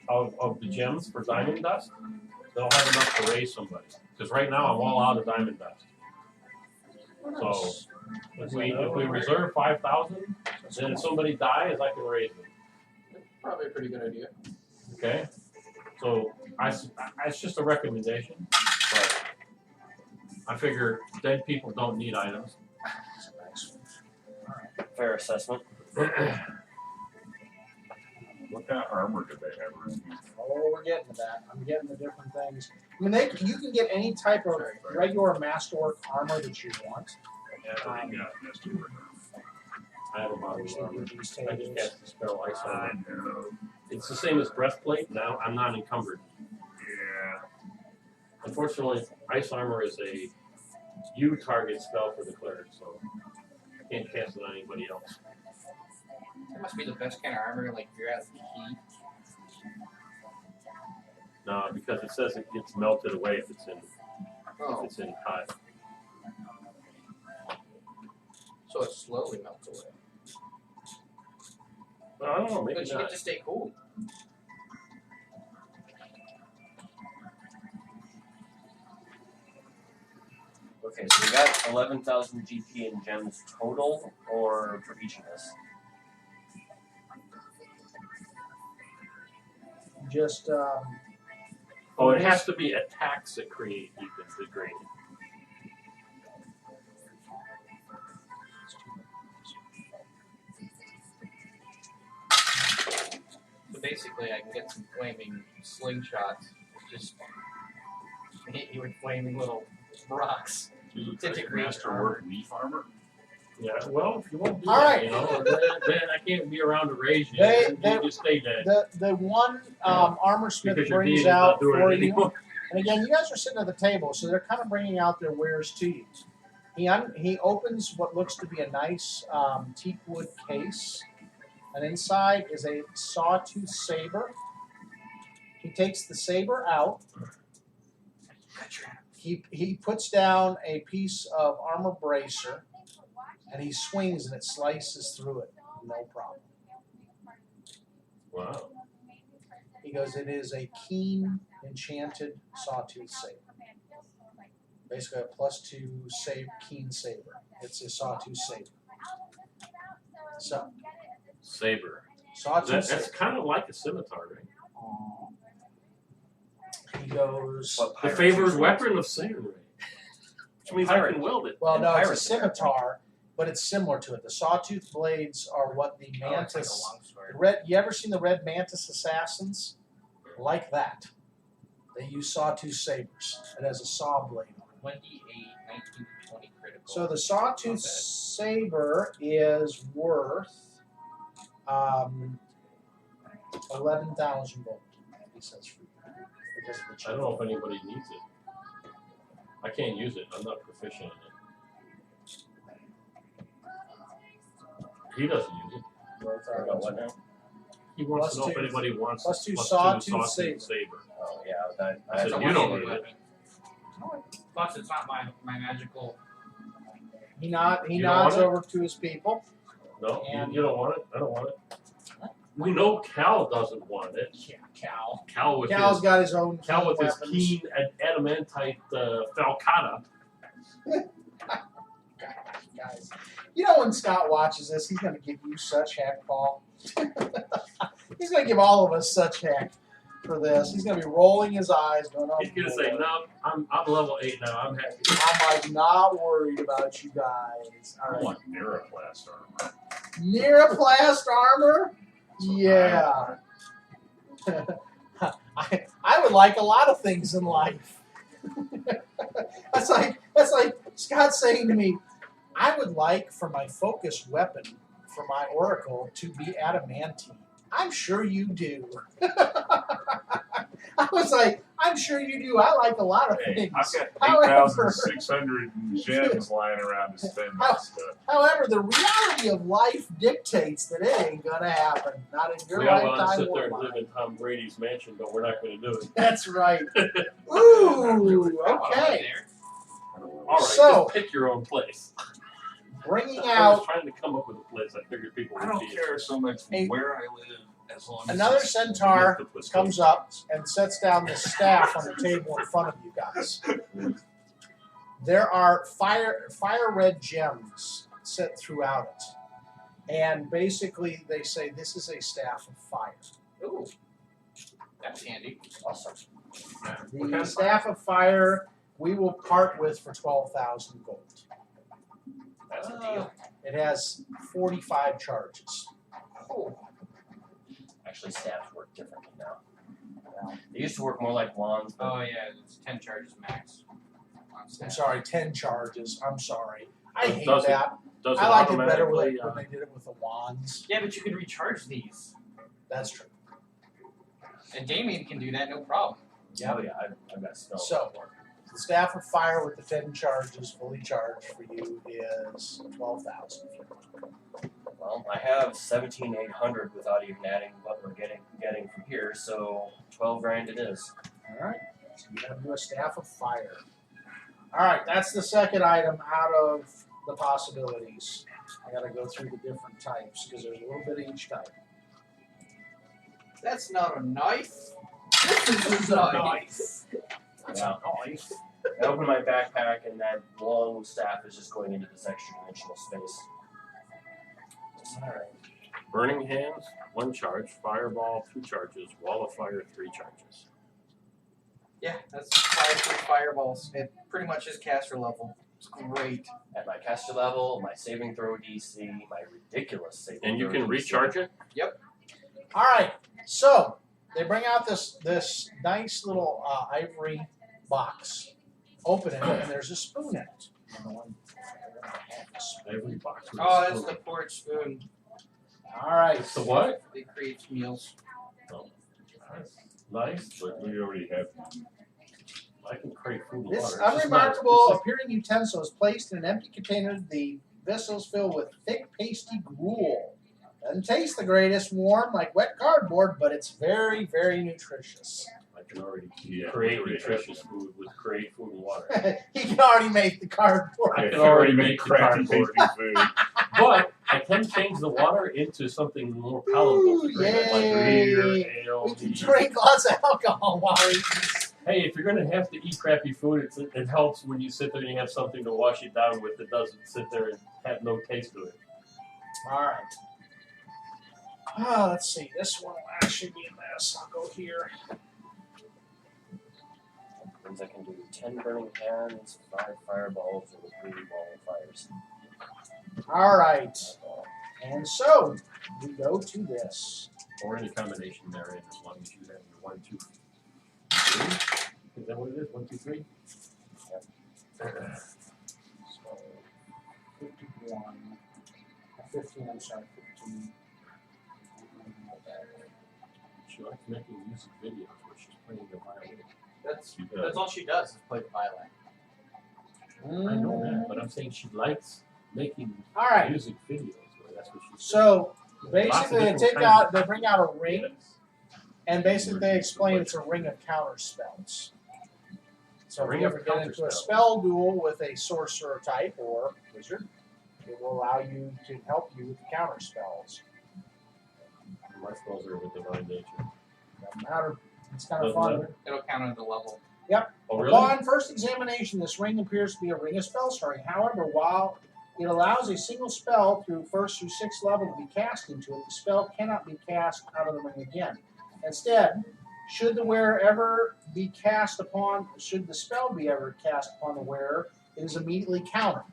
Speaker 3: of the gems for diamond dust, they'll have enough to raise somebody. Because right now I'm all out of diamond dust. So if we reserve 5,000, then if somebody dies, I can raise them.
Speaker 1: Probably a pretty good idea.
Speaker 3: Okay. So it's just a recommendation, but I figure dead people don't need items.
Speaker 5: Fair assessment.
Speaker 6: What kind of armor do they have around here?
Speaker 2: Oh, we're getting to that. I'm getting the different things. I mean, you can get any type of regular masterwork armor that you want.
Speaker 6: Yeah, they got masterwork.
Speaker 3: I have a model
Speaker 2: Actually,
Speaker 3: armor.
Speaker 2: these
Speaker 3: I just
Speaker 2: tables.
Speaker 3: cast the spell ice
Speaker 6: I
Speaker 3: on it.
Speaker 6: know.
Speaker 3: It's the same as breastplate. Now I'm not encumbered.
Speaker 6: Yeah.
Speaker 3: Unfortunately, ice armor is a you target spell for the cleric, so I can't cast it on anybody else.
Speaker 7: That must be the best kind of armor, like if you're out of heat.
Speaker 3: No, because it says it gets melted away if it's in
Speaker 1: Oh,
Speaker 3: hot.
Speaker 1: so it slowly melts away.
Speaker 3: But I don't know, maybe
Speaker 1: But you
Speaker 3: not.
Speaker 1: get to stay cool.
Speaker 5: Okay, so we got 11,000 GP in gems total, or for each of us?
Speaker 2: Just
Speaker 3: Oh, it has to be attacks that create the gradient.
Speaker 7: So basically, I can get some flaming slingshots. Just hit you with flaming little rocks. Disintegrate
Speaker 6: Masterwork leaf armor?
Speaker 3: Yeah, well, if you won't do
Speaker 2: All
Speaker 3: that,
Speaker 2: right.
Speaker 3: you know, then I can't be around to raise you.
Speaker 2: They-
Speaker 3: You just stay dead.
Speaker 2: the one armor smith
Speaker 3: Because your
Speaker 2: brings
Speaker 3: deity's
Speaker 2: out
Speaker 3: not doing
Speaker 2: for
Speaker 3: it
Speaker 2: you.
Speaker 3: anymore.
Speaker 2: And again, you guys are sitting at the table, so they're kind of bringing out their wares to you. He opens what looks to be a nice teak wood case, and inside is a sawtooth saber. He takes the saber out. He puts down a piece of armor bracer, and he swings, and it slices through it, no problem.
Speaker 3: Wow.
Speaker 2: He goes, "It is a keen, enchanted sawtooth saber. Basically, a +2 keen saber. It's a sawtooth saber. So,
Speaker 3: Saber.
Speaker 2: sawtooth
Speaker 3: That's
Speaker 2: saber.
Speaker 3: kind of like a scimitar, right?
Speaker 2: He goes,
Speaker 5: What
Speaker 3: The
Speaker 5: pirates
Speaker 3: favored
Speaker 5: usually-
Speaker 3: weapon of Samurai. Which means I
Speaker 5: Pirate.
Speaker 3: can wield it.
Speaker 2: well, no, it's a
Speaker 5: Pirates.
Speaker 2: scimitar, but it's similar to it. The sawtooth blades are what the
Speaker 7: Oh, it's like a
Speaker 2: mantis.
Speaker 7: long sword.
Speaker 2: You ever seen the red mantis assassins? Like that. They use sawtooth sabers. It has a saw blade on it.
Speaker 7: 28, 19, 20 critical.
Speaker 2: So the sawtooth saber is worth 11,000 gold. He says for you because of the
Speaker 3: I
Speaker 2: chip.
Speaker 3: don't know if anybody needs it. I can't use it. I'm not proficient in it. He doesn't use it.
Speaker 5: I got what now?
Speaker 3: He wants to know
Speaker 2: Plus
Speaker 3: if
Speaker 2: two-
Speaker 3: anybody wants
Speaker 2: plus two
Speaker 3: plus
Speaker 2: sawtooth saber.
Speaker 3: saber.
Speaker 5: Oh yeah,
Speaker 3: I
Speaker 5: I
Speaker 3: said,
Speaker 5: don't
Speaker 3: you don't
Speaker 5: want
Speaker 3: need it.
Speaker 7: Plus, it's not my magical.
Speaker 2: He
Speaker 3: You don't
Speaker 2: nods
Speaker 3: want it?
Speaker 2: over to his people.
Speaker 3: No,
Speaker 2: And-
Speaker 3: you don't want it. I don't want it. We know Cal doesn't want it.
Speaker 2: Yeah, Cal.
Speaker 3: Cal with
Speaker 2: Cal's
Speaker 3: his
Speaker 2: got his own
Speaker 3: Cal with his
Speaker 2: weapons.
Speaker 3: keen adamantite falcata.
Speaker 2: Guys, you know when Scott watches this, he's going to give you such heck, Paul. He's going to give all of us such heck for this. He's going to be rolling his eyes, going, "Oh,
Speaker 3: He's gonna say,
Speaker 2: boy.
Speaker 3: no, I'm level 8 now. I'm happy.
Speaker 2: I'm like not worried about you guys." All
Speaker 6: I
Speaker 2: right.
Speaker 6: want Neroplast armor.
Speaker 2: Neroplast armor?
Speaker 6: That's what
Speaker 2: Yeah. I would like a lot of things in life. that's like Scott saying to me, "I would like for my focus weapon for my oracle to be adamantine." I'm sure you do. I was like, I'm sure you do. I like a lot of
Speaker 6: Hey,
Speaker 2: things.
Speaker 6: I've got
Speaker 2: However,
Speaker 6: 8,600 gems lying around to spend my stuff.
Speaker 2: however, the reality of life dictates that it ain't gonna happen. Not in your
Speaker 3: We all want to
Speaker 2: lifetime
Speaker 3: sit
Speaker 2: or
Speaker 3: there and
Speaker 2: mine.
Speaker 3: live in Tom Brady's mansion, but we're not going to do it.
Speaker 2: That's right. Ooh, okay.
Speaker 3: All right,
Speaker 2: So-
Speaker 3: just pick your own place.
Speaker 2: Bringing
Speaker 3: I was
Speaker 2: out
Speaker 3: trying to come up with a place I figured people
Speaker 6: I
Speaker 3: would
Speaker 6: don't
Speaker 3: be.
Speaker 6: care so much
Speaker 2: Hey,
Speaker 6: where I live as long as
Speaker 2: another
Speaker 6: it's-
Speaker 2: centaur comes up and sets down the staff on the table in front of you guys. There are fire red gems set throughout it. And basically they say this is a staff of fire.
Speaker 7: Ooh, that's handy.
Speaker 2: Awesome.
Speaker 3: What
Speaker 2: The
Speaker 3: kind of
Speaker 2: staff of fire we will part with for 12,000 gold.
Speaker 7: That's a deal.
Speaker 2: It has 45 charges.
Speaker 7: Oh,
Speaker 5: Actually, staffs work differently now. They used to work more like wands, but
Speaker 7: oh yeah, it's 10 charges max. On
Speaker 2: I'm
Speaker 7: staff.
Speaker 2: sorry, 10 charges. I'm sorry. I hate
Speaker 3: Does it-
Speaker 2: that.
Speaker 3: Does
Speaker 2: I like it better when
Speaker 3: automatically,
Speaker 2: they did it with the wands.
Speaker 7: Yeah, but you can recharge these.
Speaker 2: That's true.
Speaker 7: And Damien can do that, no problem.
Speaker 5: yeah, I've got spells.
Speaker 2: So, the staff of fire with the 10 charges fully charged for you is 12,000.
Speaker 5: Well, I have 17,800 without even adding what we're getting from here, so 12 grand it is.
Speaker 2: All right. So you got to do a staff of fire. All right, that's the second item out of the possibilities. I got to go through the different types because there's a little bit of each type.
Speaker 1: That's not a knife.
Speaker 2: This is a knife.
Speaker 5: Yeah. I open my backpack and that long staff is just going into this extra dimensional space.
Speaker 2: All right.
Speaker 3: Burning Hands, 1 charge. Fireball, 2 charges. Wall of Fire, 3 charges.
Speaker 1: Yeah, that's 5 3 fireballs. It pretty much is caster level. It's great.
Speaker 5: At my caster level, my saving throw DC, my ridiculous saving
Speaker 3: And you
Speaker 5: throw
Speaker 3: can
Speaker 5: DC.
Speaker 3: recharge it?
Speaker 2: All right. So they bring out this nice little ivory box. Open it, and there's a spoon in it.
Speaker 3: Every box. with a
Speaker 1: Oh, that's
Speaker 3: spoon.
Speaker 1: the porridge spoon.
Speaker 2: All right.
Speaker 3: It's the what?
Speaker 1: It creates meals.
Speaker 3: Nice, but
Speaker 6: We already have one.
Speaker 3: I can crave food and
Speaker 2: This
Speaker 3: water. It's just
Speaker 2: unremarkable
Speaker 3: not-
Speaker 2: appearing utensil is placed in an empty container. The vessel is filled with thick, pasty gruel. Doesn't taste the greatest, warm like wet cardboard, but it's very, very nutritious.
Speaker 3: I can already
Speaker 6: Yeah,
Speaker 3: create
Speaker 6: we already have
Speaker 3: nutritious food with create food and water.
Speaker 2: He can already make the cardboard.
Speaker 3: I
Speaker 6: Yeah,
Speaker 3: can
Speaker 6: we
Speaker 3: already
Speaker 6: make
Speaker 3: make the
Speaker 6: crappy
Speaker 3: cardboard.
Speaker 6: tasting food.
Speaker 3: But I can change the water into something more palatable to drink, like beer, ale.
Speaker 2: We can
Speaker 3: tea.
Speaker 2: drink lots of alcohol while we
Speaker 3: Hey, if you're gonna have to eat crappy food, it helps when you sit there and you have something to wash it down with that doesn't sit there and have no taste to it.
Speaker 2: All right. Let's see. This one will actually be a mess. I'll go here.
Speaker 5: That means I can do 10 burning hands, 5 fireballs, and 3 wall of fires.
Speaker 2: All right. And so we go to this.
Speaker 3: Or any combination therein, as long as you have your 1, 2, 3. Is that what it is? 1, 2, 3?
Speaker 2: So 51. 15, I'm sorry, 15.
Speaker 3: She likes making music videos where she's playing the violin.
Speaker 7: That's all she does is play the violin.
Speaker 3: I know that, but I'm saying she likes making
Speaker 2: All right.
Speaker 3: music videos. Where that's what she's
Speaker 2: So
Speaker 3: Lots
Speaker 2: basically,
Speaker 3: of
Speaker 2: they
Speaker 3: different
Speaker 2: take
Speaker 3: kinds
Speaker 2: out, they bring out a ring,
Speaker 3: Yes.
Speaker 2: and basically they explain it's a ring of counter spells. So
Speaker 3: A
Speaker 2: if
Speaker 3: ring
Speaker 2: you
Speaker 3: of
Speaker 2: ever get
Speaker 3: counter
Speaker 2: into a
Speaker 3: spells.
Speaker 2: spell duel with a sorcerer type or wizard, it will allow you to help you with the counter spells.
Speaker 3: My spells are of a divine nature.
Speaker 2: Doesn't matter. It's kind of
Speaker 3: Doesn't
Speaker 2: fun.
Speaker 3: matter?
Speaker 7: It'll count on the level.
Speaker 3: Oh, really?
Speaker 2: Upon first examination, this ring appears to be a ring of spell starting. However, while it allows a single spell through 1st through 6th level to be cast into it, the spell cannot be cast out of the ring again. Instead, should the spell be ever cast upon the wearer, it is immediately countered.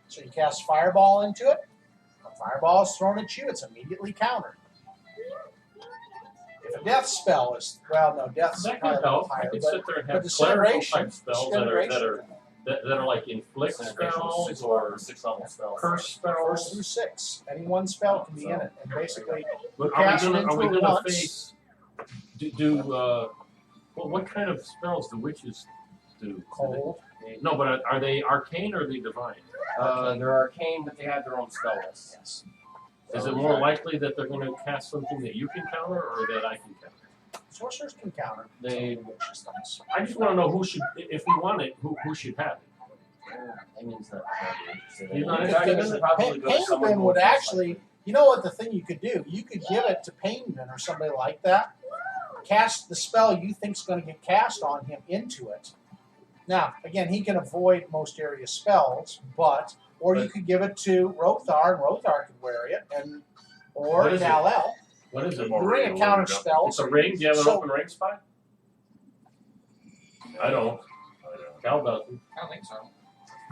Speaker 2: So you cast fireball into it, a fireball is thrown at you, it's immediately countered. If a death spell is, well, no, death's
Speaker 3: That
Speaker 2: probably
Speaker 3: can
Speaker 2: a little
Speaker 3: help. I
Speaker 2: higher,
Speaker 3: can
Speaker 2: but
Speaker 3: sit there and
Speaker 2: but
Speaker 3: have
Speaker 2: the
Speaker 3: clerical
Speaker 2: disintegration,
Speaker 3: type spells that are like inflict spells or
Speaker 5: 6 level spells.
Speaker 3: curse
Speaker 2: 1st
Speaker 3: spells.
Speaker 2: through 6. Any one spell can be in it, and basically
Speaker 3: But
Speaker 2: cast it
Speaker 3: are we
Speaker 2: into
Speaker 3: gonna
Speaker 2: it once.
Speaker 3: face do Well, what kind of spells do witches do?
Speaker 5: Cold.
Speaker 3: No, but are they arcane or are they divine?
Speaker 5: They're arcane, but they have their own spell lists.
Speaker 2: Yes.
Speaker 3: Is it more likely that they're going to cast something that you can counter or that I can counter?
Speaker 2: Sorcerers can counter.
Speaker 5: They.
Speaker 2: Witches don't.
Speaker 3: I just want to know who should, if we want it, who should have it.
Speaker 5: Penguin's not really interested in
Speaker 3: He's
Speaker 5: it.
Speaker 3: not
Speaker 5: In
Speaker 3: interested
Speaker 5: fact,
Speaker 3: in
Speaker 5: it
Speaker 3: it?
Speaker 5: should probably go to someone
Speaker 2: Penguin
Speaker 5: who
Speaker 2: would
Speaker 5: is
Speaker 2: actually, you know what the thing you could do? You could give it to Penguin or somebody like that. Cast the spell you think's going to get cast on him into it. Now, again, he can avoid most area spells, or you could give it to Rothar, and Rothar could wear it, or
Speaker 3: What is it?
Speaker 2: Nalel.
Speaker 3: What is it?
Speaker 2: The ring counter spells.
Speaker 3: It's a ring? Do you have an
Speaker 2: So-
Speaker 3: open ring spot? I don't. Cal doesn't.
Speaker 7: I don't think so.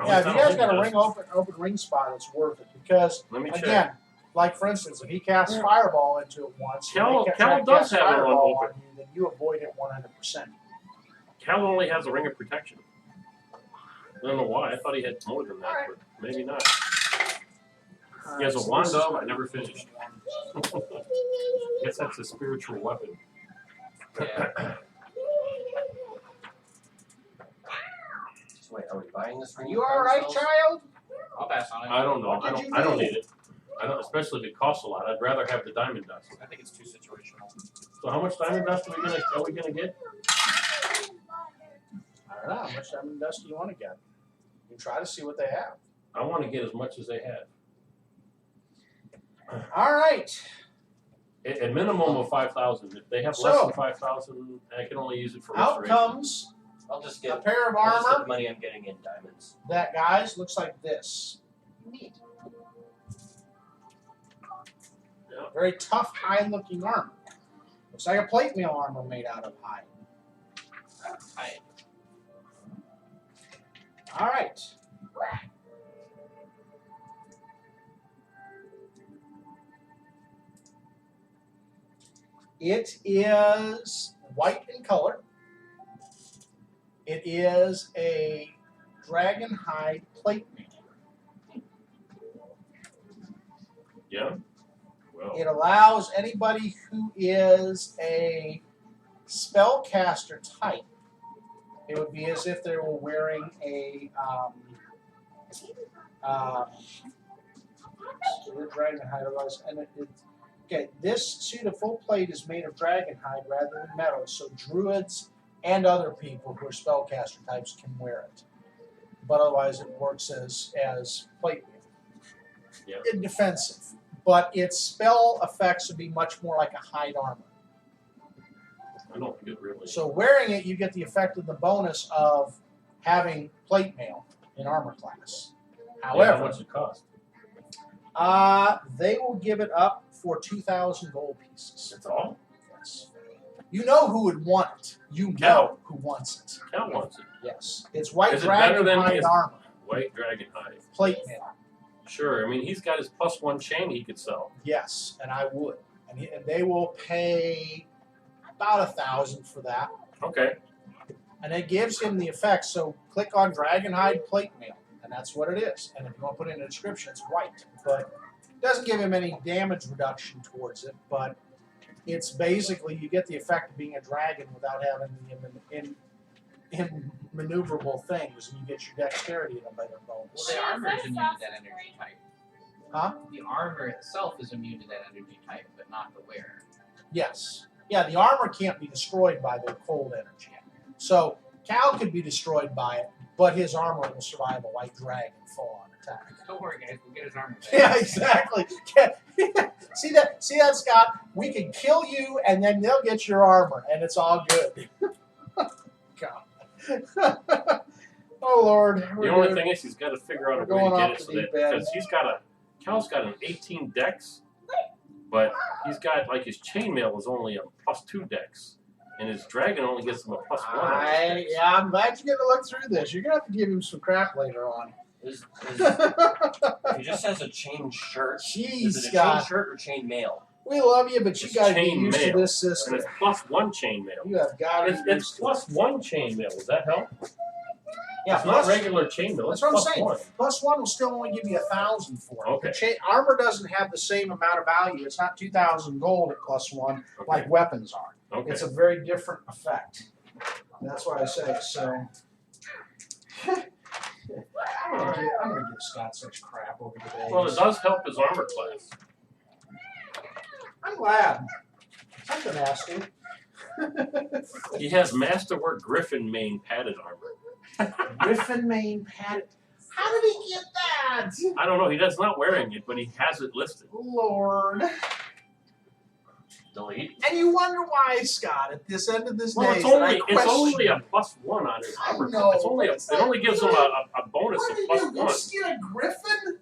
Speaker 2: Yeah, if you guys got a
Speaker 3: Does.
Speaker 2: ring open ring spot, it's worth it because
Speaker 3: Let me check.
Speaker 2: again, like for instance, if he casts Fireball into it once,
Speaker 3: Cal-
Speaker 2: and they
Speaker 3: Cal
Speaker 2: cast
Speaker 3: does have it on
Speaker 2: Fireball
Speaker 3: open.
Speaker 2: on you, then you avoid it 100%.
Speaker 3: Cal only has a ring of protection. I don't know why. I thought he had more than that, but maybe not. He has a wand of. I never finished. Guess that's a spiritual weapon.
Speaker 7: Yeah.
Speaker 5: So wait, are we buying this
Speaker 2: Are
Speaker 5: ring?
Speaker 2: you all right, child?
Speaker 7: I'll pass on it.
Speaker 3: I don't know.
Speaker 2: What
Speaker 3: I
Speaker 2: did
Speaker 3: don't.
Speaker 2: you
Speaker 3: I don't
Speaker 2: do?
Speaker 3: need it. I don't, especially if it costs a lot. I'd rather have the diamond dust.
Speaker 7: I think it's too situational.
Speaker 3: So how much diamond dust are we gonna get?
Speaker 2: I don't know. How much diamond dust do you want to get? You try to see what they have.
Speaker 3: I want to get as much as they have.
Speaker 2: All right.
Speaker 3: A minimum of 5,000. If they have less
Speaker 2: So-
Speaker 3: than 5,000, I can only use it for
Speaker 2: Out
Speaker 3: restoration.
Speaker 2: comes
Speaker 5: I'll just
Speaker 2: a
Speaker 5: get.
Speaker 2: pair of
Speaker 5: I'll just get the
Speaker 2: armor
Speaker 5: money I'm getting in diamonds.
Speaker 2: that, guys, looks like this.
Speaker 4: Neat.
Speaker 3: Yeah.
Speaker 2: Very tough, high-looking armor. Looks like a plate mail armor made out of hide. All right. It is white in color. It is a dragon hide plate mail.
Speaker 3: Yeah. Well,
Speaker 2: It allows anybody who is a spellcaster type. It would be as if they were wearing a dragon hide. Otherwise, okay. This suit of full plate is made of dragon hide rather than metal, so druids and other people who are spellcaster types can wear it. But otherwise, it works as plate mail.
Speaker 3: Yeah.
Speaker 2: It's defensive, but its spell effects would be much more like a hide armor.
Speaker 3: I don't think it really.
Speaker 2: So wearing it, you get the effect of the bonus of having plate mail in armor class.
Speaker 3: Yeah,
Speaker 2: However,
Speaker 3: how much it cost?
Speaker 2: they will give it up for 2,000 gold pieces.
Speaker 3: That's all.
Speaker 2: Yes. You know who would want it. You know
Speaker 3: Cal.
Speaker 2: who wants it.
Speaker 3: Cal wants it.
Speaker 2: Yes. It's white
Speaker 3: Is it better
Speaker 2: dragon
Speaker 3: than
Speaker 2: hide
Speaker 3: his-
Speaker 2: armor.
Speaker 3: White dragon hide.
Speaker 2: Plate mail.
Speaker 3: Sure. I mean, he's got his +1 chain he could sell.
Speaker 2: Yes, and I would. And they will pay about 1,000 for that.
Speaker 3: Okay.
Speaker 2: And it gives him the effect. So click on Dragonhide Plate Mail, and that's what it is. And if you want to put it in a description, it's white. But it doesn't give him any damage reduction towards it. But it's basically you get the effect of being a dragon without having the maneuverable things, and you get your dexterity in a better bonus.
Speaker 7: Well, the armor is immune to that energy type.
Speaker 2: Huh?
Speaker 7: The armor itself is immune to that energy type, but not the wearer.
Speaker 2: Yes. Yeah, the armor can't be destroyed by the cold energy. So Cal could be destroyed by it, but his armor will survive a white dragon full-on attack.
Speaker 7: Don't worry, guys. We'll get his armor back.
Speaker 2: Yeah, exactly. See that, Scott? We can kill you, and then they'll get your armor, and it's all good. God. Oh Lord.
Speaker 3: The only thing is he's got to figure out a
Speaker 2: We're
Speaker 3: way to
Speaker 2: going
Speaker 3: get
Speaker 2: off
Speaker 3: it so
Speaker 2: the
Speaker 3: that
Speaker 2: deep end.
Speaker 3: because Cal's got an 18 dex, but he's got like his chainmail is only a +2 dex, and his dragon only gets him a +1. on his dex.
Speaker 2: Yeah, I'm glad you're gonna look through this. You're gonna have to give him some crap later on.
Speaker 5: He just has a chain shirt.
Speaker 2: Jeez,
Speaker 5: Is it a chain
Speaker 2: Scott.
Speaker 5: shirt or chain mail?
Speaker 2: We love you, but you
Speaker 3: It's
Speaker 2: gotta get
Speaker 3: chain
Speaker 2: used to
Speaker 3: mail.
Speaker 2: this
Speaker 3: And
Speaker 2: system.
Speaker 3: it's +1 chainmail.
Speaker 2: You have got to
Speaker 3: It's
Speaker 2: get used to it.
Speaker 3: +1 chainmail. Does that help?
Speaker 2: Yeah,
Speaker 3: It's not regular chainmail.
Speaker 2: That's
Speaker 3: It's
Speaker 2: what I'm saying.
Speaker 3: +1.
Speaker 2: +1 will still only give you 1,000 for it.
Speaker 3: Okay.
Speaker 2: The armor doesn't have the same amount of value. It's not 2,000 gold at +1 like weapons are.
Speaker 3: Okay.
Speaker 2: It's a very different effect. That's what I say. So I'm gonna give Scott such crap over the days.
Speaker 3: Well, it does help his armor class.
Speaker 2: I'm glad. Something asking.
Speaker 3: He has Masterwork Griffin Mane padded armor.
Speaker 2: Griffin Mane padded. How did he get that?
Speaker 3: I don't know. He does not wearing it, but he has it listed.
Speaker 2: Lord.
Speaker 5: Delete.
Speaker 2: And you wonder why, Scott, at this end of this
Speaker 3: Well,
Speaker 2: day,
Speaker 3: it's only a +1 on his armor.
Speaker 2: know,
Speaker 3: It's only
Speaker 2: but it's
Speaker 3: it only gives him a bonus
Speaker 2: What
Speaker 3: of
Speaker 2: did you go
Speaker 3: +1.
Speaker 2: skin a griffin?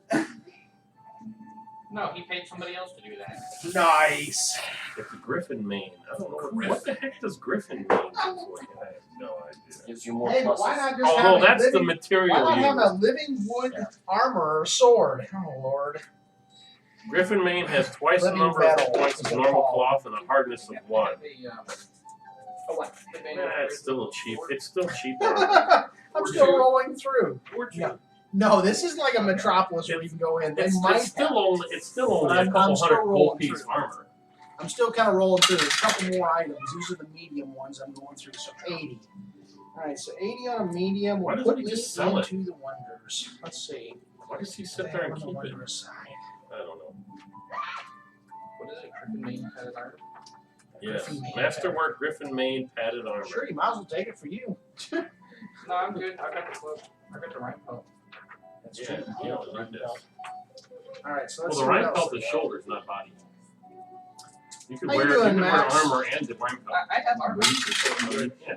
Speaker 7: No, he paid somebody else to do that.
Speaker 2: Nice.
Speaker 3: It's a Griffin Mane. I don't know what the heck does Griffin Mane do?
Speaker 6: I have no idea.
Speaker 5: Gives you more
Speaker 2: Hey, but
Speaker 5: pluses.
Speaker 2: why not just
Speaker 3: Oh
Speaker 2: have
Speaker 3: no,
Speaker 2: a
Speaker 3: that's the
Speaker 2: living,
Speaker 3: material
Speaker 2: why not have a
Speaker 3: used.
Speaker 2: living wood armor or sword? Oh, Lord.
Speaker 3: Griffin Mane has twice the
Speaker 2: Living
Speaker 3: number
Speaker 2: metal
Speaker 3: of points
Speaker 2: is
Speaker 3: of
Speaker 2: a
Speaker 3: normal
Speaker 2: call.
Speaker 3: cloth and a hardness of 1.
Speaker 7: Oh, what?
Speaker 3: It's still cheap. It's still cheap.
Speaker 2: I'm still rolling through.
Speaker 3: No.
Speaker 2: No, this isn't like a Metropolis where you can go in. They might
Speaker 3: It's still
Speaker 2: have.
Speaker 3: only a
Speaker 2: I'm
Speaker 3: couple
Speaker 2: still
Speaker 3: hundred
Speaker 2: rolling
Speaker 3: gold piece
Speaker 2: through.
Speaker 3: armor.
Speaker 2: I'm still kind of rolling through. There's a couple more items. These are the medium ones I'm going through. So 80. All right, so 80 on a medium
Speaker 3: Why
Speaker 2: will
Speaker 3: doesn't
Speaker 2: put
Speaker 3: he
Speaker 2: me
Speaker 3: just sell it?
Speaker 2: into the wonders. Let's see.
Speaker 3: Why does he
Speaker 2: They
Speaker 3: sit there
Speaker 2: have
Speaker 3: and
Speaker 2: on the
Speaker 3: keep it?
Speaker 2: wondrous side.
Speaker 3: I don't know.
Speaker 7: What is it? Griffin Mane padded armor?
Speaker 3: Yes,
Speaker 2: Griffin Mane
Speaker 3: Masterwork Griffin Mane padded armor.
Speaker 2: Sure, you might as well take it for you.
Speaker 7: No, I'm good. I got the cloak. I got the right coat.
Speaker 2: That's
Speaker 3: Yeah,
Speaker 2: true.
Speaker 3: you don't need this.
Speaker 2: All right, so
Speaker 3: Well,
Speaker 2: let's
Speaker 3: the
Speaker 2: see
Speaker 3: rank
Speaker 2: what else
Speaker 3: belt
Speaker 2: we
Speaker 3: is
Speaker 2: got.
Speaker 3: shoulders, not body. You can
Speaker 2: How you
Speaker 3: wear
Speaker 2: doing,
Speaker 3: wear
Speaker 2: Max?
Speaker 3: armor and the rank belt.
Speaker 7: I have armor.
Speaker 3: Yeah.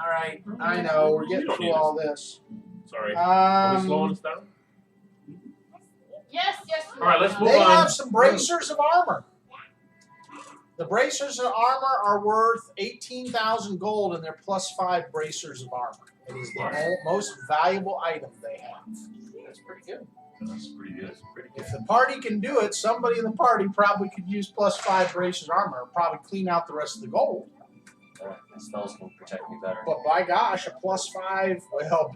Speaker 2: All right, I know we're
Speaker 3: You
Speaker 2: getting
Speaker 3: don't
Speaker 2: through
Speaker 3: need
Speaker 2: all this.
Speaker 3: Sorry. Are we slowing us down?
Speaker 4: Yes, yes.
Speaker 3: All right, let's move
Speaker 2: They
Speaker 3: on.
Speaker 2: have some bracers of armor. The bracers of armor are worth 18,000 gold, and they're +5 bracers of armor. It is the most valuable item they have.
Speaker 7: That's pretty good.
Speaker 6: That's pretty good.
Speaker 2: If the party can do it, somebody in the party probably could use +5 bracers of armor, probably clean out the rest of the gold.
Speaker 5: My spells can protect me better.
Speaker 2: But by gosh, a +5. Well,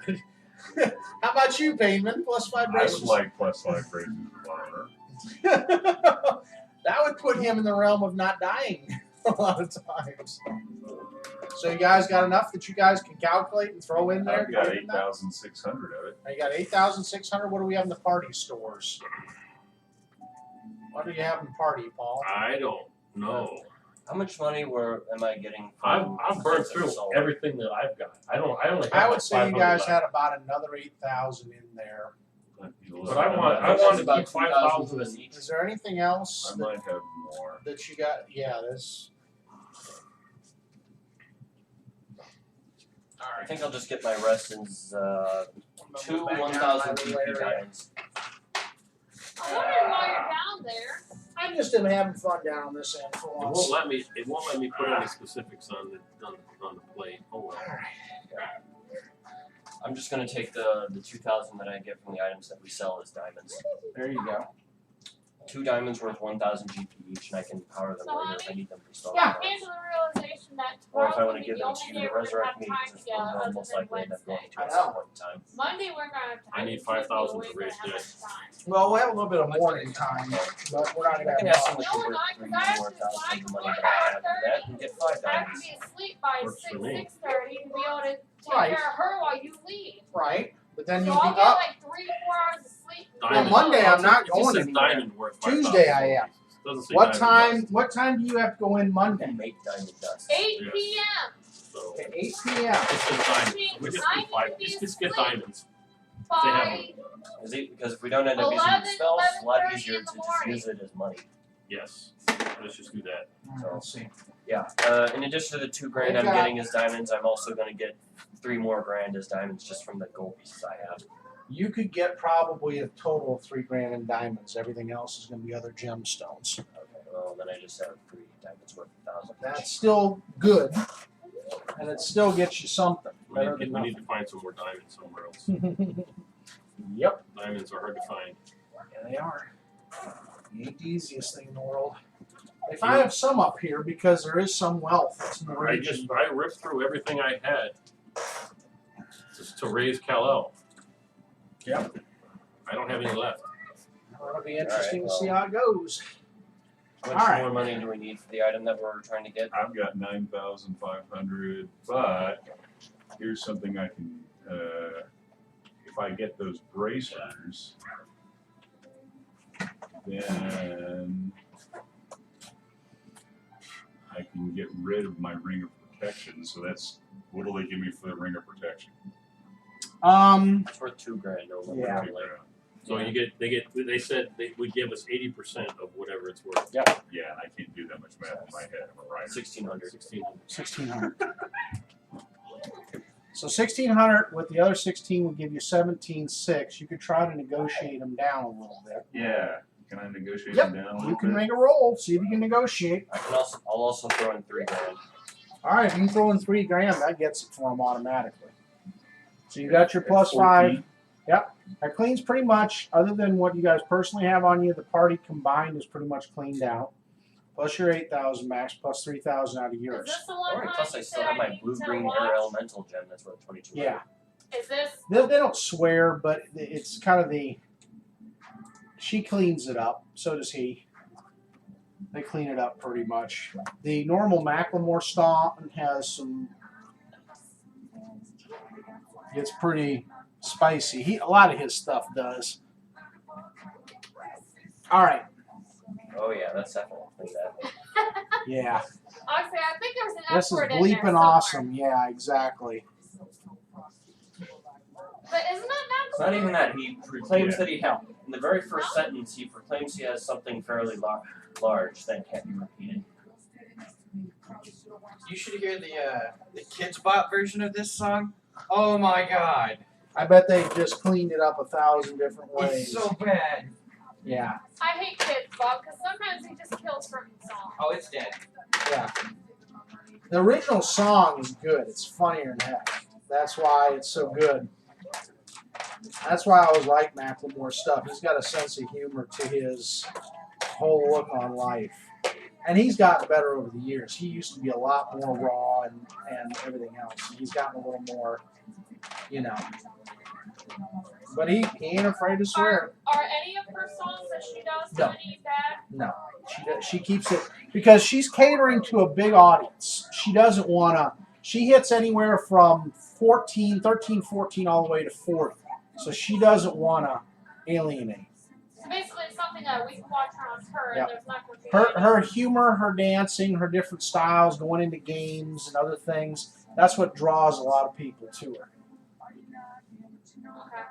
Speaker 2: how about you, Payman? +5
Speaker 6: I would
Speaker 2: bracers.
Speaker 6: like +5 braces of armor.
Speaker 2: That would put him in the realm of not dying a lot of times. So you guys got enough that you guys can calculate and throw in there?
Speaker 6: I've got 8,600 of it.
Speaker 2: You got 8,600. What do we have in the party stores? What do you have in party, Paul?
Speaker 3: I don't know.
Speaker 5: How much money am I getting
Speaker 3: I've
Speaker 5: from
Speaker 3: burned
Speaker 5: things that are
Speaker 3: through
Speaker 5: sold?
Speaker 3: everything that I've got. I only have
Speaker 2: I
Speaker 3: like
Speaker 2: would say you
Speaker 3: 500
Speaker 2: guys
Speaker 3: left.
Speaker 2: had about another 8,000 in there.
Speaker 3: But I want to
Speaker 5: about
Speaker 3: keep
Speaker 5: 2,000
Speaker 3: 5,000
Speaker 5: each.
Speaker 2: Is there anything else
Speaker 6: I might have more.
Speaker 2: that you got? Yeah, this. All
Speaker 5: I
Speaker 2: right.
Speaker 5: think I'll just get my Restons two
Speaker 2: Back down
Speaker 5: 1,000
Speaker 2: my
Speaker 5: GP
Speaker 2: little area.
Speaker 5: diamonds.
Speaker 4: I'm wondering why you're down there.
Speaker 2: I just am having fun down on this end for
Speaker 3: It
Speaker 2: once.
Speaker 3: won't let me. It won't let me put any specifics on the plate. Oh well.
Speaker 5: I'm just gonna take the 2,000 that I get from the items that we sell as diamonds.
Speaker 2: There you go.
Speaker 5: 2 diamonds worth 1,000 GP each, and I can power them
Speaker 4: So,
Speaker 5: later if I
Speaker 4: honey?
Speaker 5: need them for spell
Speaker 2: Yeah.
Speaker 5: cards.
Speaker 4: Came to the realization that
Speaker 5: Or if I
Speaker 4: tomorrow
Speaker 5: want
Speaker 4: will
Speaker 5: to
Speaker 4: be
Speaker 5: give
Speaker 4: the
Speaker 5: them
Speaker 4: only
Speaker 5: to
Speaker 4: day
Speaker 5: you to
Speaker 4: we're gonna
Speaker 5: resurrect
Speaker 4: have
Speaker 5: me,
Speaker 4: time
Speaker 5: because
Speaker 4: together
Speaker 5: we'll
Speaker 4: other
Speaker 5: most
Speaker 4: than
Speaker 5: likely end up going
Speaker 4: Wednesday.
Speaker 5: to at
Speaker 2: I
Speaker 5: some
Speaker 2: know.
Speaker 5: point in time.
Speaker 4: Monday we're gonna have time.
Speaker 3: I need
Speaker 4: Tuesday
Speaker 3: 5,000
Speaker 4: we're
Speaker 3: to
Speaker 4: gonna
Speaker 3: raise
Speaker 4: have
Speaker 3: this.
Speaker 4: time.
Speaker 2: Well, we'll have a little bit of morning time, but we're not
Speaker 5: I
Speaker 2: gonna
Speaker 5: can
Speaker 2: have
Speaker 5: ask them
Speaker 2: much.
Speaker 5: to
Speaker 4: No,
Speaker 5: convert
Speaker 4: not
Speaker 5: 3
Speaker 4: because
Speaker 5: more
Speaker 4: I
Speaker 5: thousand
Speaker 4: have
Speaker 5: of
Speaker 4: to
Speaker 5: money that I have to that and get 5
Speaker 4: I have to
Speaker 5: diamonds.
Speaker 4: be asleep by
Speaker 3: Works for
Speaker 4: 6,
Speaker 3: me.
Speaker 4: 6:30 to be able to take
Speaker 2: Right.
Speaker 4: care of her while you leave.
Speaker 2: Right, but then
Speaker 4: So
Speaker 2: you'll
Speaker 4: I'll
Speaker 2: be
Speaker 4: get
Speaker 2: up.
Speaker 4: like 3 to 4 hours of sleep.
Speaker 3: Diamond.
Speaker 2: Monday I'm not
Speaker 3: It just
Speaker 2: going
Speaker 3: says
Speaker 2: anywhere.
Speaker 3: diamond worth 5,000
Speaker 2: Tuesday I am.
Speaker 3: pieces. It doesn't say
Speaker 2: What
Speaker 3: diamond
Speaker 2: time?
Speaker 3: dust.
Speaker 2: What time do you have to go in
Speaker 5: I
Speaker 2: Monday?
Speaker 5: can make diamond dust.
Speaker 4: 8
Speaker 3: Yes.
Speaker 4: p.m.
Speaker 3: So
Speaker 2: Okay, 8 p.m.
Speaker 3: it says diamond.
Speaker 4: Means
Speaker 3: We just
Speaker 4: I
Speaker 3: get
Speaker 4: need
Speaker 3: 5.
Speaker 4: to be
Speaker 3: Just get
Speaker 4: asleep
Speaker 3: diamonds.
Speaker 4: by
Speaker 5: Because if we don't end up using the
Speaker 4: 11,
Speaker 5: spells, it's a lot
Speaker 4: 11:30
Speaker 5: easier
Speaker 4: in
Speaker 5: to
Speaker 4: the
Speaker 5: just
Speaker 4: morning.
Speaker 5: use it as money.
Speaker 3: Yes. Let's just do that.
Speaker 2: Let's see.
Speaker 5: Yeah. In addition to the 2 grand
Speaker 2: We've
Speaker 5: I'm
Speaker 2: got-
Speaker 5: getting as diamonds, I'm also going to get 3 more grand as diamonds just from the gold pieces I have.
Speaker 2: You could get probably a total of $3,000 in diamonds. Everything else is going to be other gemstones.
Speaker 5: Okay. Well, then I just have 3 diamonds worth 1,000.
Speaker 2: That's still good, and it still gets you something.
Speaker 3: We need to find some more diamonds somewhere else.
Speaker 2: Yep.
Speaker 3: Diamonds are hard to find.
Speaker 2: Yeah, they are. They ain't the easiest thing in the world. If I have some up here because there is some wealth that's in the region.
Speaker 3: I ripped through everything I had just to raise Kal-El.
Speaker 2: Yep.
Speaker 3: I don't have any left.
Speaker 2: It'll be interesting
Speaker 5: All
Speaker 2: to
Speaker 5: right,
Speaker 2: see how it goes.
Speaker 5: How much
Speaker 1: Alright.
Speaker 5: more money do we need for the item that we're trying to get?
Speaker 6: I've got 9,500, but here's something I can, if I get those bracers, then I can get rid of my ring of protection. So that's, what will they give me for the ring of protection?
Speaker 5: It's worth $2,000 over.
Speaker 1: Yeah.
Speaker 5: Like,
Speaker 3: So they said they would give us 80% of whatever it's worth.
Speaker 6: Yeah, and I can't do that much math in my head. I'm a writer.
Speaker 5: 1,600.
Speaker 1: 1,600. So 1,600 with the other 16 would give you 17,600. You could try to negotiate them down a little bit.
Speaker 6: Yeah. Can I negotiate
Speaker 1: Yep,
Speaker 6: them down a
Speaker 1: you
Speaker 6: little
Speaker 1: can
Speaker 6: bit?
Speaker 1: make a roll, see if you can negotiate.
Speaker 5: I'll also throw in $3,000.
Speaker 1: All right, if you can throw in $3,000, that gets it for them automatically. So you got your
Speaker 6: That's
Speaker 1: plus
Speaker 6: 14.
Speaker 1: 5. Yep, that cleans pretty much, other than what you guys personally have on you, the party combined is pretty much cleaned out. Plus your 8,000 max, plus 3,000 out of
Speaker 4: Is
Speaker 1: yours.
Speaker 4: this the one?
Speaker 5: Alright, plus I
Speaker 4: you
Speaker 5: still
Speaker 4: said
Speaker 5: have my
Speaker 4: need
Speaker 5: blue
Speaker 4: to
Speaker 5: green
Speaker 4: watch?
Speaker 5: air elemental gem that's worth 2,200.
Speaker 1: Yeah,
Speaker 4: Is this?
Speaker 1: they don't swear, but it's kind of the. She cleans it up, so does he. They clean it up pretty much. The normal Macklemore stomp has some. It's pretty spicy. A lot of his stuff does. All right.
Speaker 5: Oh yeah, that's definitely clean that.
Speaker 1: Yeah.
Speaker 4: Honestly, I think there's an F
Speaker 1: This is
Speaker 4: word in there
Speaker 1: bleeping
Speaker 4: somewhere.
Speaker 1: awesome. Yeah, exactly.
Speaker 4: But isn't that
Speaker 5: It's not even that. He proclaims
Speaker 6: Yeah.
Speaker 5: that he helped. In the very first sentence, he proclaims he has something fairly large that can't be repeated.
Speaker 7: You should hear the Kids Bop version of this song. Oh my god.
Speaker 1: I bet they just cleaned it up 1,000 different ways.
Speaker 7: It's so bad.
Speaker 1: Yeah,
Speaker 4: I hate Kids Bob because sometimes he just kills from song.
Speaker 7: Oh, it's dead.
Speaker 1: yeah. The original song is good. It's funnier than heck. That's why it's so good. That's why I always like Macklemore's stuff. He's got a sense of humor to his whole look on life. And he's gotten better over the years. He used to be a lot more raw and everything else. He's gotten a little more, you know. But he ain't afraid to swear.
Speaker 4: Are any of her songs that she does
Speaker 1: No.
Speaker 4: any bad?
Speaker 1: No, she keeps it because she's catering to a big audience. She doesn't want to. She hits anywhere from 13, 14, all the way to 40. So she doesn't want to alienate.
Speaker 4: So basically, it's something that we can watch on her,
Speaker 1: Yep.
Speaker 4: and there's not going to be
Speaker 1: Her humor, her dancing, her different styles, going into games and other things. That's what draws a lot of people to her.
Speaker 4: Okay.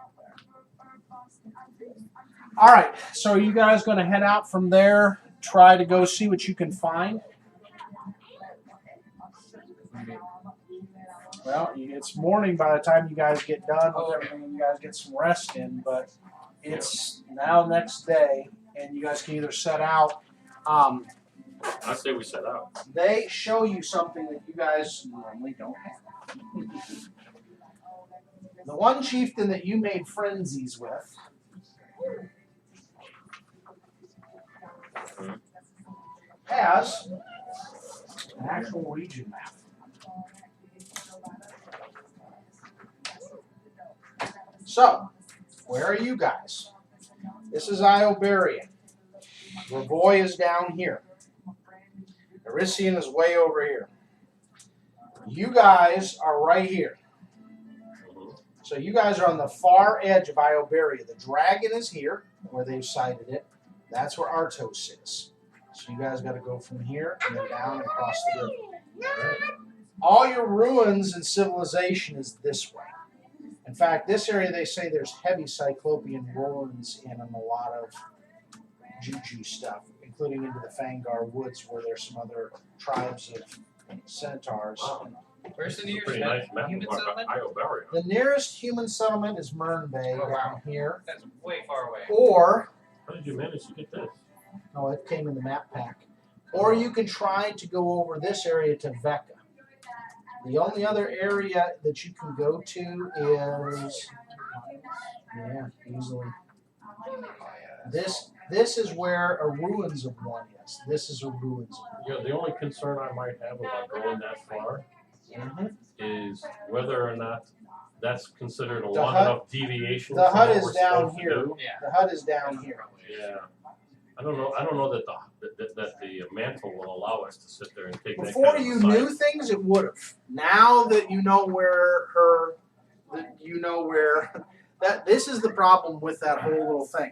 Speaker 1: All right, so are you guys going to head out from there, try to go see what you can find? Well, it's morning by the time you guys get done with everything and you guys get some rest in, but it's now next day, and you guys can either set out.
Speaker 3: I say we set out.
Speaker 1: They show you something that you guys normally don't have. The one chieftain that you made frenzies with has an actual region map. So, where are you guys? This is Iobaria. Ravoy is down here. Erisian is way over here. You guys are right here. So you guys are on the far edge of Iobaria. The dragon is here, where they've sighted it. That's where Artos is. So you guys got to go from here and then down and across the river. All your ruins and civilization is this way. In fact, this area they say there's heavy Cyclopean ruins in and a lot of juju stuff, including into the Fangar Woods where there's some other tribes of centaurs.
Speaker 7: Where's the nearest
Speaker 3: Pretty nice map
Speaker 7: human
Speaker 3: of
Speaker 7: settlement?
Speaker 3: Iobaria.
Speaker 1: The nearest human settlement is Mern Bay
Speaker 7: Oh, wow.
Speaker 1: down here.
Speaker 7: That's way far away.
Speaker 1: Or,
Speaker 3: How did you manage to get this?
Speaker 1: oh, it came in the map pack. Or you can try to go over this area to Vecca. The only other area that you can go to is, yeah, easily. This is where a ruins of one is. This is a ruins of one.
Speaker 3: You know, the only concern I might have about going that far
Speaker 1: Mhm.
Speaker 3: is whether or not that's considered a
Speaker 1: The
Speaker 3: long
Speaker 1: hut-
Speaker 3: enough deviation.
Speaker 1: the
Speaker 3: from
Speaker 1: hut
Speaker 3: what
Speaker 1: is
Speaker 3: we're
Speaker 1: down
Speaker 3: supposed to
Speaker 1: here.
Speaker 3: do.
Speaker 7: Yeah.
Speaker 1: The hut is down here.
Speaker 3: Yeah. I don't know that the mantle will allow us to sit there and take that
Speaker 2: Before
Speaker 3: kind of
Speaker 2: you
Speaker 3: a
Speaker 2: knew
Speaker 3: size.
Speaker 2: things, it would have. Now that you know where that this is the problem with that whole little thing.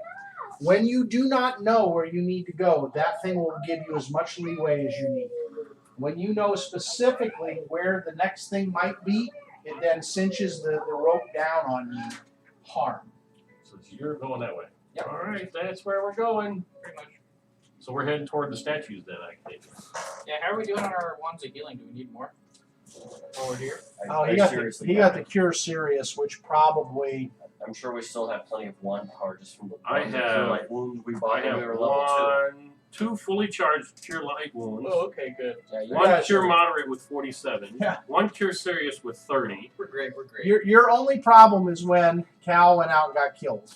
Speaker 2: When you do not know where you need to go, that thing will give you as much leeway as you need. When you know specifically where the next thing might be, it then cinches the rope down on you hard.
Speaker 3: So you're going that way.
Speaker 7: Yep.
Speaker 3: All right, that's where we're going.
Speaker 7: Pretty much.
Speaker 3: So we're heading toward the statues then, I think.
Speaker 7: Yeah, how are we doing on our wands of healing? Do we need more? Forward here?
Speaker 2: He got the Cure Serious, which probably.
Speaker 5: I'm sure we still have plenty of one power just from the
Speaker 3: I have-
Speaker 5: like wounds we bought
Speaker 3: I
Speaker 5: when
Speaker 3: have
Speaker 5: we were level
Speaker 3: 2 fully charged Cure Light wounds.
Speaker 7: Oh, okay, good.
Speaker 5: 2. Yeah, you
Speaker 3: 1
Speaker 2: guys
Speaker 3: Cure
Speaker 2: are-
Speaker 3: Moderate with 47.
Speaker 2: Yeah.
Speaker 3: 1 Cure Serious with 30.
Speaker 7: We're great, we're great.
Speaker 2: Your only problem is when Cal went out and got killed.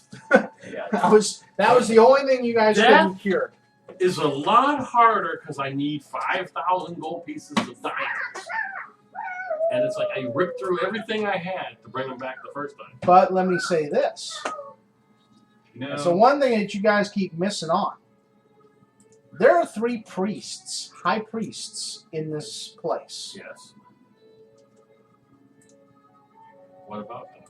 Speaker 5: yeah.
Speaker 2: That was the only thing you guys
Speaker 3: That-
Speaker 2: couldn't cure.
Speaker 3: Is a lot harder because I need 5,000 gold pieces of diamonds. And it's like I ripped through everything I had to bring them back the first time.
Speaker 2: But let me say this.
Speaker 6: No.
Speaker 2: So one thing that you guys keep missing on. There are 3 priests, high priests, in this place.
Speaker 3: Yes. What about them?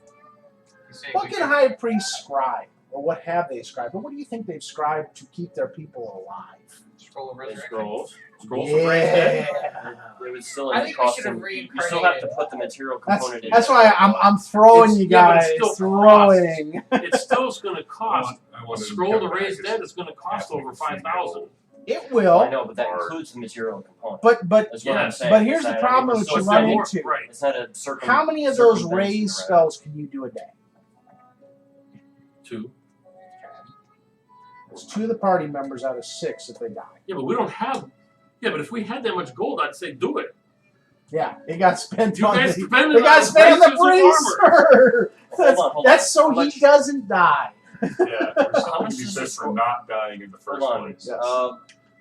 Speaker 7: You say
Speaker 2: What
Speaker 7: we
Speaker 2: can
Speaker 7: should-
Speaker 2: high priests scribe? Or what have they scribed? Or what do you think they've scribed to keep their people alive?
Speaker 7: Scroll of
Speaker 3: And
Speaker 7: resurrection?
Speaker 3: scrolls. Scrolls of raised dead.
Speaker 5: It would still
Speaker 7: I
Speaker 5: end
Speaker 7: think
Speaker 5: up
Speaker 7: we should have
Speaker 5: costing. You
Speaker 7: reincarnated.
Speaker 5: still have to put the material component in.
Speaker 2: That's why I'm throwing
Speaker 3: It's-
Speaker 2: you
Speaker 3: yeah, but
Speaker 2: guys.
Speaker 3: it's still
Speaker 2: Throwing.
Speaker 3: It's still going to cost.
Speaker 6: I
Speaker 3: A
Speaker 6: wanted to
Speaker 3: scroll
Speaker 6: come
Speaker 3: to
Speaker 6: back
Speaker 3: raise
Speaker 6: as
Speaker 3: dead is going to cost over 5,000.
Speaker 2: It
Speaker 5: I
Speaker 2: will.
Speaker 5: know, but that
Speaker 6: Or-
Speaker 5: includes the material component.
Speaker 2: But
Speaker 5: That's what I'm
Speaker 3: Yes.
Speaker 5: saying.
Speaker 2: but here's
Speaker 5: It's
Speaker 2: the
Speaker 5: not-
Speaker 2: problem
Speaker 5: it's
Speaker 2: that you
Speaker 5: so
Speaker 2: run
Speaker 5: simple.
Speaker 2: into.
Speaker 3: Right.
Speaker 5: It's not a circum.
Speaker 2: How many of those
Speaker 5: circumvention
Speaker 2: raised
Speaker 5: around.
Speaker 2: spells can you do a day?
Speaker 3: 2.
Speaker 2: It's 2 of the party members out of 6 if they die.
Speaker 3: Yeah, but we don't have. Yeah, but if we had that much gold, I'd say do it.
Speaker 2: Yeah, it got spent
Speaker 3: You
Speaker 2: on
Speaker 3: guys
Speaker 2: the.
Speaker 3: spend
Speaker 2: It
Speaker 3: it
Speaker 2: got
Speaker 3: on
Speaker 2: spent on the
Speaker 3: braces and armor.
Speaker 2: bracer.
Speaker 5: Hold on.
Speaker 2: That's so
Speaker 5: How
Speaker 2: he
Speaker 5: much-
Speaker 2: doesn't die.
Speaker 6: Yeah, there's
Speaker 5: How much
Speaker 6: something to be
Speaker 5: does
Speaker 6: said
Speaker 5: this
Speaker 6: for
Speaker 5: roll?
Speaker 6: not dying in the first
Speaker 5: Hold on.
Speaker 6: place.
Speaker 2: Yes.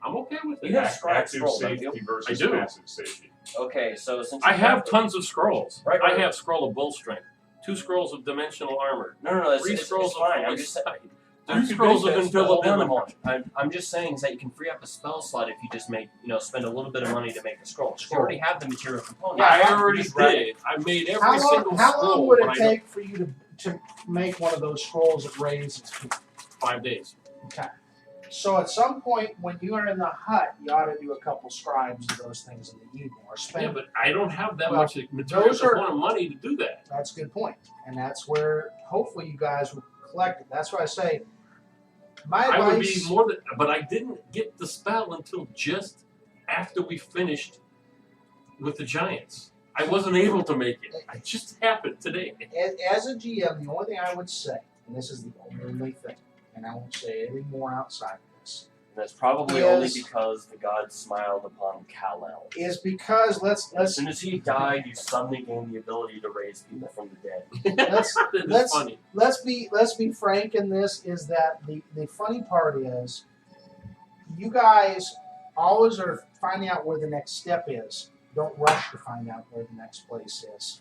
Speaker 3: I'm okay with
Speaker 5: You
Speaker 3: it.
Speaker 5: have scribe
Speaker 6: Active
Speaker 5: scroll, don't you?
Speaker 6: safety versus
Speaker 3: I do.
Speaker 6: passive safety.
Speaker 5: Okay, so since
Speaker 3: I
Speaker 5: you
Speaker 3: have tons of scrolls.
Speaker 5: Right.
Speaker 3: I have scroll of bull strength, 2 scrolls of dimensional armor,
Speaker 5: No, it's,
Speaker 3: 3
Speaker 5: it's,
Speaker 3: scrolls
Speaker 5: it's
Speaker 3: of
Speaker 5: fine. I'm
Speaker 3: holy
Speaker 5: just,
Speaker 3: sight,
Speaker 6: You
Speaker 3: 2
Speaker 6: can
Speaker 3: scrolls
Speaker 6: make
Speaker 3: of
Speaker 6: that spell.
Speaker 5: hold on a
Speaker 3: invisibility.
Speaker 5: moment. I'm just saying is that you can free up a spell slot if you just make, spend a little bit of money to make the scroll. You already have the material component.
Speaker 3: I
Speaker 5: You
Speaker 3: already
Speaker 5: just wrap
Speaker 3: did. I made every
Speaker 2: How
Speaker 3: single
Speaker 2: long
Speaker 3: scroll.
Speaker 2: would
Speaker 3: but
Speaker 2: it take for you to make one of those scrolls that raises people?
Speaker 3: 5 days.
Speaker 2: So at some point when you are in the hut, you ought to do a couple scribes of those things in the evening, or spend.
Speaker 3: Yeah, but I don't have that
Speaker 2: Well,
Speaker 3: much material
Speaker 2: those are-
Speaker 3: component money to do that.
Speaker 2: That's a good point, and that's where hopefully you guys would collect it. That's why I say my
Speaker 3: I would be
Speaker 2: advice.
Speaker 3: more than, but I didn't get the spell until just after we finished with the giants. I wasn't able to make it. It just happened today.
Speaker 2: As a GM, the only thing I would say, and this is the only thing, and I won't say anything more outside of this,
Speaker 5: That's probably
Speaker 2: Yes.
Speaker 5: only because the gods smiled upon Kal-El.
Speaker 2: is because
Speaker 5: As
Speaker 2: let's
Speaker 5: soon as he died, you suddenly gained the ability to raise people from the dead.
Speaker 2: let's
Speaker 3: It's
Speaker 2: let's
Speaker 3: funny.
Speaker 2: let's be frank in this. Is that the funny part is you guys always are finding out where the next step is. Don't rush to find out where the next place is.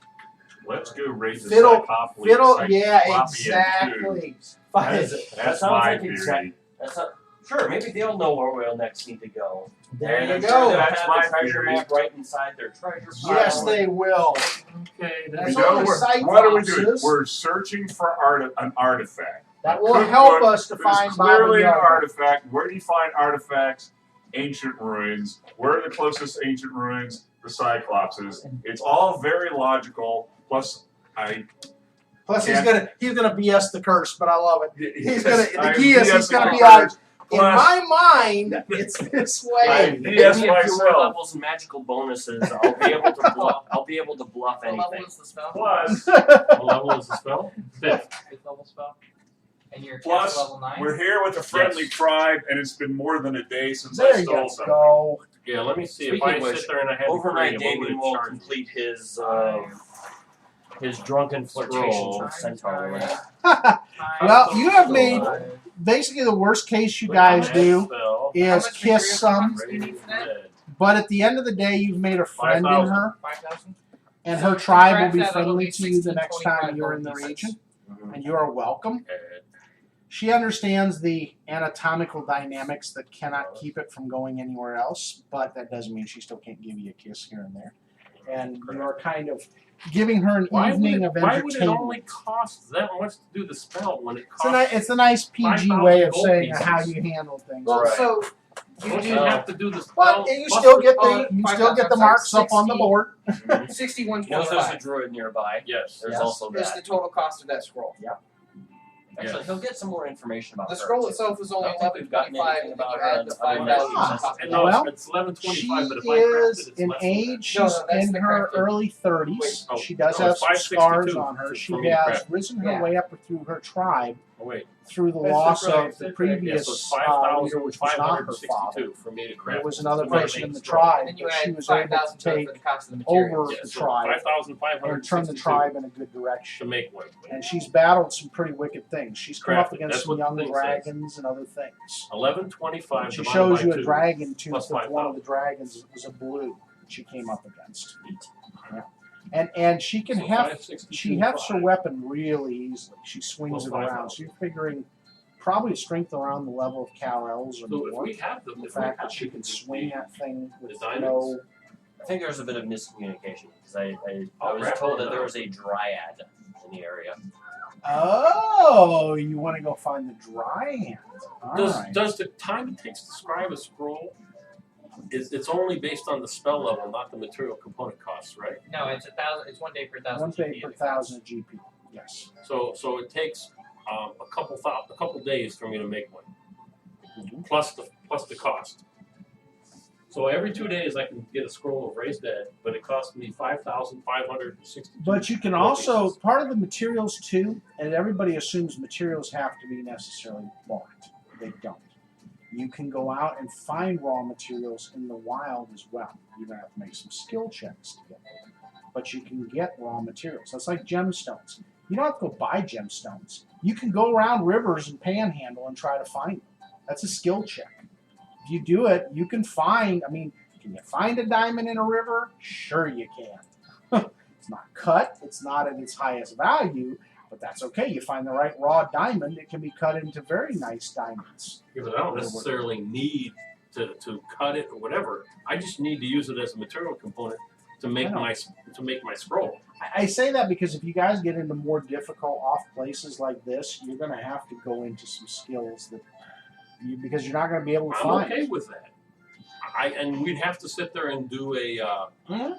Speaker 6: Let's go raise the
Speaker 2: Fiddle-
Speaker 6: Cyclopean
Speaker 2: yeah,
Speaker 6: too.
Speaker 2: exactly.
Speaker 6: That
Speaker 2: Find-
Speaker 6: That's
Speaker 5: sounds
Speaker 6: my
Speaker 5: like
Speaker 6: theory.
Speaker 5: exact- That's not sure. Maybe they'll know where we'll next need to go.
Speaker 2: There
Speaker 5: and
Speaker 2: you
Speaker 5: I'm
Speaker 2: go.
Speaker 5: Sure they'll
Speaker 6: That's
Speaker 5: have
Speaker 6: my
Speaker 5: the treasure
Speaker 6: theory.
Speaker 5: map right inside their treasure pile.
Speaker 2: Yes, they will.
Speaker 3: Okay,
Speaker 2: That's
Speaker 6: We
Speaker 3: that's
Speaker 6: know
Speaker 2: only
Speaker 6: what are we doing?
Speaker 2: Cyclopses.
Speaker 6: We're searching for an artifact.
Speaker 2: That will
Speaker 6: Cookbook,
Speaker 2: help us to
Speaker 6: there's
Speaker 2: find
Speaker 6: clearly
Speaker 2: Baba
Speaker 6: an
Speaker 2: Yaga.
Speaker 6: artifact. Where do you find artifacts? Ancient ruins. Where are the closest ancient ruins? The Cyclopses. It's all very logical. Plus,
Speaker 2: Plus,
Speaker 6: Yeah.
Speaker 2: he's gonna BS the curse, but I love it. He's gonna
Speaker 6: I
Speaker 2: the key is he's
Speaker 6: BS
Speaker 2: gonna
Speaker 6: the
Speaker 2: be like,
Speaker 6: curse.
Speaker 2: in
Speaker 6: Plus-
Speaker 2: my mind, it's this way.
Speaker 6: Yes,
Speaker 5: Give me a few more
Speaker 6: myself.
Speaker 5: levels and magical bonuses. I'll be able to bluff. I'll be able to bluff
Speaker 7: What level
Speaker 5: anything.
Speaker 7: is the spell?
Speaker 6: Plus,
Speaker 3: what level is the spell? 5th.
Speaker 7: 5th level spell? And you're
Speaker 6: Plus,
Speaker 7: cast level 9?
Speaker 6: we're here with a friendly
Speaker 3: Yes.
Speaker 6: tribe, and it's been more than a day since
Speaker 2: There
Speaker 6: I
Speaker 2: you
Speaker 6: stole something.
Speaker 2: go.
Speaker 3: Yeah, let me see
Speaker 5: Speaking
Speaker 3: if I
Speaker 5: of which,
Speaker 3: sit there and I have
Speaker 5: Overnight,
Speaker 3: to create a
Speaker 5: Damien
Speaker 3: moment
Speaker 5: will
Speaker 3: of charge.
Speaker 5: complete his drunken flirtations
Speaker 3: Scroll.
Speaker 5: with Centaur women.
Speaker 2: Well, you have made basically the worst case you guys do
Speaker 3: Spell.
Speaker 2: is kiss some,
Speaker 3: Ready, red.
Speaker 2: but at the end of the day, you've made a friend in
Speaker 3: 5,000.
Speaker 2: her,
Speaker 7: 5,000?
Speaker 2: and her tribe will be
Speaker 7: Scratch that, that'll
Speaker 2: friendly
Speaker 7: be
Speaker 2: to you the
Speaker 7: 16,
Speaker 2: next time
Speaker 7: 25
Speaker 2: you're in the
Speaker 7: gold pieces.
Speaker 2: region, and you are welcome. She understands the anatomical dynamics that cannot keep it from going anywhere else, but that doesn't mean she still can't give you a kiss here and there. And you're kind of giving her an evening of
Speaker 3: why would it
Speaker 2: entertainment.
Speaker 3: only cost that much to do the spell when it
Speaker 2: It's
Speaker 3: costs?
Speaker 2: it's a nice PG
Speaker 3: 5,000
Speaker 2: way of
Speaker 3: gold
Speaker 2: saying
Speaker 3: pieces.
Speaker 2: how you handle things.
Speaker 1: Well,
Speaker 5: Right.
Speaker 1: so
Speaker 3: Don't
Speaker 1: you
Speaker 3: you
Speaker 1: do
Speaker 3: have to do the spell?
Speaker 2: But you
Speaker 3: plus
Speaker 2: still
Speaker 3: the-
Speaker 2: get the marks up on the
Speaker 1: 60.
Speaker 2: board.
Speaker 1: 61.5
Speaker 5: a druid nearby.
Speaker 3: Yes.
Speaker 5: There's
Speaker 2: Yes.
Speaker 5: also
Speaker 1: is
Speaker 5: that.
Speaker 1: the total cost of that scroll.
Speaker 5: Actually, he'll get some more information about
Speaker 1: The
Speaker 5: her,
Speaker 1: scroll
Speaker 5: too.
Speaker 1: itself is only
Speaker 5: I don't think we've gotten
Speaker 1: 11.25,
Speaker 5: anything
Speaker 1: and then
Speaker 5: about
Speaker 1: you
Speaker 5: her
Speaker 1: add
Speaker 5: on
Speaker 1: the
Speaker 5: the
Speaker 1: 5,000
Speaker 2: Ah,
Speaker 1: cost.
Speaker 3: And no,
Speaker 2: Well,
Speaker 3: it's 11.25,
Speaker 2: She
Speaker 3: but if I craft
Speaker 2: is
Speaker 3: it, it's
Speaker 2: in
Speaker 3: less than
Speaker 2: age.
Speaker 3: that.
Speaker 2: She's
Speaker 1: No, no, that's
Speaker 2: in
Speaker 1: the
Speaker 2: her
Speaker 1: crafting.
Speaker 2: early 30s.
Speaker 3: Wait, oh,
Speaker 2: She does
Speaker 3: no,
Speaker 2: have
Speaker 3: it's
Speaker 2: some scars
Speaker 3: 562
Speaker 2: on her.
Speaker 3: for
Speaker 2: She
Speaker 3: me to
Speaker 2: has
Speaker 3: craft.
Speaker 2: risen her
Speaker 1: Yeah.
Speaker 2: way up through her tribe
Speaker 3: Oh, wait.
Speaker 2: through the
Speaker 3: That's
Speaker 2: loss
Speaker 3: right,
Speaker 2: of
Speaker 3: that's
Speaker 2: the
Speaker 3: right.
Speaker 2: previous
Speaker 3: Yeah, so it's
Speaker 2: leader, which was not her father.
Speaker 3: 5,562 for me to craft.
Speaker 2: There was another
Speaker 3: to make
Speaker 2: person in the
Speaker 3: scroll.
Speaker 2: tribe
Speaker 1: And then you
Speaker 2: that she
Speaker 1: add
Speaker 2: was able
Speaker 1: 5,000
Speaker 2: to
Speaker 1: to it
Speaker 2: take
Speaker 1: for the cost of the
Speaker 2: over
Speaker 1: materials.
Speaker 3: Yeah,
Speaker 2: the
Speaker 3: so
Speaker 2: tribe
Speaker 3: 5,562
Speaker 2: and turn the tribe in a good
Speaker 3: to
Speaker 2: direction.
Speaker 3: make one.
Speaker 2: And she's battled some pretty wicked things. She's come up
Speaker 3: Crafted.
Speaker 2: against
Speaker 3: That's
Speaker 2: some
Speaker 3: what the
Speaker 2: young
Speaker 3: thing
Speaker 2: dragons and other things.
Speaker 3: 1125
Speaker 2: She
Speaker 3: divided
Speaker 2: shows
Speaker 3: by
Speaker 2: you a
Speaker 3: 2
Speaker 2: dragon tooth
Speaker 3: plus
Speaker 2: with one of
Speaker 3: 5,000.
Speaker 2: the dragons was a blue that she came up against. Yeah. And she can
Speaker 3: So
Speaker 2: hefts
Speaker 3: 562.5.
Speaker 2: her weapon really easily. She swings
Speaker 3: Well,
Speaker 2: it around.
Speaker 3: 5,000.
Speaker 2: So you're figuring probably strength around the level of Kal-El's or
Speaker 3: So if
Speaker 2: more.
Speaker 3: we have them,
Speaker 2: The
Speaker 3: if we
Speaker 2: fact
Speaker 3: have
Speaker 2: that she
Speaker 3: the-
Speaker 2: can swing that thing with
Speaker 3: the diamonds?
Speaker 2: no.
Speaker 5: I think there's a bit of miscommunication because I
Speaker 3: Oh,
Speaker 5: was
Speaker 3: crap.
Speaker 5: told that there was a dryad in the area.
Speaker 2: Oh, you want to go find the dryad?
Speaker 3: Does the time it takes to scribe a scroll? It's only based on the spell level, not the material component costs, right?
Speaker 7: No, it's 1,000. It's 1 day per 1,000.
Speaker 2: 1 day
Speaker 7: GP.
Speaker 2: per 1,000 GP. Yes.
Speaker 3: So it takes a couple days for me to make one, plus the cost. So every 2 days I can get a scroll of Raised Dead, but it costs me 5,560.
Speaker 2: But you can also, part of the materials too, and everybody assumes materials have to be necessarily bought. They don't. You can go out and find raw materials in the wild as well. You're going to have to make some skill checks to get them. But you can get raw materials. That's like gemstones. You don't have to go buy gemstones. You can go around rivers and panhandle and try to find them. That's a skill check. If you do it, you can find, can you find a diamond in a river? Sure you can. It's not cut, it's not at its highest value, but that's okay. You find the right raw diamond, it can be cut into very nice diamonds.
Speaker 3: Yeah, but I don't necessarily need to cut it or whatever. I just need to use it as a material component to make my scroll.
Speaker 2: I say that because if you guys get into more difficult off places like this, you're going to have to go into some skills that because you're not going to be able to
Speaker 3: I'm
Speaker 2: find.
Speaker 3: okay with that. And we'd have to sit there and do a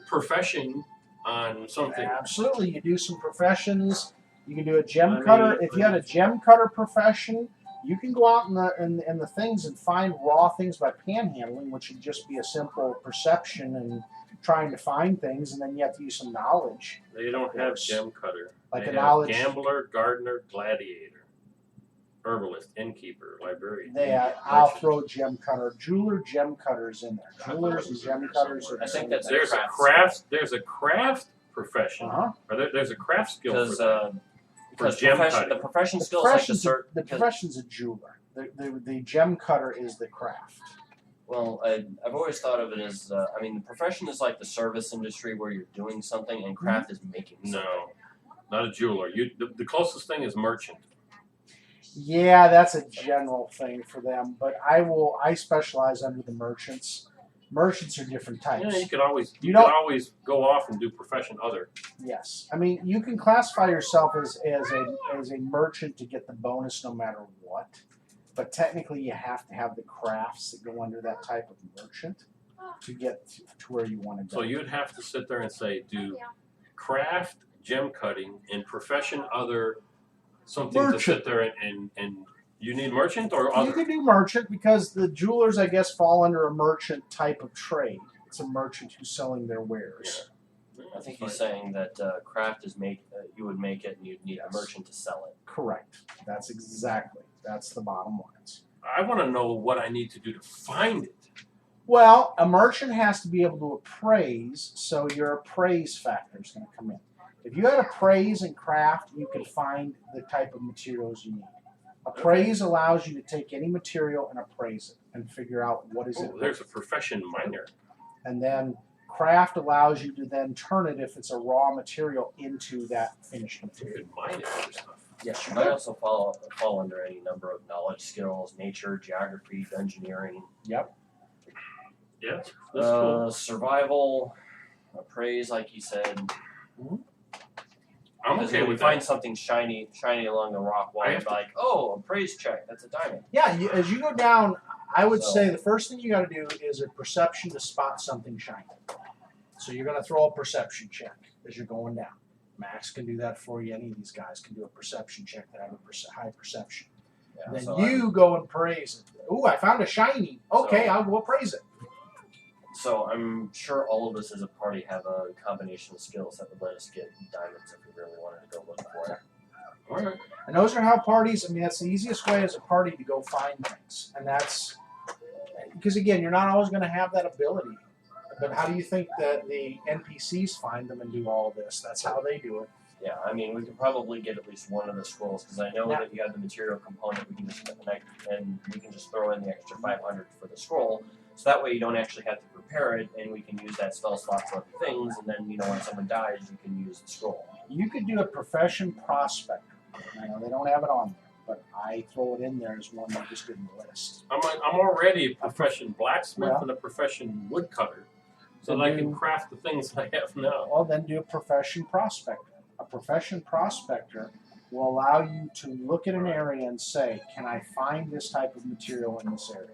Speaker 3: profession on something.
Speaker 2: Absolutely, you do some professions. You can do a gem
Speaker 3: I mean,
Speaker 2: cutter. If you had a gem cutter profession, you can go out in the things and find raw things by panhandling, which would just be a simple perception and trying to find things, and then you have to use some knowledge.
Speaker 3: They don't have gem cutter.
Speaker 2: Like
Speaker 3: they
Speaker 2: a
Speaker 3: have
Speaker 2: knowledge.
Speaker 3: Gambler, gardener, gladiator, herbalist, innkeeper, librarian.
Speaker 2: I'll throw gem cutter, jeweler, gem cutters in there. Jewelers and gem cutters are.
Speaker 5: I think that's
Speaker 3: There's a craft profession. Or there's a craft skill for
Speaker 5: Because
Speaker 3: gem
Speaker 5: the
Speaker 3: cutting.
Speaker 5: profession skills like the cert.
Speaker 2: The profession's a jeweler. The gem cutter is the craft.
Speaker 5: Well, I've always thought of it as, the profession is like the service industry where you're doing something, and craft is making something.
Speaker 3: No, not a jeweler. The closest thing is merchant.
Speaker 2: Yeah, that's a general thing for them, but I specialize under the merchants. Merchants are different types.
Speaker 3: Yeah, you could always go off and do profession other.
Speaker 2: Yes, you can classify yourself as a merchant to get the bonus no matter what, but technically you have to have the crafts that go under that type of merchant to get to where you want to go.
Speaker 3: So you'd have to sit there and say, do craft, gem cutting, and profession other something
Speaker 2: Merchant.
Speaker 3: to sit there and you need merchant or other?
Speaker 2: You can do merchant because the jewelers, I guess, fall under a merchant type of trade. It's a merchant who's selling their wares.
Speaker 5: I think he's saying that craft is you would make it and you'd need a merchant to sell it.
Speaker 2: Correct. That's the bottom lines.
Speaker 3: I want to know what I need to do to find it.
Speaker 2: Well, a merchant has to be able to appraise, so your appraise factor is going to come in. If you had appraise and craft, you can find the type of materials you need. Appraise allows you to take any material and appraise it and figure out what is it.
Speaker 3: There's a profession minor.
Speaker 2: And then craft allows you to then turn it, if it's a raw material, into that finished
Speaker 3: You
Speaker 2: material.
Speaker 3: could mine it for stuff.
Speaker 5: Yes, you might also fall under any number of knowledge skills, nature, geography, engineering.
Speaker 3: Yeah, that's cool.
Speaker 5: Survival, appraise, like you said.
Speaker 3: I'm
Speaker 5: Because
Speaker 3: okay
Speaker 5: when
Speaker 3: with
Speaker 5: you find
Speaker 3: that.
Speaker 5: something shiny along the rock wall,
Speaker 3: I
Speaker 5: you're
Speaker 3: have to-
Speaker 5: like, oh, appraise check, that's a diamond.
Speaker 1: Yeah, as you go down, I would
Speaker 5: So-
Speaker 1: say the first thing you got to do is a perception to spot something shiny. So you're going to throw a perception check as you're going down. Max can do that for you. Any of these guys can do a perception check that have a high perception.
Speaker 5: Yeah,
Speaker 1: Then
Speaker 5: so
Speaker 1: you go and praise it. Ooh, I found a shiny. Okay,
Speaker 5: So-
Speaker 1: I'll go appraise it.
Speaker 5: So I'm sure all of us as a party have a combination of skills that would let us get diamonds if we really wanted to go look for it.
Speaker 3: All right.
Speaker 1: And those are how parties, I mean, that's the easiest way as a party to go find things. And that's, because again, you're not always going to have that ability. But how do you think that the NPCs find them and do all of this? That's how they do it.
Speaker 5: Yeah, I mean, we could probably get at least one of the scrolls because I know
Speaker 1: Yeah.
Speaker 5: that you have the material component. We can just connect and we can just throw in the extra 500 for the scroll. So that way you don't actually have to prepare it, and we can use that spell slot for other things. And then when someone dies, you can use the scroll.
Speaker 1: You could do a profession prospector. I know they don't have it on there, but I throw it in there as one that just didn't list.
Speaker 3: I'm already a profession blacksmith
Speaker 1: Yeah.
Speaker 3: and a profession woodcutter, so
Speaker 1: Then
Speaker 3: that I can
Speaker 1: do-
Speaker 3: craft the things I have now.
Speaker 1: Well, then do a profession prospector. A profession prospector will allow you to look at an area and say, can I find this type of material in this area?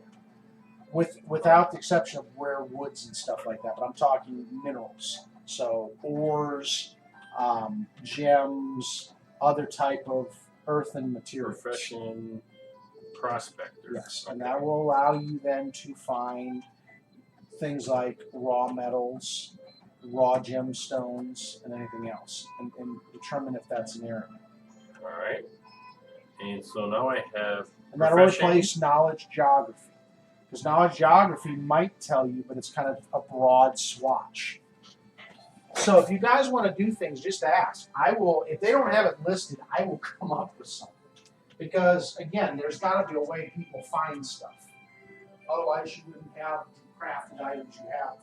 Speaker 1: Without the exception of rare woods and stuff like that, but I'm talking minerals. So ores, gems, other type of earthen materials.
Speaker 3: Profession prospector.
Speaker 1: Yes, and that will allow you then to find things like raw metals, raw gemstones, and anything else, and determine if that's an area.
Speaker 3: All right. And so now I have
Speaker 1: And that'll
Speaker 3: profession.
Speaker 1: replace knowledge geography. Because knowledge geography might tell you, but it's kind of a broad swatch. So if you guys want to do things, just ask. I will, if they don't have it listed, I will come up with something. Because again, there's got to be a way people find stuff. Otherwise, you wouldn't have the crafted items you have.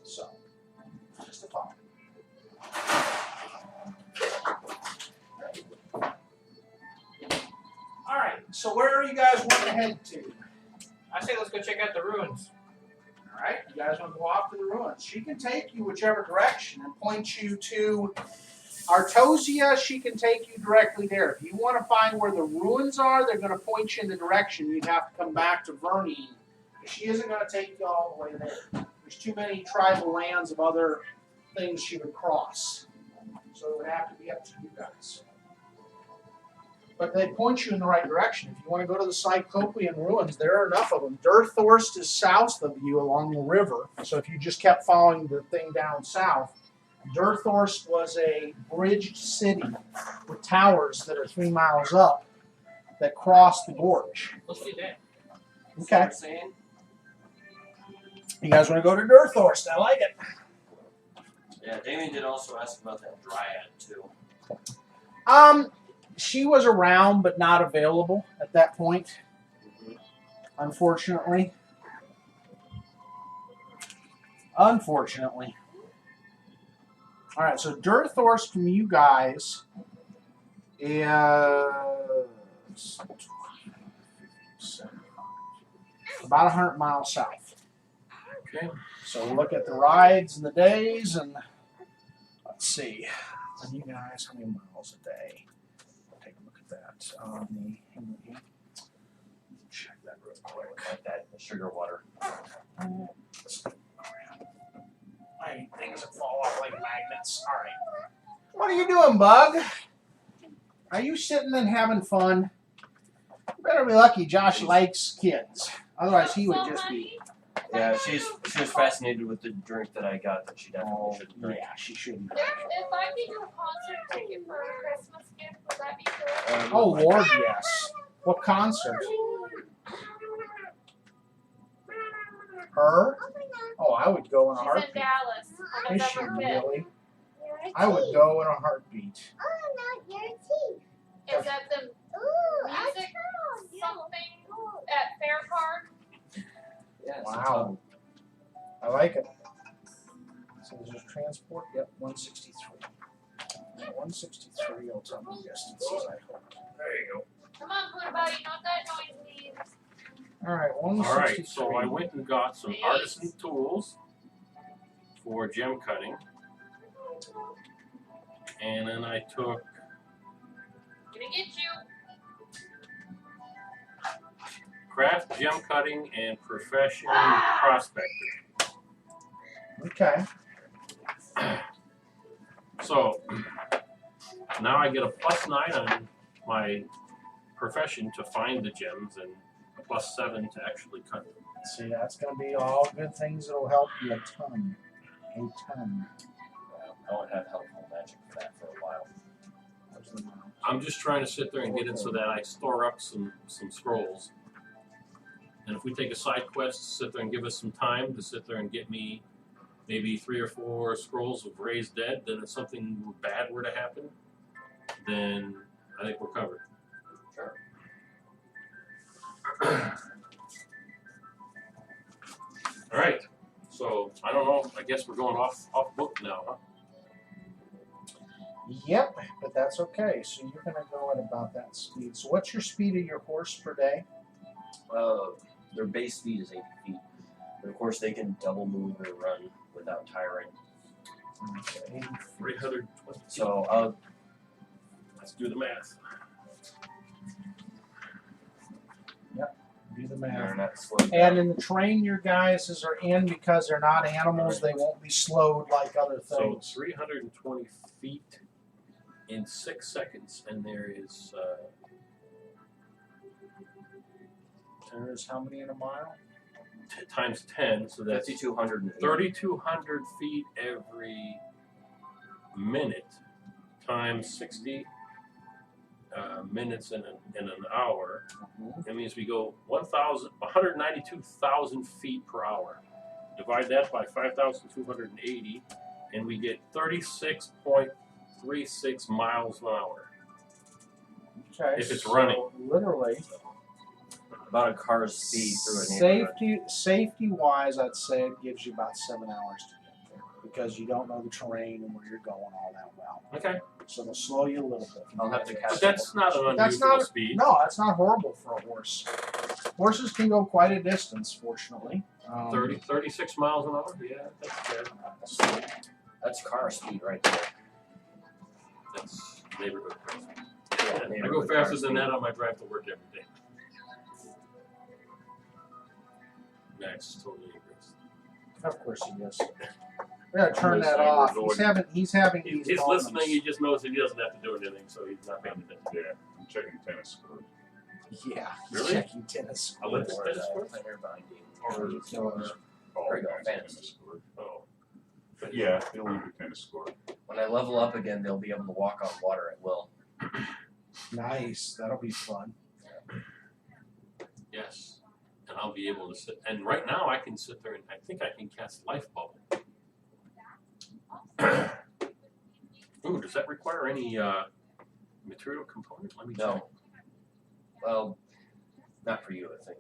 Speaker 1: So, just a thought. All right. So where are you guys wanting to head to?
Speaker 7: I say let's go check out the ruins.
Speaker 1: All right, you guys want to go off to the ruins. She can take you whichever direction and point you to Artosia. She can take you directly there. If you want to find where the ruins are, they're going to point you in the direction. You'd have to come back to Vernine. She isn't going to take you all the way there. There's too many tribal lands of other things she would cross. So it would have to be up to you guys. But they point you in the right direction. If you want to go to the Cyclopean ruins, there are enough of them. Durthorst is south of you along the river. So if you just kept following the thing down south, Durthorst was a bridged city with towers that are 3 miles up that cross the gorge.
Speaker 7: Let's do that.
Speaker 1: Okay. You guys want to go to Durthorst? I like it.
Speaker 5: Yeah, Damien did also ask about that dryad too.
Speaker 1: She was around but not available at that point, unfortunately. Unfortunately. All right, so Durthorst from you guys is about 100 miles south.
Speaker 3: Okay.
Speaker 1: So we'll look at the rides and the days, and let's see. And you guys, how many miles a day? Take a look at that on the. Check that real quick.
Speaker 5: Like that sugar water.
Speaker 1: I hate things that fall off like magnets. All right. What are you doing, Bug? Are you sitting and having fun? You better be lucky Josh likes kids. Otherwise, he would just be.
Speaker 5: Yeah, she was fascinated with the drink that I got that she definitely
Speaker 1: Oh,
Speaker 5: shouldn't drink.
Speaker 1: yeah, she shouldn't.
Speaker 4: If I could do a concert ticket for a Christmas gift, would that be good?
Speaker 1: Oh, Lord, yes. What concert? Her? Oh, I would go in a
Speaker 4: She's in
Speaker 1: heartbeat.
Speaker 4: Dallas on
Speaker 1: Is she
Speaker 4: November 5th.
Speaker 1: really? I would go in a heartbeat.
Speaker 4: Is that the music something at Fair Park?
Speaker 5: Yeah,
Speaker 1: Wow. I like it. So there's transport. Yep, 163. 163 will tell me distances, I hope.
Speaker 3: There you
Speaker 4: Come on, Iobaria, you know what that noise means.
Speaker 1: Alright,
Speaker 3: go.
Speaker 1: 163.
Speaker 3: Alright, so I went and got some artisan tools for gem cutting. And then I took
Speaker 4: Gonna get you.
Speaker 3: craft gem cutting and profession prospector.
Speaker 1: Okay.
Speaker 3: So now I get a +9 on my profession to find the gems and a +7 to actually cut them.
Speaker 1: See, that's going to be all good things that'll help you a ton. A ton.
Speaker 5: I won't have helpful magic for that for a while.
Speaker 1: Where's the mouse?
Speaker 3: I'm just trying to sit there and get it so that I store up some scrolls. And if we take a side quest to sit there and give us some time to sit there and get me maybe 3 or 4 scrolls of raised dead, then if something bad were to happen, then I think we're covered.
Speaker 5: Sure.
Speaker 3: All right. So I don't know. I guess we're going off book now, huh?
Speaker 1: Yep, but that's okay. So you're going to go at about that speed. So what's your speed of your horse per day?
Speaker 5: Their base speed is 80 feet. But of course, they can double move or run without tiring.
Speaker 3: 320.
Speaker 5: So
Speaker 3: Let's do the math.
Speaker 1: Do the
Speaker 5: they're
Speaker 1: math.
Speaker 5: not slowed
Speaker 1: And
Speaker 5: down.
Speaker 1: in the terrain your guys are in, because they're not animals, they won't be slowed like other
Speaker 3: So
Speaker 1: things.
Speaker 3: 320 feet in 6 seconds, and there is
Speaker 1: There's how many in a mile?
Speaker 3: times 10, so that's
Speaker 5: 5,280.
Speaker 3: 3,200 feet every minute times 60 minutes in an hour. That means we go 192,000 feet per hour. Divide that by 5,280, and we get 36.36 miles an hour.
Speaker 1: Okay.
Speaker 3: If it's
Speaker 1: so
Speaker 3: running.
Speaker 1: Literally.
Speaker 5: About a car's speed through a neighborhood.
Speaker 1: Safety wise, I'd say it gives you about 7 hours to get there, because you don't know the terrain and where you're going all that well.
Speaker 3: Okay.
Speaker 1: So they'll slow you a little bit.
Speaker 5: I'll have to catch
Speaker 3: But that's not an
Speaker 1: That's
Speaker 3: unusual
Speaker 1: not-
Speaker 3: speed.
Speaker 1: No, that's not horrible for a horse. Horses can go quite a distance, fortunately.
Speaker 3: 36 miles an hour? Yeah, that's fair.
Speaker 5: That's car speed right there.
Speaker 3: That's neighborhood.
Speaker 5: Yeah,
Speaker 3: I go
Speaker 5: neighborhood
Speaker 3: faster
Speaker 5: car
Speaker 3: than that
Speaker 5: speed.
Speaker 3: on my drive to work every day. Max is totally agrees.
Speaker 1: Of course he is. We gotta turn that
Speaker 3: Listen,
Speaker 1: off.
Speaker 3: we're
Speaker 1: He's having
Speaker 3: He's
Speaker 1: these moments.
Speaker 3: listening, he just knows that he doesn't have to do anything, so he's not paying attention.
Speaker 6: Yeah, I'm checking tennis scores.
Speaker 1: Yeah, he's
Speaker 3: Really?
Speaker 1: checking tennis.
Speaker 3: I let the
Speaker 5: Or
Speaker 3: tennis
Speaker 5: the
Speaker 3: court?
Speaker 5: player binding.
Speaker 6: Or
Speaker 5: Or
Speaker 6: all
Speaker 5: There you go,
Speaker 6: kinds of
Speaker 5: fantasy.
Speaker 6: tennis scores.
Speaker 3: Oh.
Speaker 6: But yeah, they'll leave the tennis score.
Speaker 5: when I level up again, they'll be able to walk on water at will.
Speaker 1: Nice. That'll be fun.
Speaker 3: Yes. And I'll be able to sit, and right now I can sit there and I think I can cast Life Bubble. Ooh, does that require any material component? Let me check.
Speaker 5: No. Well, not for you, I think.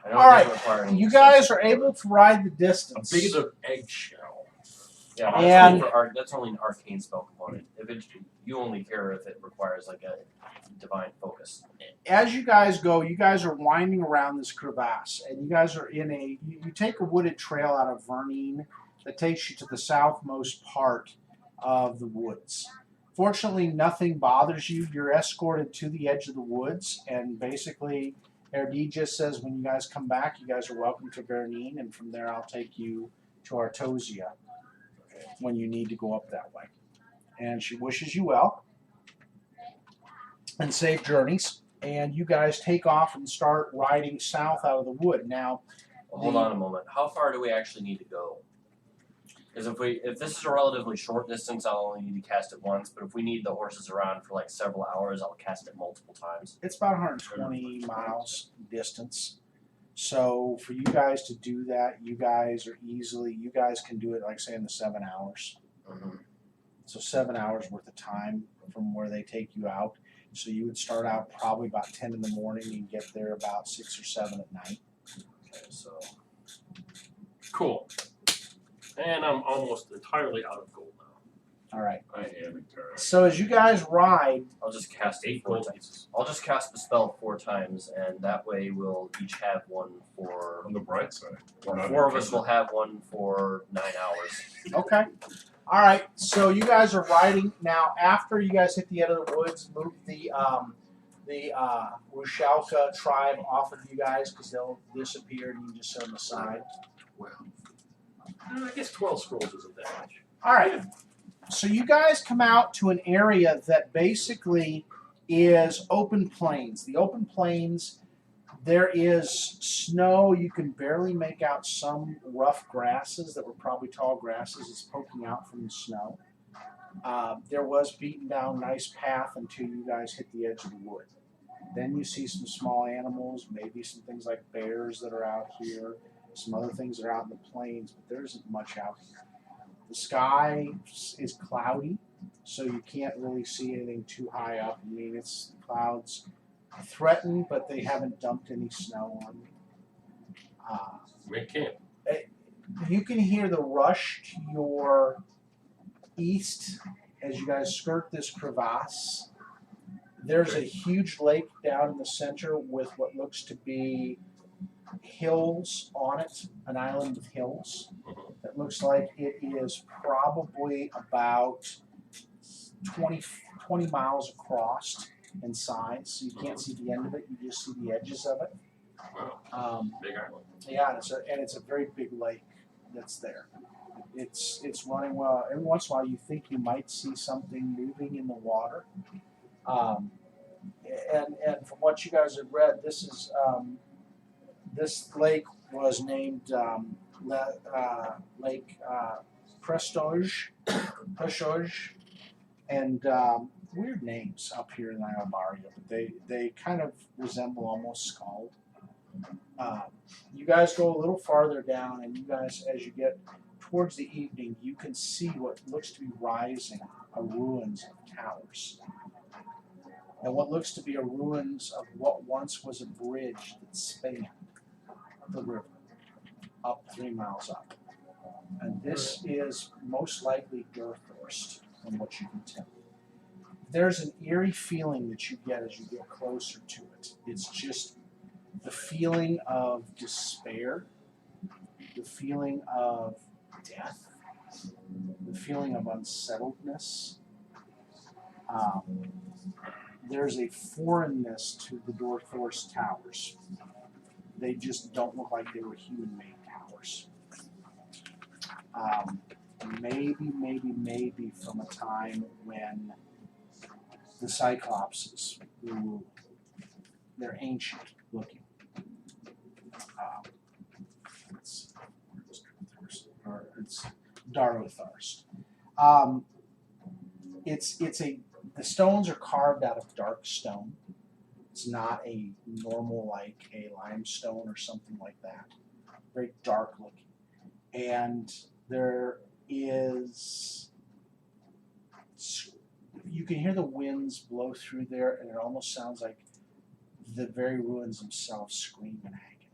Speaker 5: I know
Speaker 1: All
Speaker 5: it
Speaker 1: right,
Speaker 5: doesn't require any
Speaker 1: you guys
Speaker 5: extensive
Speaker 1: are able to ride the
Speaker 3: A
Speaker 1: distance.
Speaker 3: big of eggshell.
Speaker 5: Yeah,
Speaker 1: And-
Speaker 5: that's only, that's only an arcane spell component. If it, you only care if it requires like a divine focus.
Speaker 1: As you guys go, you guys are winding around this crevasse, and you guys are in you take a wooded trail out of Vernine that takes you to the southmost part of the woods. Fortunately, nothing bothers you. You're escorted to the edge of the woods, and basically, Erdi just says when you guys come back, you guys are welcome to Vernine, and from there I'll take you to Artosia when you need to go up that way. And she wishes you well and safe journeys. And you guys take off and start riding south out of the wood. Now,
Speaker 5: Well, hold on a moment. How far do we actually need to go? Because if this is a relatively short distance, I'll only need to cast it once. But if we need the horses around for like several hours, I'll cast it multiple times.
Speaker 1: it's about 120 miles distance. So for you guys to do that, you guys can do it, like say, in the 7 hours.
Speaker 5: Mm-hmm.
Speaker 1: So 7 hours worth of time from where they take you out. So you would start out probably about 10 in the morning and get there about 6 or 7 at night.
Speaker 5: Okay, so
Speaker 3: Cool. And I'm almost entirely out of gold now.
Speaker 1: All right.
Speaker 6: I am entirely.
Speaker 1: So as you guys ride,
Speaker 5: I'll just cast it
Speaker 3: 8
Speaker 5: 4
Speaker 3: gold
Speaker 5: times.
Speaker 3: pieces.
Speaker 5: I'll just cast the spell 4 times, and that way we'll each have one for.
Speaker 6: On the bright side. we're not
Speaker 5: 4 of us
Speaker 6: encumbered.
Speaker 5: will have one for 9 hours.
Speaker 1: okay. All right. So you guys are riding now. After you guys hit the end of the woods, move the Rushalka tribe off of you guys because they'll disappear and you can just set them aside.
Speaker 3: Well, I guess 12 scrolls isn't that much.
Speaker 1: All right. So you guys come out to an area that basically is open plains. The open plains, there is snow. You can barely make out some rough grasses that were probably tall grasses. It's poking out from the snow. There was beaten down nice path until you guys hit the edge of the wood. Then you see some small animals, maybe some things like bears that are out here, some other things that are out in the plains, but there isn't much out here. The sky is cloudy, so you can't really see anything too high up. I mean, it's clouds threaten, but they haven't dumped any snow on you.
Speaker 3: Make camp.
Speaker 1: You can hear the rush to your east as you guys skirt this crevasse. There's a huge lake down in the center with what looks to be hills on it, an island with hills. It looks like it is probably about 20 miles across in size. So you can't see the end of it, you just see the edges of it.
Speaker 3: Wow. Big island.
Speaker 1: Yeah, it's a very big lake that's there. It's running well. Every once in a while you think you might see something moving in the water. And from what you guys have read, this is this lake was named Lake Prestige, and weird names up here in Iobaria, but they kind of resemble almost Scald. You guys go a little farther down, and you guys, as you get towards the evening, you can see what looks to be rising, a ruins of towers. And what looks to be a ruins of what once was a bridge that spanned the river up 3 miles up. And this is most likely Durthorst, from what you can tell. There's an eerie feeling that you get as you get closer to it. It's just the feeling of despair, the feeling of death, the feeling of unsettledness. There's a foreignness to the Durthorst towers. They just don't look like they were human-made towers. Maybe from a time when the Cyclopses ruled. They're ancient looking. It's Darotharst. The stones are carved out of dark stone. It's not a normal like a limestone or something like that. Very dark looking. And there is, you can hear the winds blow through there, and it almost sounds like the very ruins themselves scream in agony.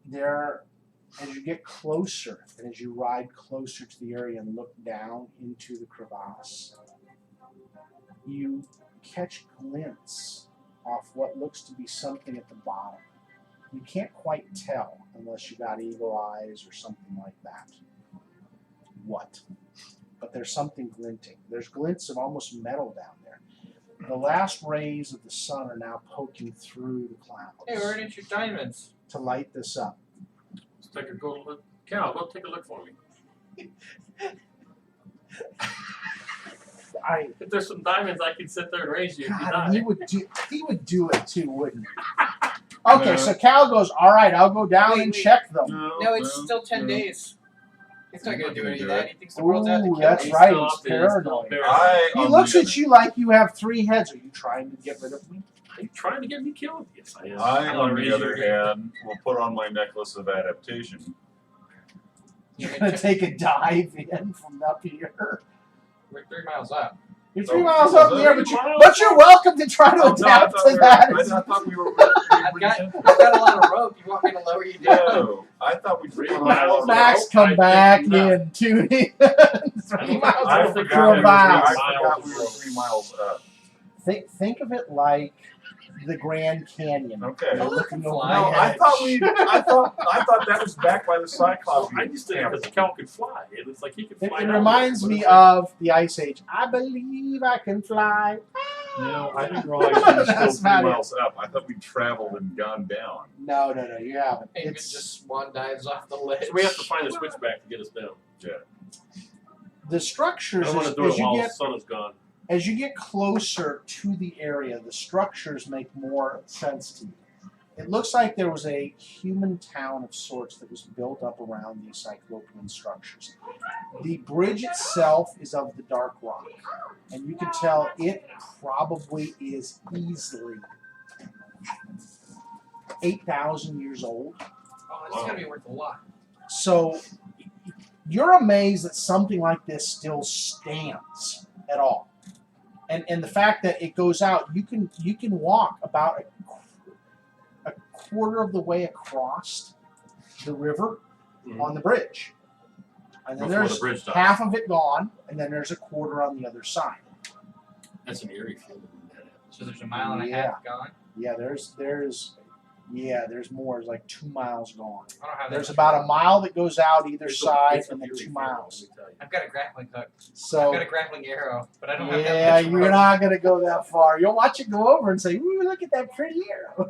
Speaker 1: There, as you get closer, and as you ride closer to the area and look down into the crevasse, you catch a glimpse off what looks to be something at the bottom. You can't quite tell unless you got eagle eyes or something like that. What? But there's something glinting. There's glints of almost metal down there. The last rays of the sun are now poking through the clouds.
Speaker 7: Hey, where did your diamonds?
Speaker 1: To light this up.
Speaker 3: Let's take a go look. Cal, go take a look for me. If there's some diamonds, I can sit there and raise you if you
Speaker 1: God,
Speaker 3: die.
Speaker 1: he would do it too, wouldn't he? Okay, so Cal goes, all right, I'll go down and check them.
Speaker 7: No, it's still 10 days. He's not going to do any of that. He thinks the
Speaker 1: Ooh,
Speaker 7: world's out to kill
Speaker 1: that's
Speaker 7: him.
Speaker 1: right,
Speaker 3: still
Speaker 1: he's
Speaker 3: up there, he's still
Speaker 1: paranoid.
Speaker 3: paranoid.
Speaker 1: He looks at you like you have 3 heads. Are you trying to get rid of me?
Speaker 3: Are you trying to get me killed? Yes, I am.
Speaker 6: I,
Speaker 3: wanna
Speaker 6: on
Speaker 3: raise
Speaker 6: the other
Speaker 3: your
Speaker 6: hand, will put on my necklace of adaptation.
Speaker 1: You're going to take a dive in from up here.
Speaker 7: We're 3 miles up.
Speaker 1: You're 3
Speaker 6: Oh,
Speaker 1: miles up in the air,
Speaker 3: miles.
Speaker 1: but you're welcome to try to
Speaker 6: Oh, no, I
Speaker 1: adapt
Speaker 6: thought
Speaker 1: to
Speaker 6: we were-
Speaker 1: that.
Speaker 6: I thought we were.
Speaker 7: I've got a lot of rope. You want me to lower you down?
Speaker 6: No, I thought we
Speaker 3: 3
Speaker 6: were.
Speaker 3: miles.
Speaker 1: Max,
Speaker 3: I
Speaker 1: come
Speaker 3: think
Speaker 1: back
Speaker 3: not.
Speaker 1: in 2 3
Speaker 3: I
Speaker 1: miles
Speaker 3: think
Speaker 1: for a
Speaker 3: I
Speaker 1: mile.
Speaker 6: I
Speaker 3: miles
Speaker 6: forgot we
Speaker 3: of
Speaker 6: were
Speaker 3: rope.
Speaker 6: 3 miles up.
Speaker 1: Think of it like the Grand Canyon.
Speaker 6: Okay.
Speaker 1: You're
Speaker 7: Oh,
Speaker 1: looking
Speaker 7: that
Speaker 1: over
Speaker 7: can
Speaker 1: the
Speaker 7: fly.
Speaker 6: No, I
Speaker 1: edge.
Speaker 6: thought that was back by the Cyclops.
Speaker 3: I just think because Cal could fly. It was like he could
Speaker 1: It,
Speaker 3: fly.
Speaker 1: it
Speaker 3: down
Speaker 1: reminds
Speaker 3: there.
Speaker 1: me of the Ice Age. I believe I can fly.
Speaker 6: No, I didn't realize we were still
Speaker 1: That's
Speaker 6: 3
Speaker 1: about it.
Speaker 6: miles up. I thought we traveled and gone down.
Speaker 1: No, you haven't.
Speaker 7: Maybe
Speaker 1: It's
Speaker 7: just swan dives off the ledge.
Speaker 3: So we have to find a switchback to get us down.
Speaker 1: the
Speaker 3: I
Speaker 1: structures
Speaker 3: don't want
Speaker 1: as,
Speaker 3: to do it
Speaker 1: as you
Speaker 3: while the
Speaker 1: get
Speaker 3: sun is gone.
Speaker 1: as you get closer to the area, the structures make more sense to you. It looks like there was a human town of sorts that was built up around these cyclopean structures. The bridge itself is of the dark rock, and you can tell it probably is easily 8,000 years old.
Speaker 7: Oh, it's gonna be worth a lot.
Speaker 1: So you're amazed that something like this still stands at all. And the fact that it goes out, you can walk about a quarter of the way across the river on the bridge. And then
Speaker 3: Before the
Speaker 1: there's
Speaker 3: bridge stops.
Speaker 1: half of it gone, and then there's a quarter on the other side.
Speaker 3: That's an eerie feeling when that happens.
Speaker 7: So there's a mile and a half gone.
Speaker 1: Yeah, there's more. It's like 2 miles gone.
Speaker 7: I don't have that
Speaker 1: There's
Speaker 7: much
Speaker 1: about
Speaker 7: rope.
Speaker 1: a mile that goes out either
Speaker 3: It's
Speaker 1: side,
Speaker 3: it's
Speaker 1: and then
Speaker 3: eerie
Speaker 1: 2
Speaker 3: feeling,
Speaker 1: miles.
Speaker 3: let me tell you.
Speaker 7: I've got a grappling hook.
Speaker 1: So
Speaker 7: I've got a grappling arrow, but I don't have
Speaker 1: yeah,
Speaker 7: that much
Speaker 1: you're
Speaker 7: rope.
Speaker 1: not gonna go that far. You'll watch it go over and say, "Ooh, look at that pretty arrow."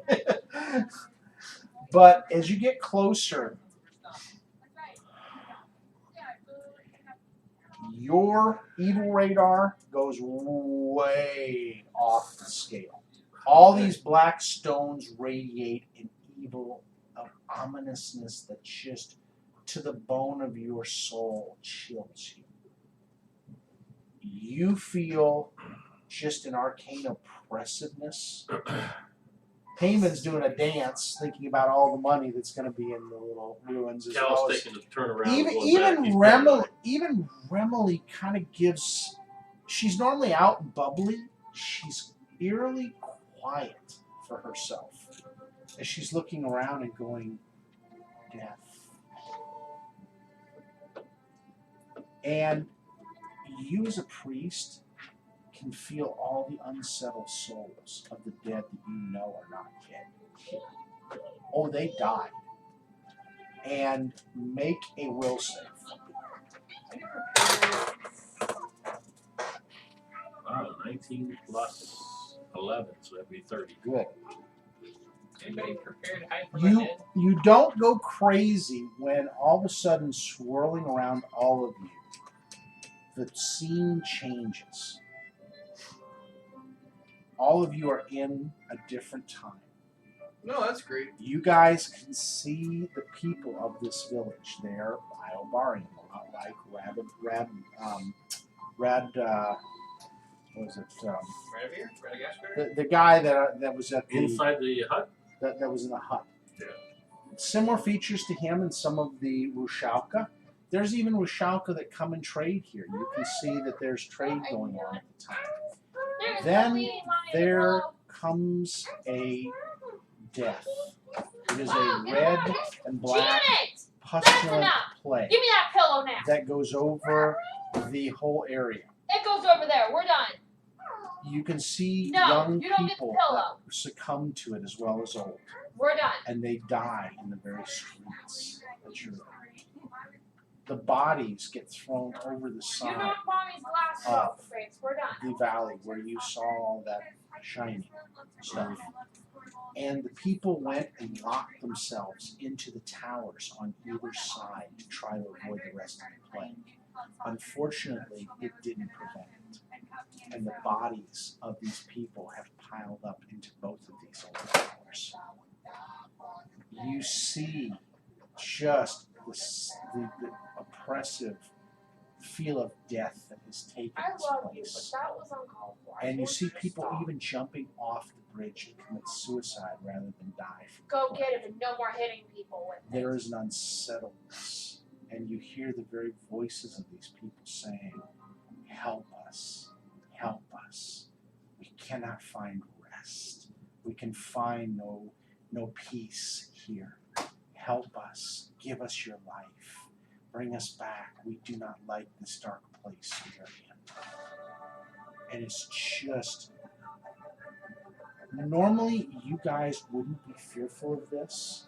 Speaker 1: But as you get closer, your evil radar goes way off the scale. All these black stones radiate an evil of ominousness that just to the bone of your soul chills you. You feel just an arcane oppressiveness. Heyman's doing a dance, thinking about all the money that's going to be in the little ruins as well
Speaker 3: Cal's
Speaker 1: as
Speaker 3: taking a turn around.
Speaker 1: even
Speaker 3: and going back. He's
Speaker 1: even Remily kind of gives. She's normally out and bubbly. She's eerily quiet for herself as she's looking around and going, death. And you, as a priest, can feel all the unsettled souls of the dead that you know are not dead. Oh, they died. And make a will save.
Speaker 3: Wow, 19 plus 11, so that'd be 30.
Speaker 1: Good.
Speaker 7: Anybody prepared to hide from my dead?
Speaker 1: You don't go crazy when all of a sudden, swirling around all of you, the scene changes. All of you are in a different time.
Speaker 2: No, that's great.
Speaker 1: You guys can see the people of this village. They're Iobaria, not like what was it?
Speaker 7: Radivere? Radagashgar?
Speaker 1: The guy that was at the
Speaker 3: Inside the hut?
Speaker 1: that was in the hut.
Speaker 6: Yeah.
Speaker 1: Similar features to him and some of the Rushauka. There's even Rushauka that come and trade here. You can see that there's trade going on at the time. Then there comes a death. It is a red and black
Speaker 4: Janet!
Speaker 1: pestilent plague
Speaker 4: Give me that pillow now.
Speaker 1: that goes over the whole area.
Speaker 4: It goes over there. We're done.
Speaker 1: You can see
Speaker 4: No,
Speaker 1: young
Speaker 4: you don't get the
Speaker 1: people
Speaker 4: pillow.
Speaker 1: that succumb to it as well as old.
Speaker 4: We're done.
Speaker 1: And they die in the very streets that you're in. The bodies get thrown over the
Speaker 4: You
Speaker 1: side
Speaker 4: knocked mommy's glass off, Fritz. We're done.
Speaker 1: of the valley where you saw all that shiny stuff. And the people went and locked themselves into the towers on either side to try to avoid the rest of the plague. Unfortunately, it didn't prevent it. And the bodies of these people have piled up into both of these old towers. You see just the oppressive feel of death that has taken
Speaker 4: I
Speaker 1: its
Speaker 4: love you, but
Speaker 1: place.
Speaker 4: that was uncalled for.
Speaker 1: And you see people even jumping off the bridge to commit suicide rather than die.
Speaker 4: Go get him and no more hitting people with it.
Speaker 1: There is an unsettledness, and you hear the very voices of these people saying, "Help us,
Speaker 2: help us. We cannot find rest. We can find no peace here. Help us. Give us your life. Bring us back. We do not like this dark place we are in. And it's just, normally you guys wouldn't be fearful of this.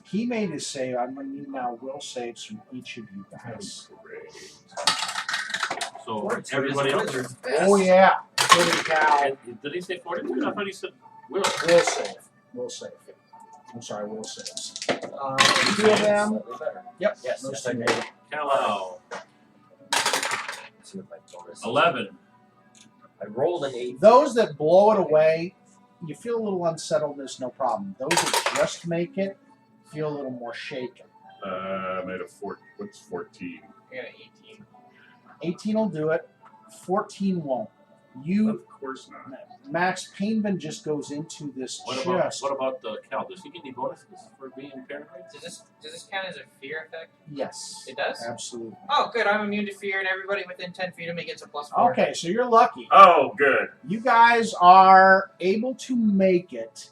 Speaker 2: He made his save. I'm going to need now will saves from each of you guys.
Speaker 3: So everybody else.
Speaker 2: Oh yeah. Including Cal.
Speaker 3: Did he say 42? I thought he said Will.
Speaker 2: Will save. Will save. I'm sorry, will saves. Two of them. Yep.
Speaker 8: Yes,
Speaker 2: Those
Speaker 8: yes, I
Speaker 2: two
Speaker 8: made
Speaker 2: made
Speaker 8: it.
Speaker 2: it.
Speaker 3: Cal.
Speaker 8: See what my bonus is.
Speaker 3: 11.
Speaker 8: I rolled an 8.
Speaker 2: Those that blow it away, you feel a little unsettledness, no problem. Those that just make it feel a little more shaken.
Speaker 6: I made a 4. What's 14?
Speaker 7: I got an 18.
Speaker 2: 18 will do it. 14 won't. You,
Speaker 6: Of course not.
Speaker 2: Max Painman just goes into this
Speaker 3: What
Speaker 2: chest.
Speaker 3: about the Cal? Does he get any bonuses for being paranoid?
Speaker 7: Does this count as a fear effect?
Speaker 2: Yes.
Speaker 7: It does?
Speaker 2: Absolutely.
Speaker 7: Oh, good. I'm immune to fear, and everybody within 10 feet of me gets a +4.
Speaker 2: Okay, so you're lucky.
Speaker 6: Oh, good.
Speaker 2: You guys are able to make it,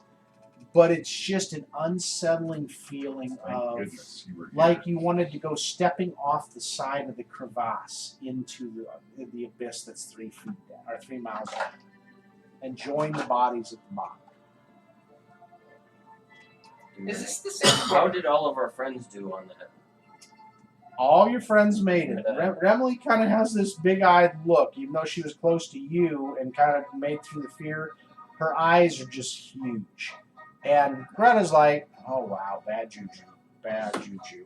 Speaker 2: but it's just an unsettling feeling
Speaker 6: Thank
Speaker 2: of
Speaker 6: goodness you were here.
Speaker 2: like you wanted to go stepping off the side of the crevasse into the abyss that's 3 feet down, or 3 miles down, and join the bodies at the bottom.
Speaker 7: Is this the same?
Speaker 5: How did all of our friends do on that?
Speaker 2: All your friends made it. Remily kind of has this big-eyed look, even though she was close to you and kind of made through the fear. Her eyes are just huge. And Greta's like, oh wow, bad juju, bad juju.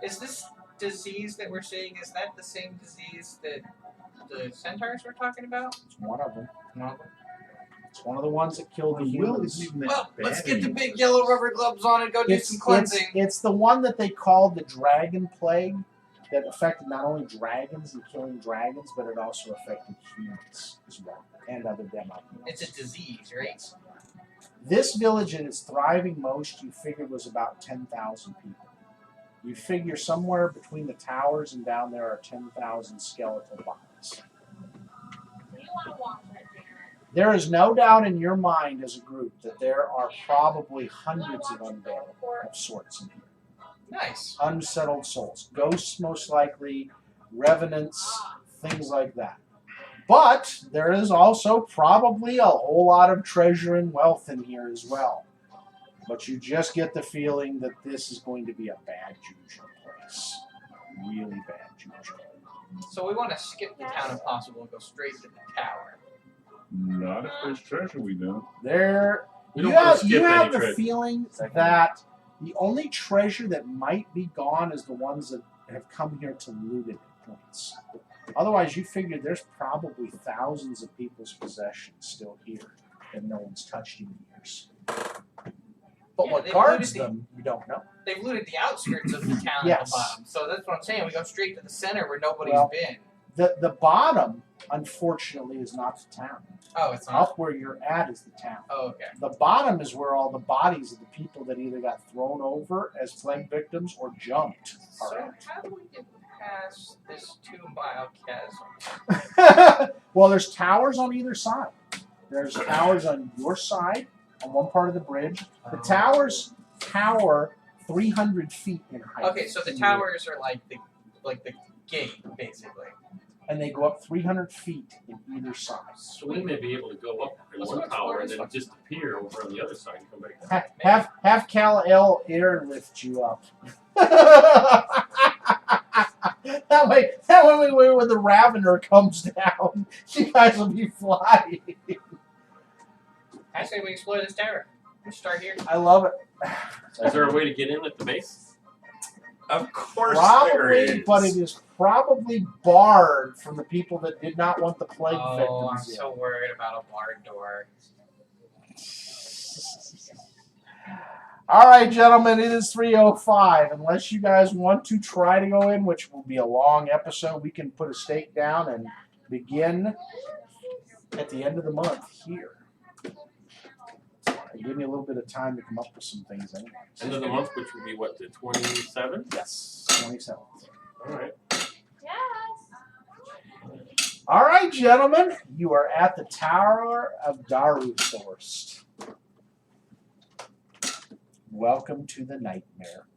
Speaker 7: Is this disease that we're seeing, is that the same disease that the centaurs were talking about?
Speaker 2: It's one of them.
Speaker 7: No.
Speaker 2: It's one of the ones that killed the humans.
Speaker 7: Well, let's get the big yellow rubber gloves on and go do some cleansing.
Speaker 2: It's the one that they called the dragon plague that affected not only dragons and killing dragons, but it also affected humans as well and other demi.
Speaker 7: It's a disease, right?
Speaker 2: This village at its thriving most, you figured, was about 10,000 people. You figure somewhere between the towers and down there are 10,000 skeletal bodies.
Speaker 4: You want to watch it, Jared.
Speaker 2: There is no doubt in your mind as a group that there are probably hundreds of undead of sorts in here.
Speaker 7: Nice.
Speaker 2: Unsettled souls. Ghosts, most likely, revenants, things like that. But there is also probably a whole lot of treasure and wealth in here as well. But you just get the feeling that this is going to be a bad juju place. Really bad juju.
Speaker 7: So we want to skip the town if possible and go straight to the tower.
Speaker 6: Not if there's treasure, we don't.
Speaker 2: There,
Speaker 3: We
Speaker 2: you
Speaker 3: don't want
Speaker 2: have,
Speaker 3: to skip
Speaker 2: you
Speaker 3: any
Speaker 2: have the
Speaker 3: treasure.
Speaker 2: feeling that the only treasure that might be gone is the ones that have come here to loot it at points. Otherwise, you figure there's probably thousands of people's possessions still here that no one's touched in years. But
Speaker 7: Yeah,
Speaker 2: what
Speaker 7: they've
Speaker 2: guards
Speaker 7: looted
Speaker 2: them, you don't know.
Speaker 7: They've looted the outskirts of the town at
Speaker 2: Yes.
Speaker 7: the bottom. So that's what I'm saying. We go straight to the center where nobody's
Speaker 2: Well,
Speaker 7: been.
Speaker 2: The bottom, unfortunately, is not the town.
Speaker 7: Oh, it's not.
Speaker 2: Up where you're at is the town.
Speaker 7: Oh, okay.
Speaker 2: The bottom is where all the bodies of the people that either got thrown over as plague victims or jumped
Speaker 7: So
Speaker 2: are
Speaker 7: how do we get past this 2-mile chasm?
Speaker 2: Well, there's towers on either side. There's towers on your side, on one part of the bridge. The towers tower 300 feet in height.
Speaker 7: Okay, so the towers are like the gate, basically.
Speaker 2: And they go up 300 feet in either side.
Speaker 3: So we may be able to go up in
Speaker 7: Let's
Speaker 3: one
Speaker 7: go explore
Speaker 3: tower and
Speaker 7: this
Speaker 3: then
Speaker 7: one.
Speaker 3: disappear over on the other side and come back down.
Speaker 2: Have Kal-El airlift you up. that way when the Ravener comes down, you guys will be flying.
Speaker 7: I say we explore this tower. We start here.
Speaker 2: I love it.
Speaker 3: Is there a way to get in at the base?
Speaker 6: Of course there
Speaker 2: Probably,
Speaker 6: is.
Speaker 2: but it is probably barred from the people that did not want the plague
Speaker 7: Oh, I'm
Speaker 2: victims.
Speaker 7: so worried about a barred door.
Speaker 2: All right, gentlemen, it is 3:05. Unless you guys want to try to go in, which will be a long episode, we can put a stake down and begin at the end of the month here. Give me a little bit of time to come up with some things anyway.
Speaker 3: End of the month, which would be what, the 27th?
Speaker 2: Yes, 27th.
Speaker 3: All right.
Speaker 4: Yes.
Speaker 9: All right, gentlemen, you are at the Tower of Daruthorst. Welcome to the nightmare.